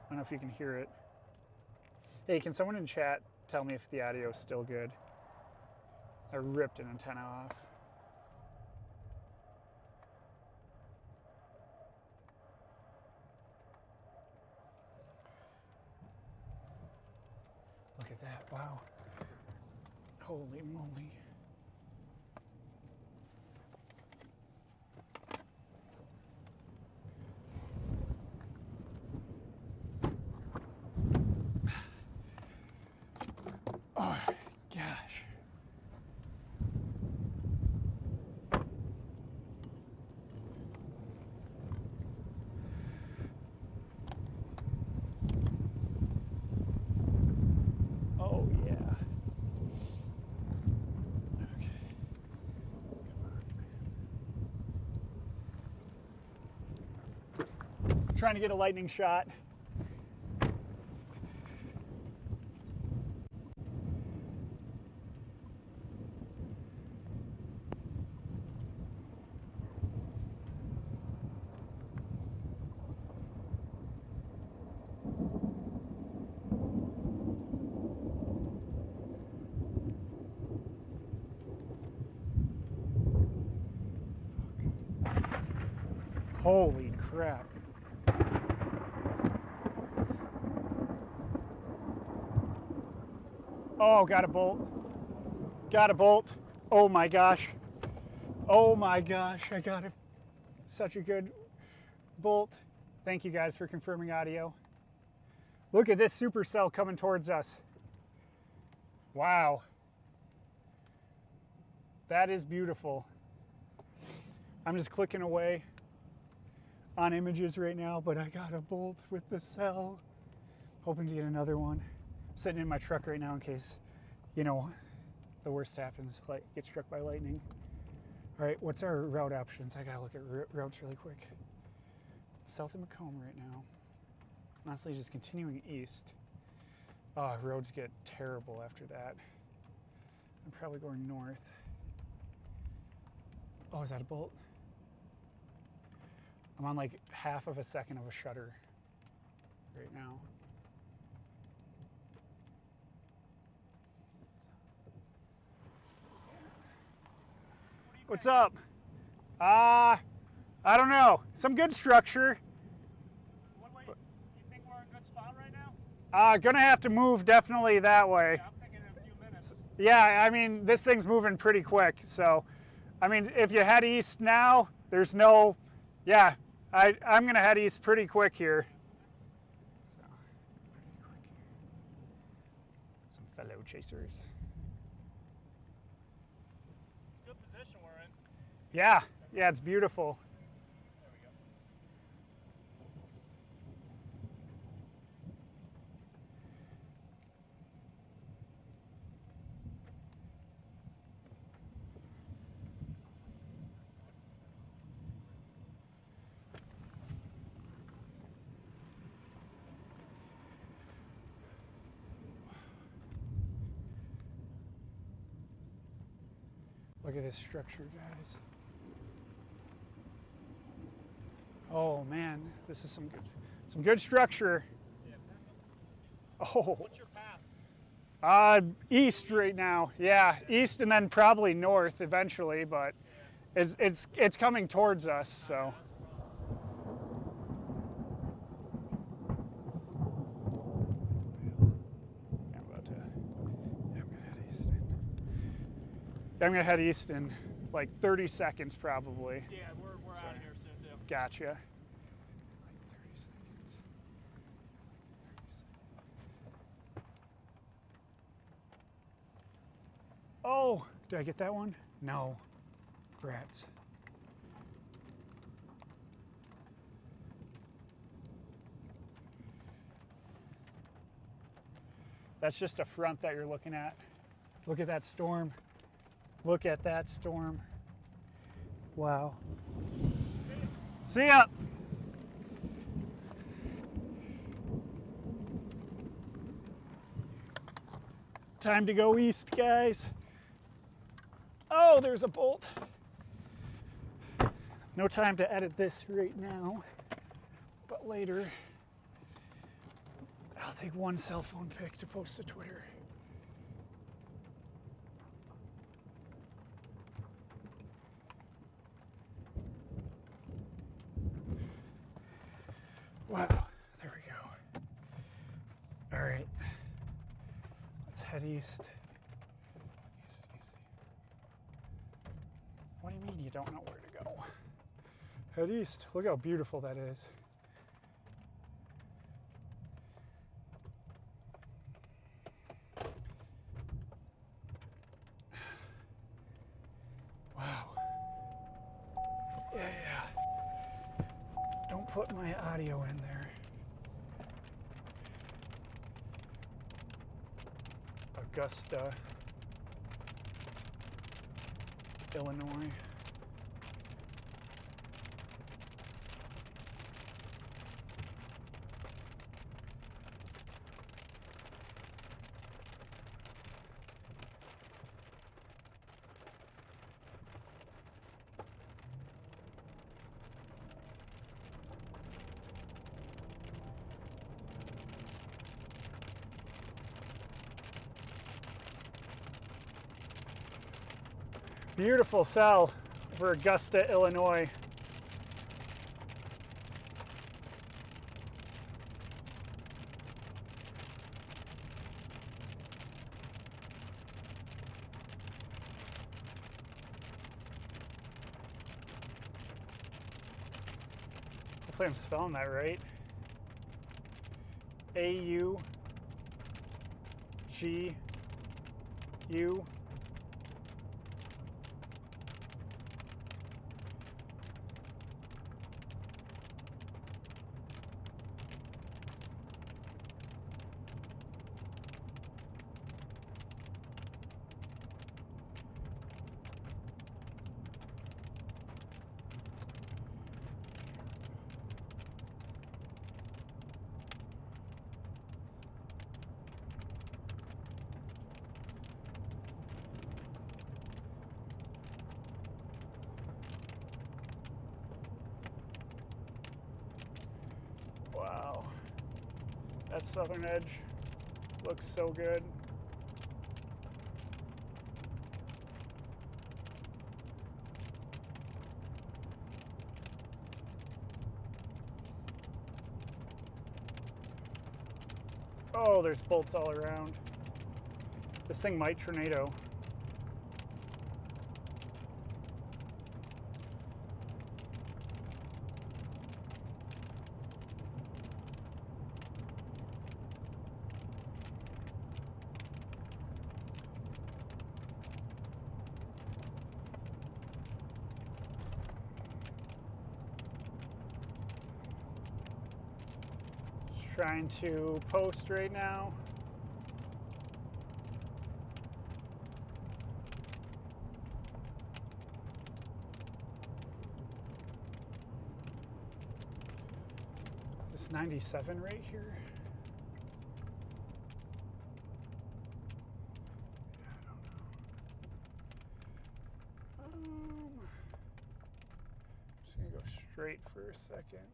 I don't know if you can hear it. Hey, can someone in chat tell me if the audio is still good? I ripped an antenna off. Look at that, wow. Holy moly. Oh, gosh. trying to get a lightning shot. Holy crap. Oh, got a bolt. Got a bolt. Oh my gosh. Oh my gosh, I got it. Such a good bolt. Thank you guys for confirming audio. Look at this supercell coming towards us. Wow. That is beautiful. I'm just clicking away on images right now, but I got a bolt with the cell. Hoping to get another one. I'm sitting in my truck right now in case, you know, the worst happens, like get struck by lightning. All right, what's our route options? I gotta look at routes really quick. South of Macomb right now. Honestly, just continuing east. Oh, roads get terrible after that. I'm probably going north. Oh, is that a bolt? I'm on like half of a second of a shutter right now. What's up? I don't know. Some good structure. What way? You think we're in a good spot right now? Gonna have to move definitely that way. Yeah, I'm thinking in a few minutes. Yeah, I mean, this thing's moving pretty quick. So, I mean, if you head east now, there's no, yeah, I'm gonna head east pretty quick here. So, pretty quick. Some fellow chasers. Good position we're in. Yeah, yeah, it's beautiful. There we go. Look at this structure, guys. Oh man, this is some good structure. Yeah. Oh, What's your path? East right now. Yeah, east and then probably north eventually, but it's coming towards us. So. I'm gonna head east in like 30 seconds probably. Yeah, we're out of here soon too. Gotcha. Like 30 seconds. Oh, did I get that one? No. Rats. That's just a front that you're looking at. Look at that storm. Look at that storm. Wow. See ya. Time to go east, guys. Oh, there's a bolt. No time to edit this right now, but later I'll take one cell phone pic to post to Twitter. Wow, there we go. All right, let's head east. What do you mean you don't know where to go? Head east. Look how beautiful that is. Wow. Yeah. Don't put my audio in there. Augusta, Illinois. Beautiful cell over Augusta, Illinois. Hopefully I'm spelling that right. A-U-G-U. Wow, that southern edge looks so good. Oh, there's bolts all around. This thing might tornado. Trying to post right now. This 97 right here. I don't know. Just gonna go straight for a second.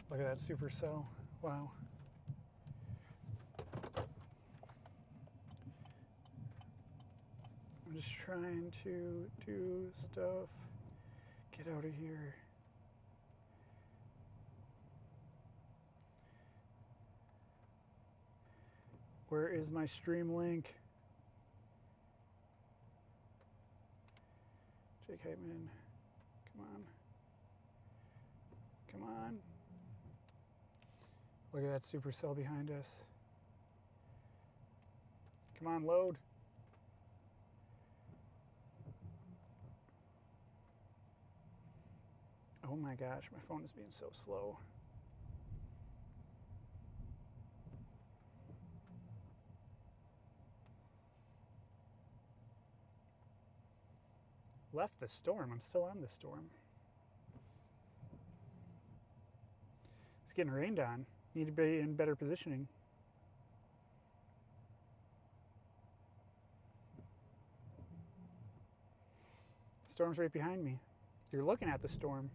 Look at that supercell. Wow. I'm just trying to do stuff. Get out of here. Where is my stream link? Jake Heitman. Come on. Come on. Look at that supercell behind us. Come on, load. Oh my gosh, my phone is being so slow. Left the storm. I'm still on the storm. It's getting rained on. Need to be in better positioning. The storm's right behind me. You're looking at the storm.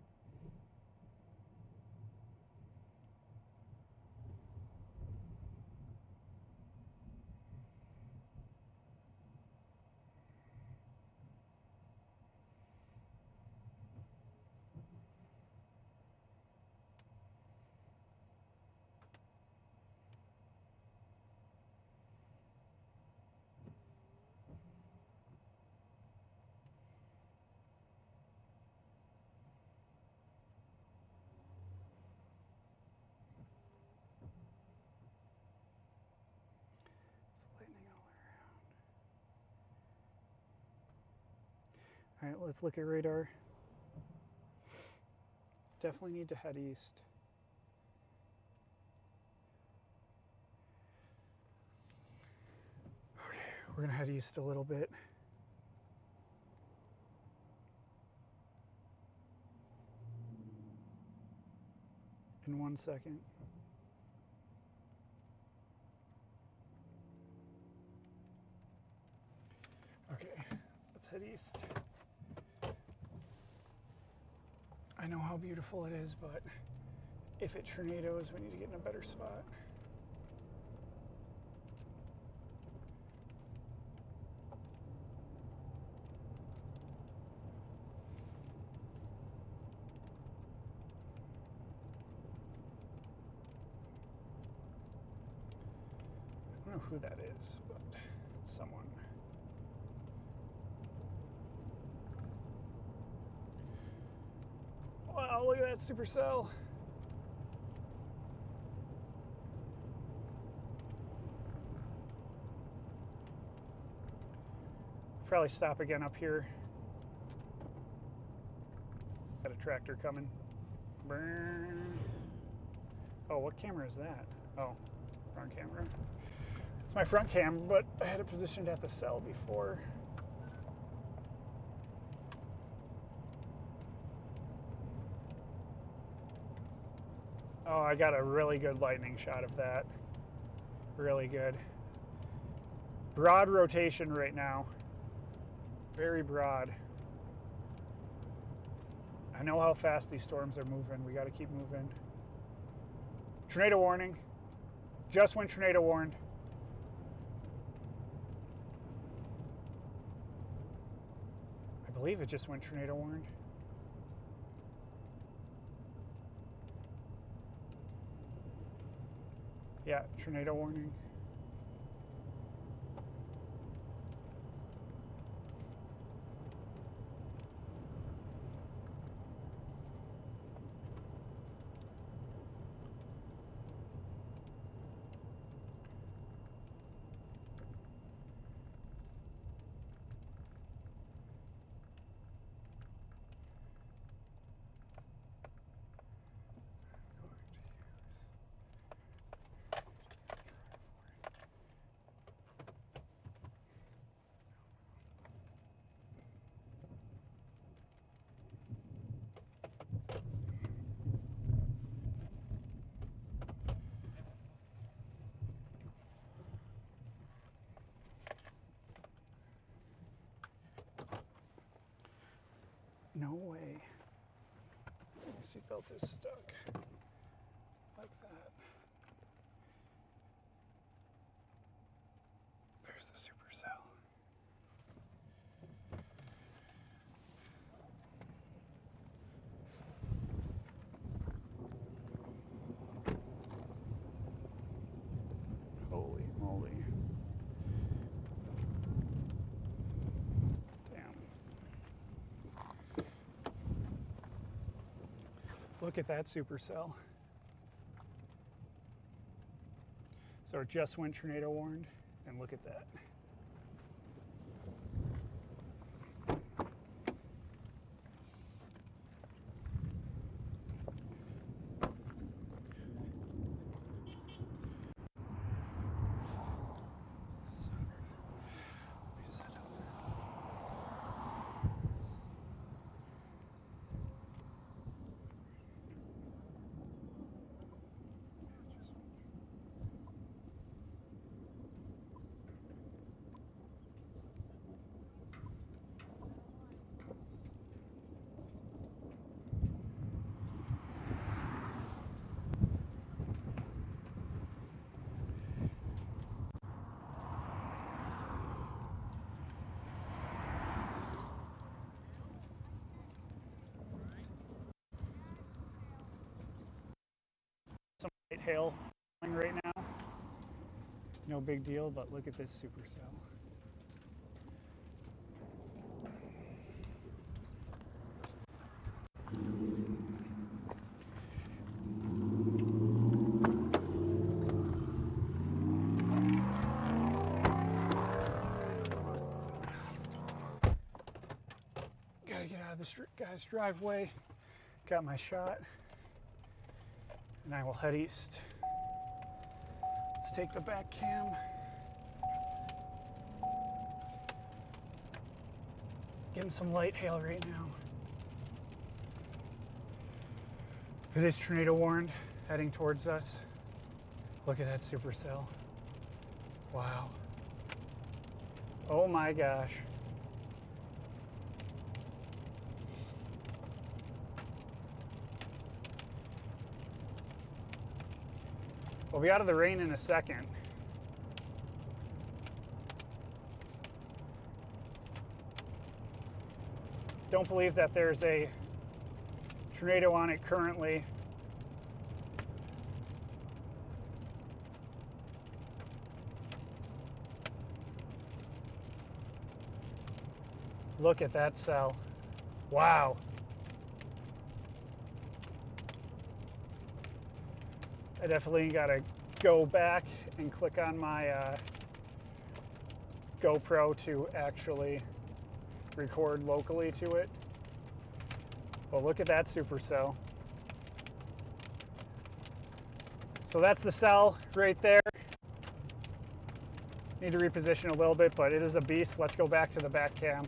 All right, let's look at radar. Definitely need to head east. Okay, we're gonna head east a little bit. In 1 second. Okay, let's head east. I know how beautiful it is, but if it tornadoes, we need to get in a better spot. I don't know who that is, but it's someone. Wow, look at that supercell. Probably stop again up here. Got a tractor coming. Brrr. Oh, what camera is that? Oh, front camera. It's my front camera, but I had it positioned at the cell before. Oh, I got a really good lightning shot of that. Really good. Broad rotation right now. Very broad. I know how fast these storms are moving. We got to keep moving. Tornado warning. Just went tornado warned. I believe it just went tornado warned. Yeah, tornado warning. No way. My seatbelt is stuck. Like that. There's the supercell. Holy moly. Look at that supercell. So it just went tornado warned, and look at that. Hail right now. No big deal, but look at this supercell. Gotta get out of this guy's driveway. Got my shot. And I will head east. Let's take the back cam. Getting some light hail right now. It is tornado warned, heading towards us. Look at that supercell. Wow. Oh my gosh. We'll be out of the rain in a second. Don't believe that there's a tornado on it currently. Look at that cell. Wow. I definitely gotta go back and click on my GoPro to actually record locally to it. Well, look at that supercell. So that's the cell right there. Need to reposition a little bit, but it is a beast. Let's go back to the back cam.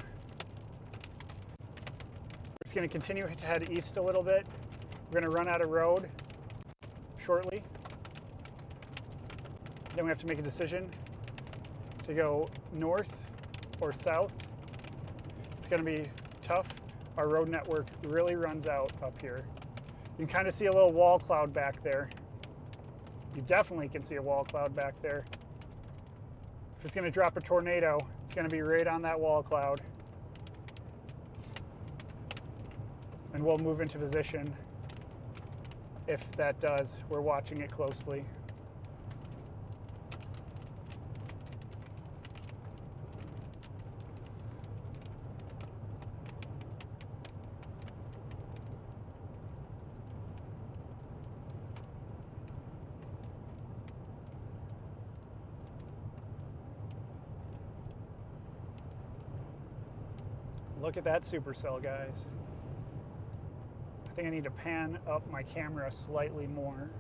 We're just gonna continue to head east a little bit. We're gonna run out of road shortly. Then we have to make a decision to go north or south. It's gonna be tough. Our road network really runs out up here. You can kind of see a little wall cloud back there. You definitely can see a wall cloud back there. If it's gonna drop a tornado, it's gonna be right on that wall cloud. And we'll move into position if that does. We're watching it closely. Look at that supercell, guys. I think I need to pan up my camera slightly more.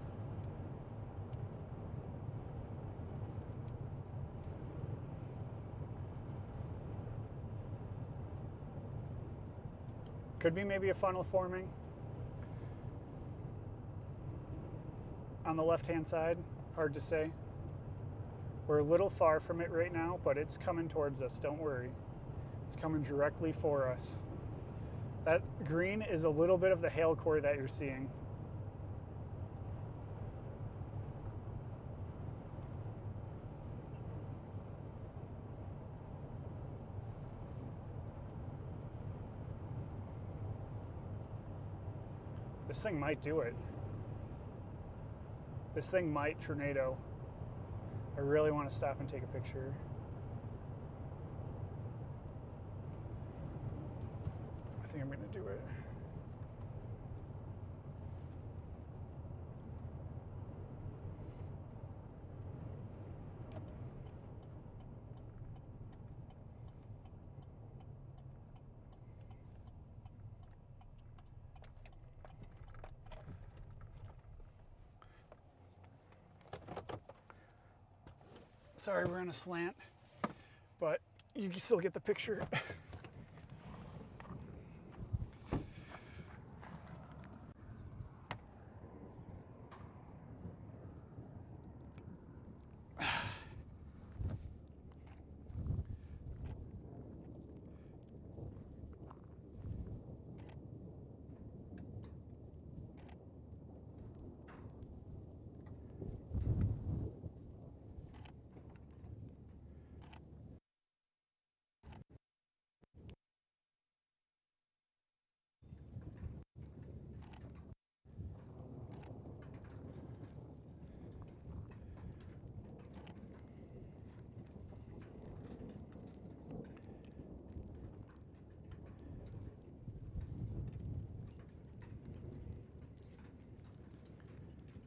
Could be maybe a funnel forming on the left-hand side. Hard to say. We're a little far from it right now, but it's coming towards us. Don't worry. It's coming directly for us. That green is a little bit of the hail core that you're seeing. This thing might do it. This thing might tornado. I really want to stop and take a picture. I think I'm going to do it. Sorry, we're on a slant, but you can still get the picture.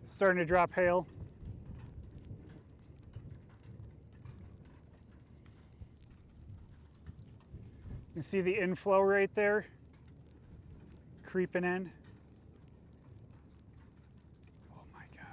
Starting to drop hail. You see the inflow right there, creeping in. Oh my gosh.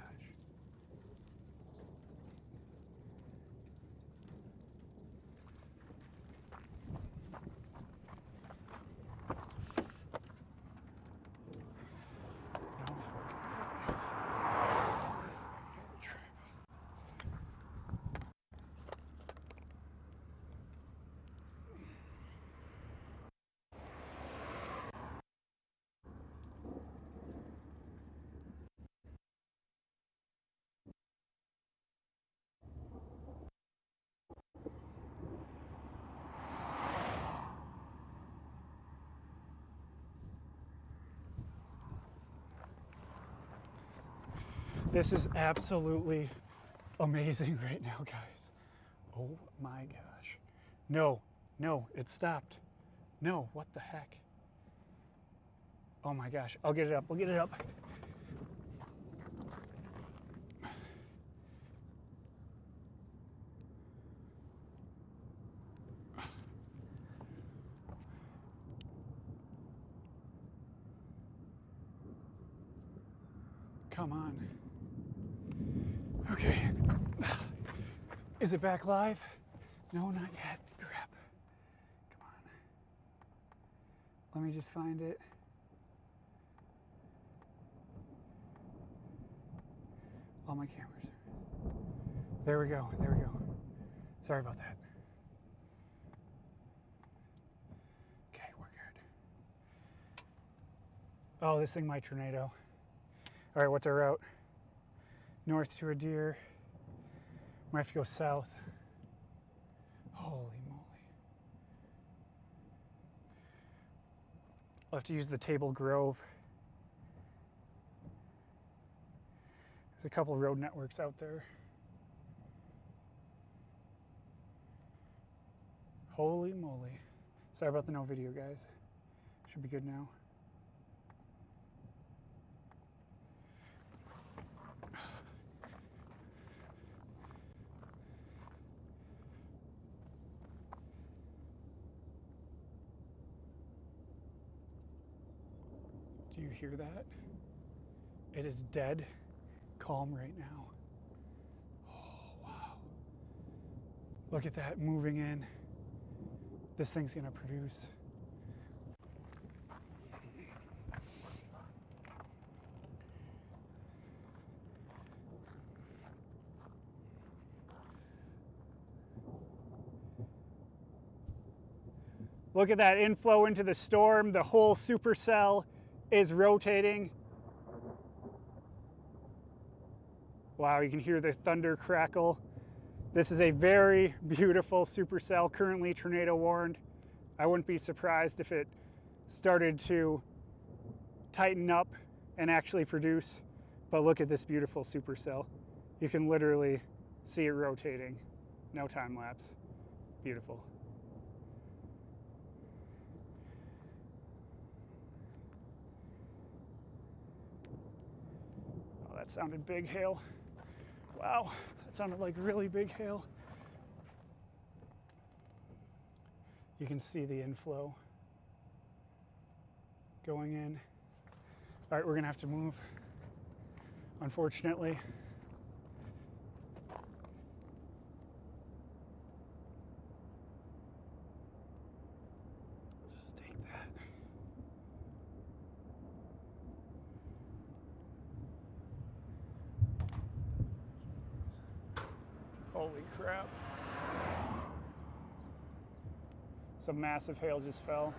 This is absolutely amazing right now, guys. Oh my gosh. No, no, it stopped. No, what the heck? Oh my gosh, I'll get it up, I'll get it up. Come on. Okay. Is it back live? No, not yet. Crap. Come on. Let me just find it. All my cameras. There we go. There we go. Sorry about that. Okay, we're good. Oh, this thing might tornado. All right, what's our route? North to a deer. Might have to go south. Holy moly. I'll have to use the Table Grove. There's a couple road networks out there. Holy moly. Sorry about the no video, guys. Should be good now. Do you hear that? It is dead calm right now. Oh, wow. Look at that moving in. This thing's gonna produce. Look at that inflow into the storm. The whole supercell is rotating. Wow, you can hear the thunder crackle. This is a very beautiful supercell, currently tornado warned. I wouldn't be surprised if it started to tighten up and actually produce. But look at this beautiful supercell. You can literally see it rotating. No time lapse. Beautiful. Oh, that sounded big hail. Wow, that sounded like really big hail. You can see the inflow going in. All right, we're gonna have to move, unfortunately. Just take that. Holy crap. Some massive hail just fell.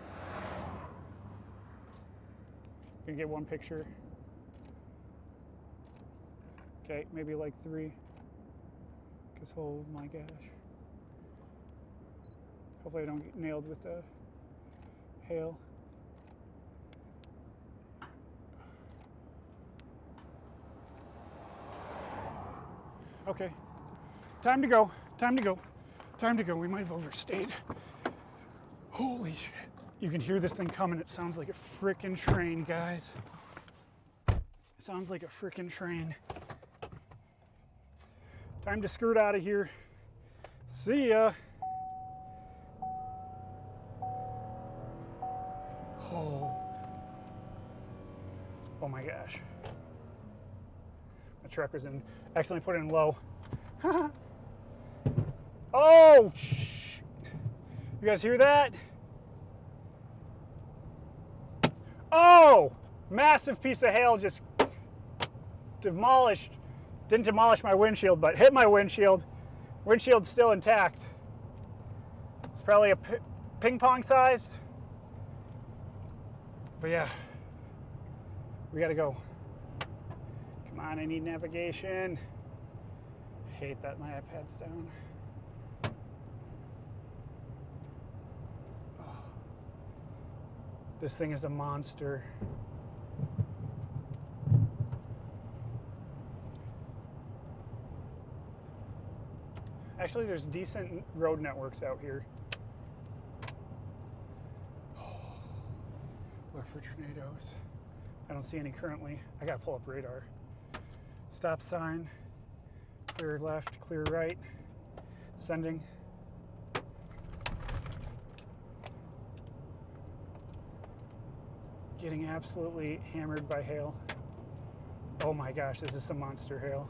You can get one picture. Okay, maybe like 3. Because oh my gosh. Hopefully I don't get nailed with the hail. Okay. Time to go. Time to go. Time to go. We might have overstayed. Holy shit. You can hear this thing coming. It sounds like a frickin' train, guys. It sounds like a frickin' train. Time to skirt out of here. See ya. Oh my gosh. My truck was accidentally put in low. Oh, you guys hear that? Oh, massive piece of hail just demolished, didn't demolish my windshield, but hit my windshield. Windshield's still intact. It's probably a ping pong sized. But yeah, we gotta go. Come on, I need navigation. I hate that my iPad's down. Oh. This thing is a monster. Actually, there's decent road networks out here. Look for tornadoes. I don't see any currently. I gotta pull up radar. Stop sign. Clear left, clear right. Sending. Getting absolutely hammered by hail. Oh my gosh, this is some monster hail.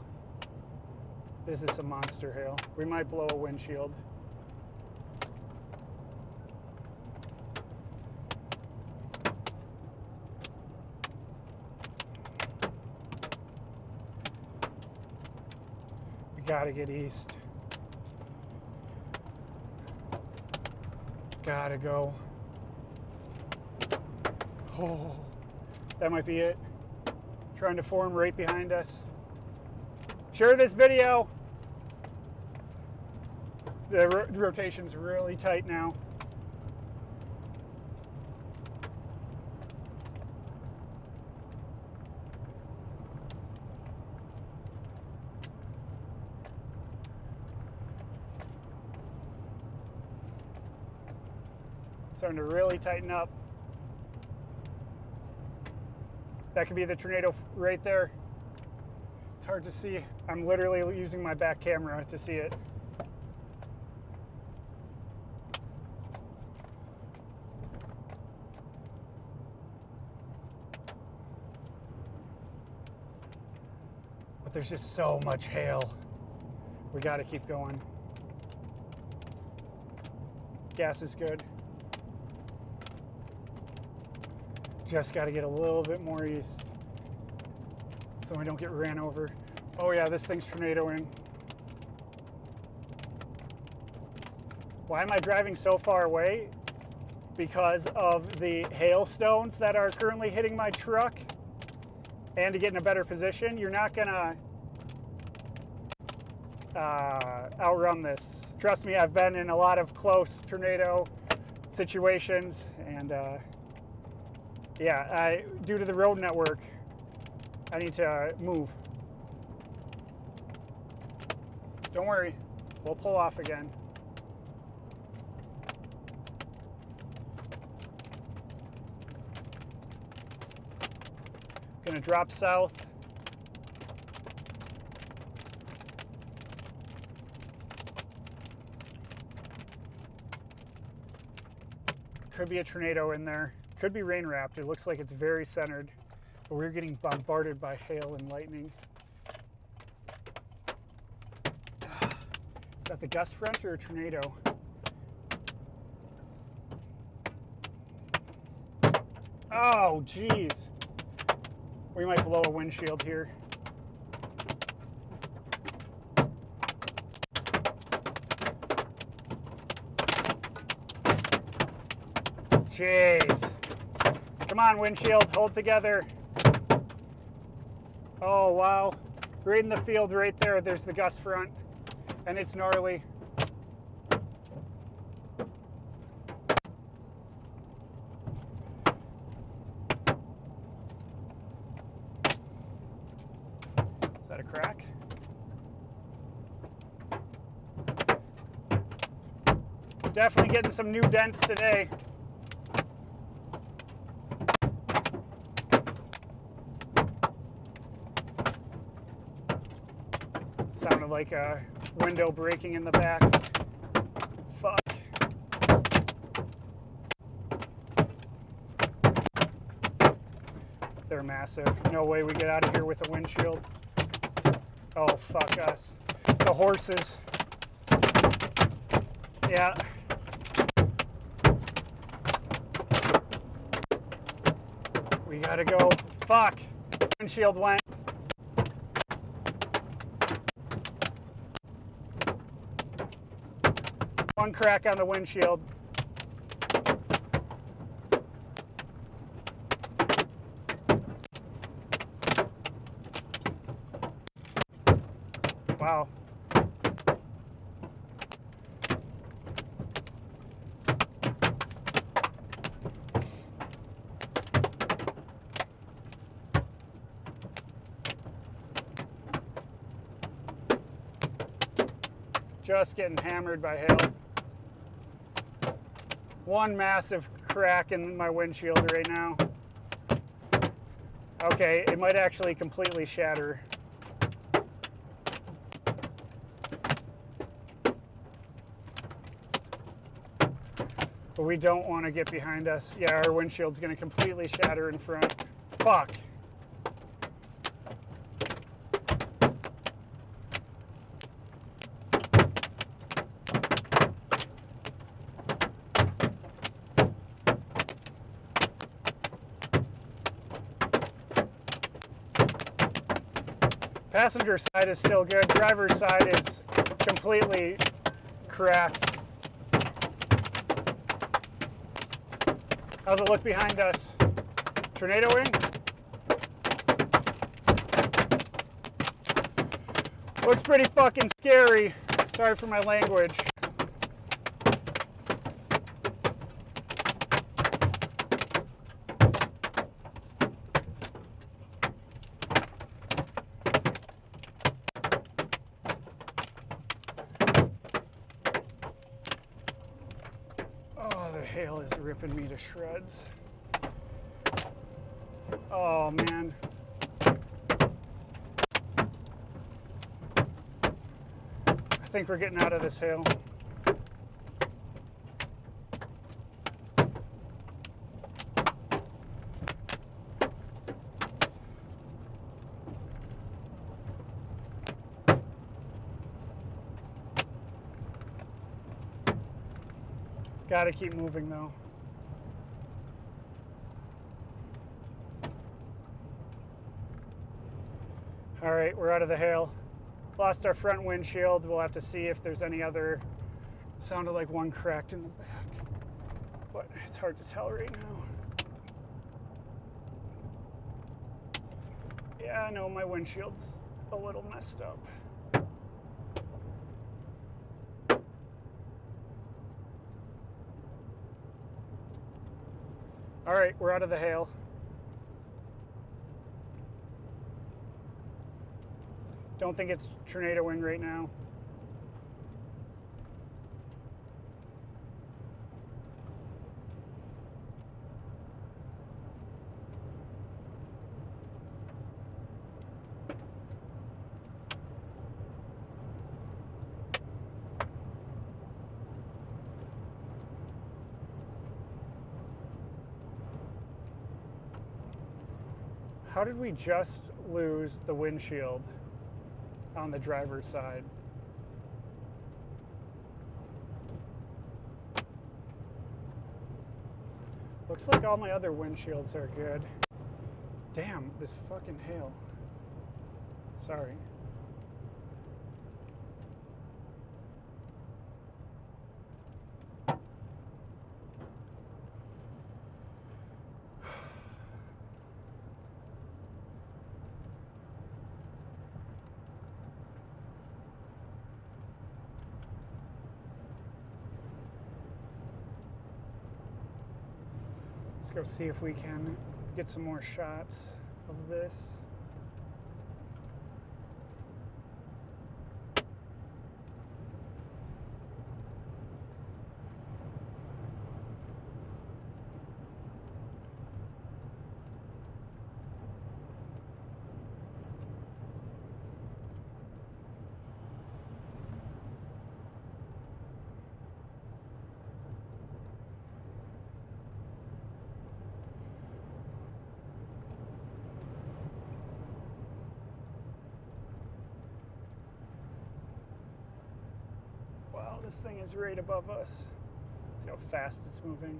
This is some monster hail. We might blow a windshield. We gotta get east. Gotta go. Oh, that might be it. Trying to form right behind us. Share this video. The rotation's really tight now. Starting to really tighten up. That could be the tornado right there. It's hard to see. I'm literally using my back camera to see it. But there's just so much hail. We gotta keep going. Gas is good. Just got to get a little bit more east so we don't get ran over. Oh yeah, this thing's tornadoing. Why am I driving so far away? Because of the hailstones that are currently hitting my truck. And to get in a better position, you're not gonna outrun this. Trust me, I've been in a lot of close tornado situations, and yeah, due to the road network, I need to move. Don't worry, we'll pull off again. Gonna drop south. Could be a tornado in there. Could be rain wrapped. It looks like it's very centered, but we're getting bombarded by hail and lightning. Is that the gust front or a tornado? Oh, geez. We might blow a windshield here. Jeez. Come on, windshield, hold together. Oh, wow. Right in the field right there, there's the gust front, and it's gnarly. Is that a crack? Definitely getting some new dents today. Sounded like a window breaking in the back. Fuck. They're massive. No way we get out of here with a windshield. Oh, fuck us. The horses. Yeah. We gotta go. Fuck. Windshield went. One crack on the windshield. Wow. Just getting hammered by hail. One massive crack in my windshield right now. Okay, it might actually completely shatter. But we don't want to get behind us. Yeah, our windshield's going to completely shatter in front. Fuck. Passenger side is still good. Driver's side is completely cracked. How's it look behind us? Tornado wing? Looks pretty fucking scary. Sorry for my language. Hail is ripping me to shreds. Oh man. I think we're getting out of this hail. Gotta keep moving though. All right, we're out of the hail. Lost our front windshield. We'll have to see if there's any other. Sounded like one cracked in the back, but it's hard to tell right now. Yeah, I know my windshield's a little messed up. All right, we're out of the hail. Don't think it's tornado wing right now. How did we just lose the windshield on the driver's side? Looks like all my other windshields are good. Damn, this fucking hail. Sorry. Let's go see if we can get some more shots of this. Wow, this thing is right above us. See how fast it's moving.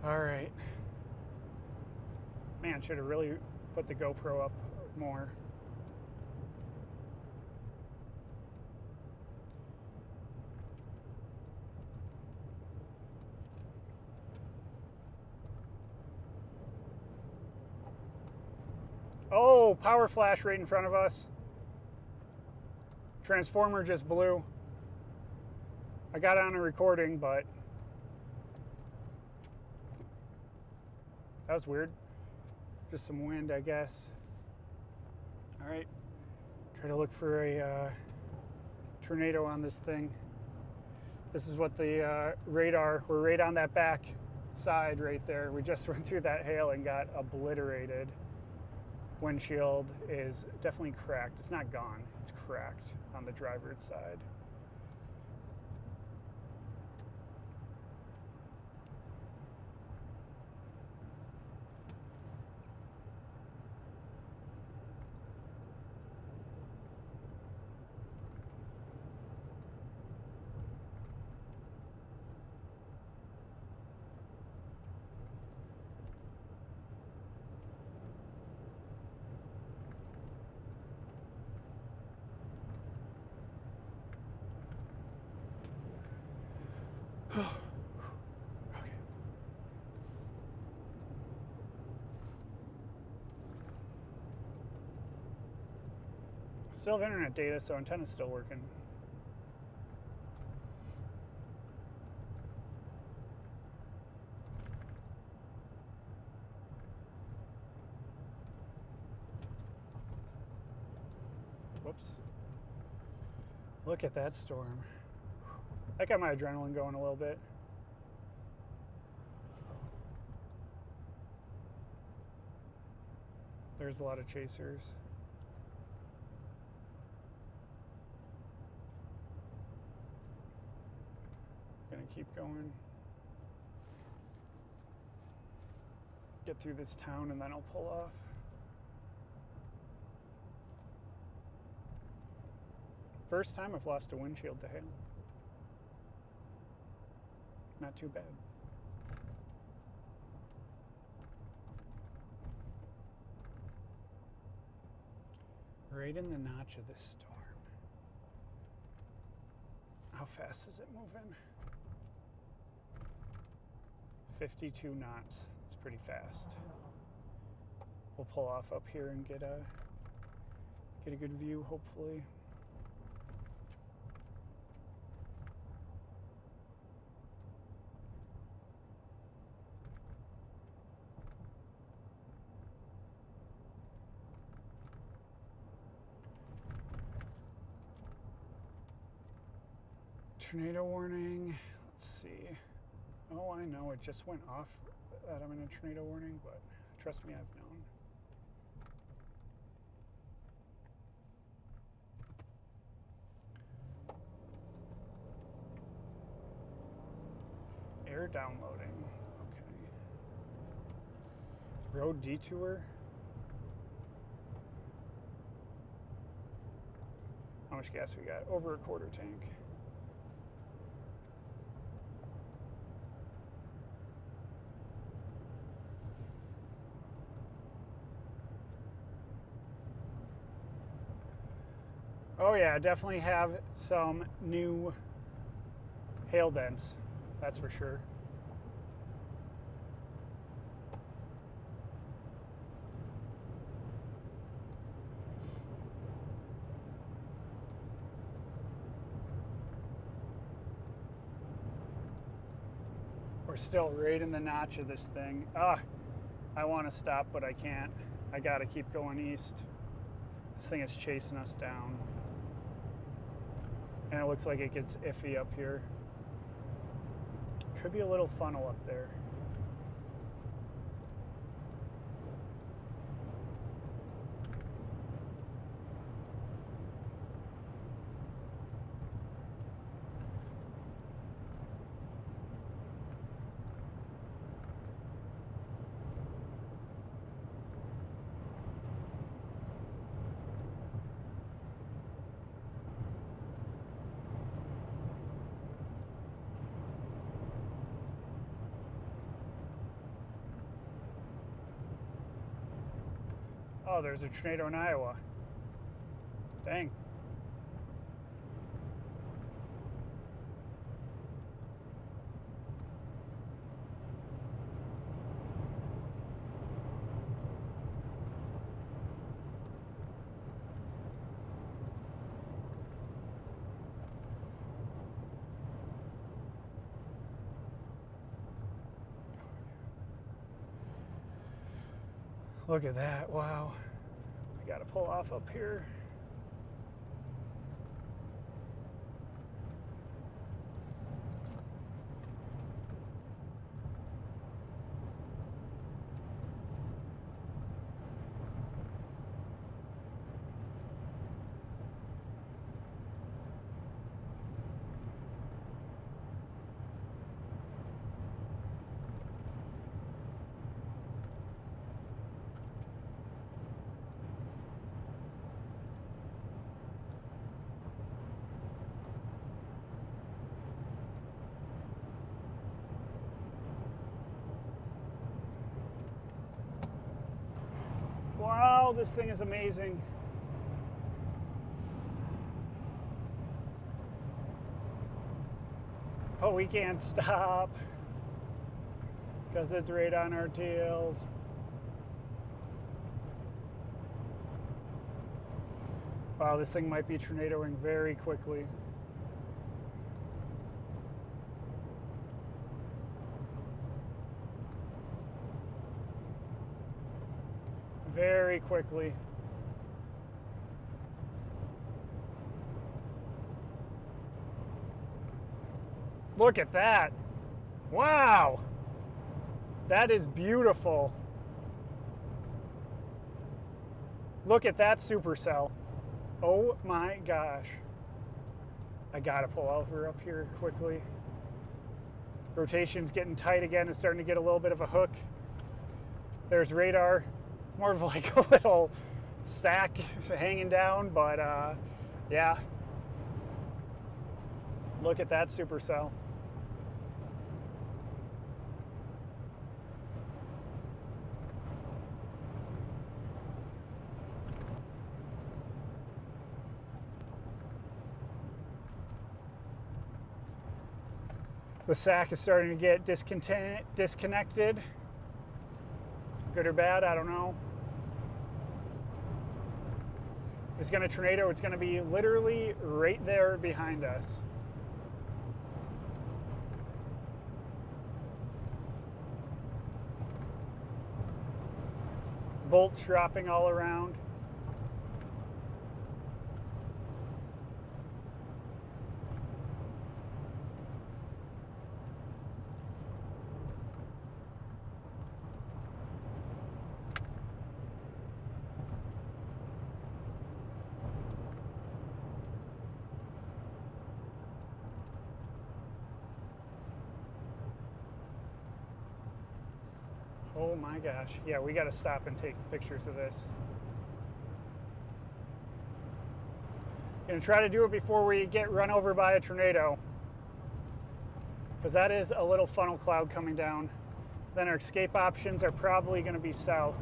All right. Man, should have really put the GoPro up more. Whoa, power flash right in front of us. Transformer just blew. I got it on a recording, but that was weird. Just some wind, I guess. All right, try to look for a tornado on this thing. This is what the radar, we're right on that back side right there. We just went through that hail and got obliterated. Windshield is definitely cracked. It's not gone, it's cracked on the driver's side. Okay. Still have internet data, so antenna's still working. Whoops. Look at that storm. That got my adrenaline going a little bit. There's a lot of chasers. Gonna keep going. Get through this town and then I'll pull off. First time I've lost a windshield to hail. Not too bad. Right in the notch of this storm. How fast is it moving? 52 knots. It's pretty fast. We'll pull off up here and get a good view, hopefully. Tornado warning. Let's see. Oh, I know it just went off that I'm in a tornado warning, but trust me, I've known. Air downloading. Okay. Road detour. How much gas we got? Over a quarter tank. Oh yeah, I definitely have some new hail dents, that's for sure. We're still right in the notch of this thing. I want to stop, but I can't. I gotta keep going east. This thing is chasing us down. And it looks like it gets iffy up here. Could be a little funnel up there. Oh, there's a tornado in Iowa. Dang. Look at that, wow. I gotta pull off up here. Wow, this thing is amazing. But we can't stop because it's right on our tails. Wow, this thing might be tornadoing very quickly. Very quickly. Look at that. Wow. That is beautiful. Look at that supercell. Oh my gosh. I gotta pull over up here quickly. Rotation's getting tight again. It's starting to get a little bit of a hook. There's radar. It's more of like a little sack hanging down, but yeah. Look at that supercell. The sack is starting to get disconnected. Good or bad, I don't know. If it's going to tornado, it's going to be literally right there behind us. Bolts dropping all around. Oh my gosh. Yeah, we got to stop and take pictures of this. Gonna try to do it before we get run over by a tornado, because that is a little funnel cloud coming down. Then our escape options are probably going to be south.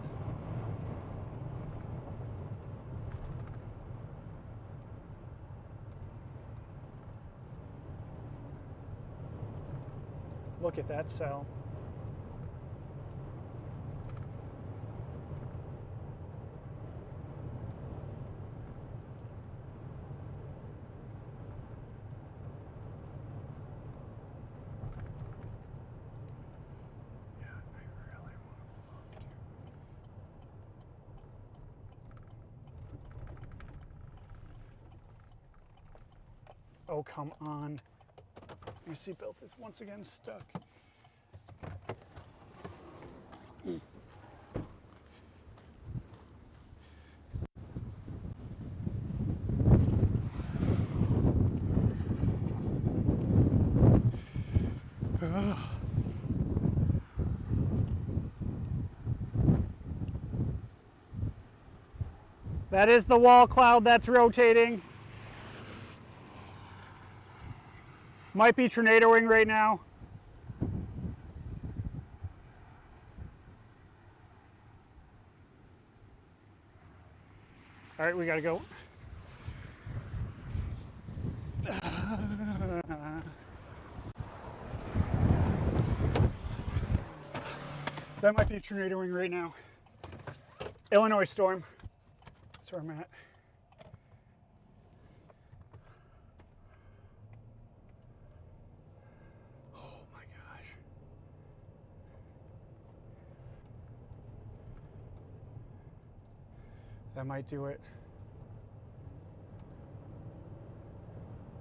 Look at that cell. Oh, come on. My seatbelt is once again stuck. That is the wall cloud that's rotating. Might be tornadoing right now. All right, we gotta go. That might be tornadoing right now. Illinois storm. That's where I'm at. Oh my gosh. That might do it.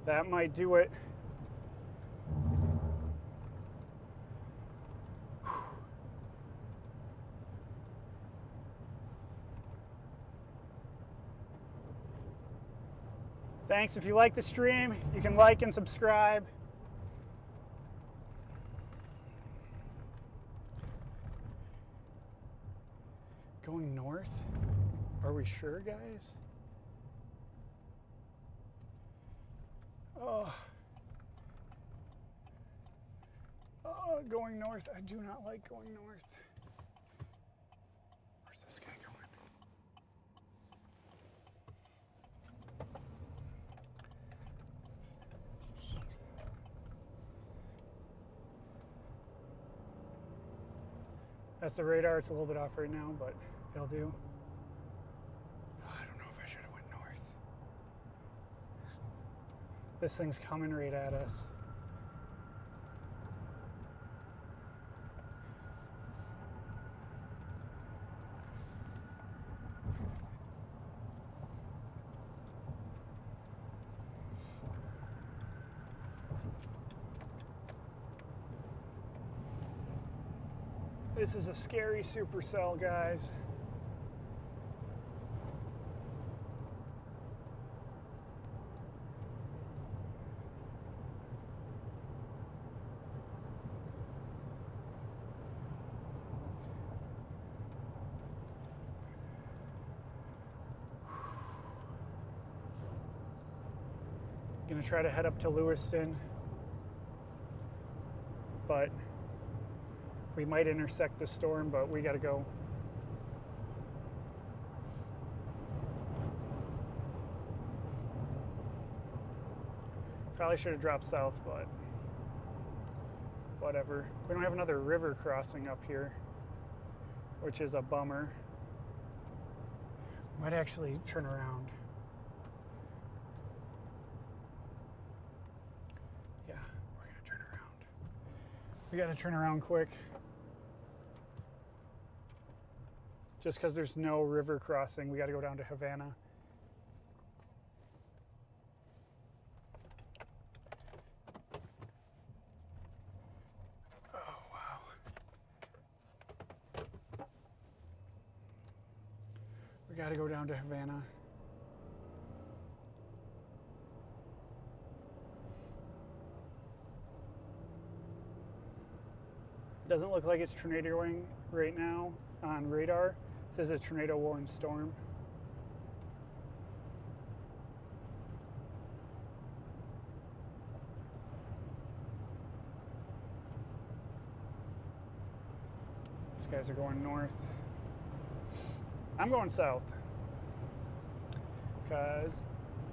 That might do it. Thanks. If you like the stream, you can like and subscribe. Going north? Are we sure, guys? Oh. Oh, going north. I do not like going north. Where's this guy going? That's the radar. It's a little bit off right now, but it'll do. Oh, I don't know if I should have went north. This thing's coming right at us. This is a scary supercell, guys. Gonna try to head up to Lewiston, but we might intersect the storm, but we gotta go. Probably should have dropped south, but whatever. We don't have another river crossing up here, which is a bummer. Might actually turn around. Yeah, we're gonna turn around. We gotta turn around quick. Just because there's no river crossing, we got to go down to Havana. Oh, wow. We got to go down to Havana. Doesn't look like it's tornadoing right now on radar. This is a tornado warning storm. These guys are going north. I'm going south because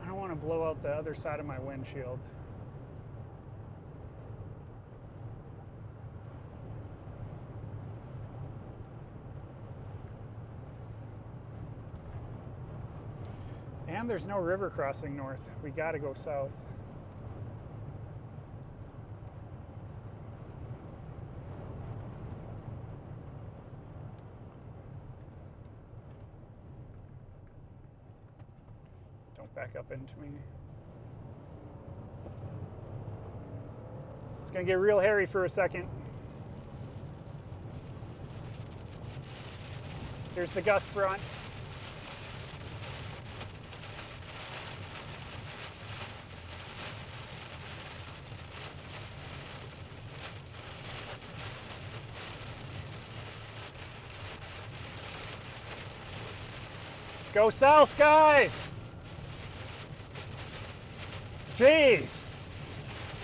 I don't want to blow out the other side of my windshield. And there's no river crossing north. We got to go south. Don't back up into me. It's going to get real hairy for a second. Here's the gust front. Go south, guys! Jeez!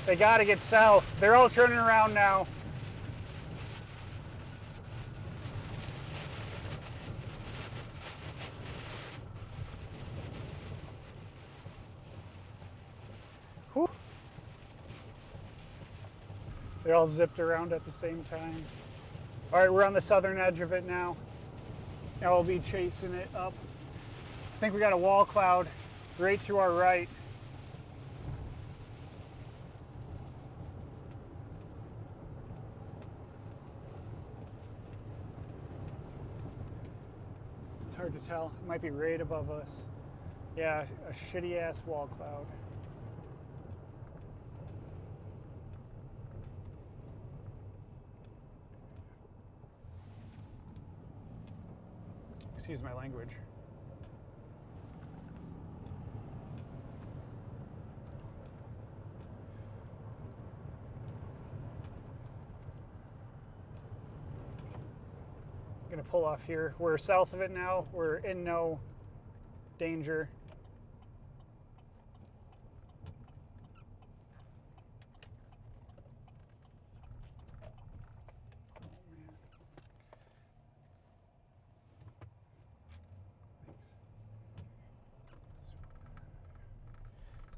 They gotta get south. They're all turning around now. Whew. They all zipped around at the same time. All right, we're on the southern edge of it now. Now we'll be chasing it up. I think we got a wall cloud right to our right. hard to tell. It might be right above us. Yeah, a shitty ass wall cloud. Excuse my language. Gonna pull off here. We're south of it now. We're in no danger.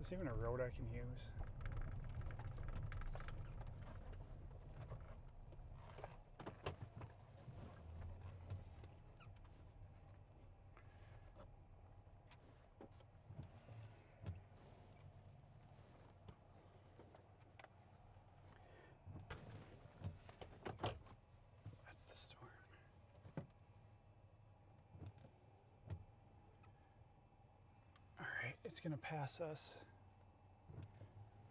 Is this even a road I can use? That's the storm. All right, it's gonna pass us.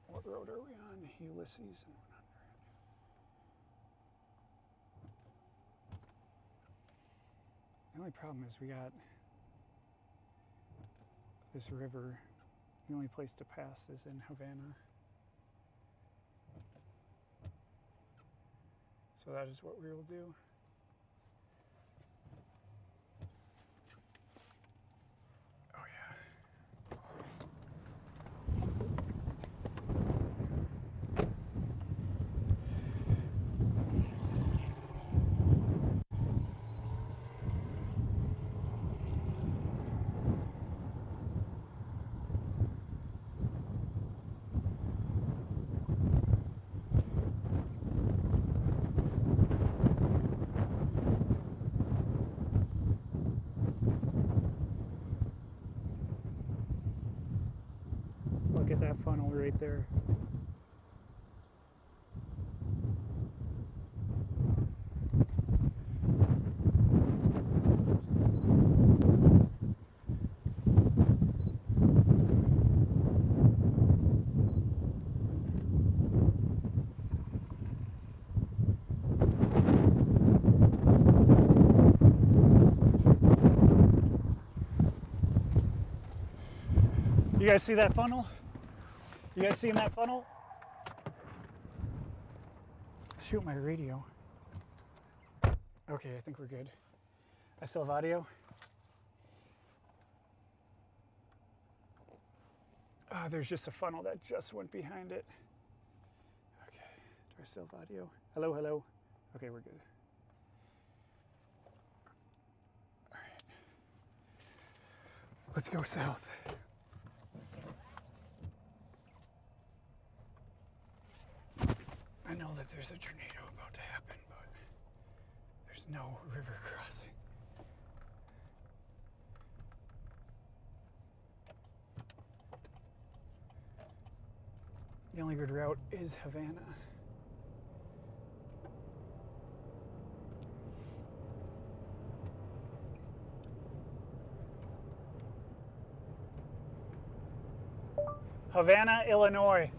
What road are we on? Ulysses and 100. The only problem is we got this river. The only place to pass is in Havana. So that is what we will do. Oh yeah. Look at that funnel right there. You guys see that funnel? You guys seeing that funnel? Shoot, my radio. Okay, I think we're good. I still have audio. There's just a funnel that just went behind it. Okay, do I still have audio? Hello, hello. Okay, we're good. All right. Let's go south. I know that there's a tornado about to happen, but there's no river crossing. The only good route is Havana. Havana, Illinois.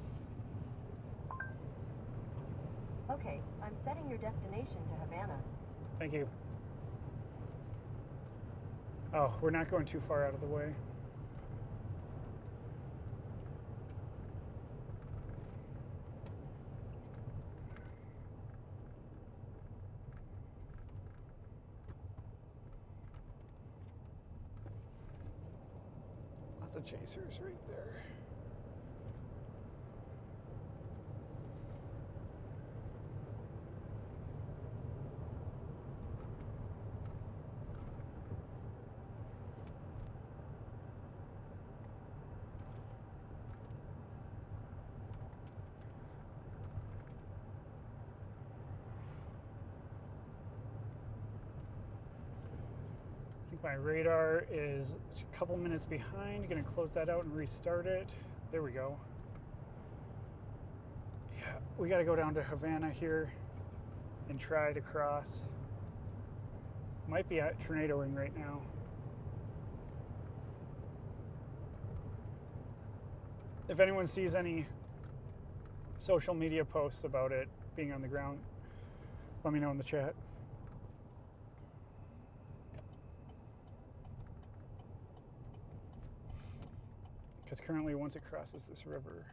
Okay, I'm setting your destination to Havana. Thank you. Oh, we're not going too far out of the way. Lots of chasers right there. I think my radar is a couple minutes behind. Gonna close that out and restart it. There we go. Yeah, we gotta go down to Havana here and try to cross. Might be tornadoing right now. if anyone sees any social media posts about it being on the ground, let me know in the chat. Because currently once it crosses this river,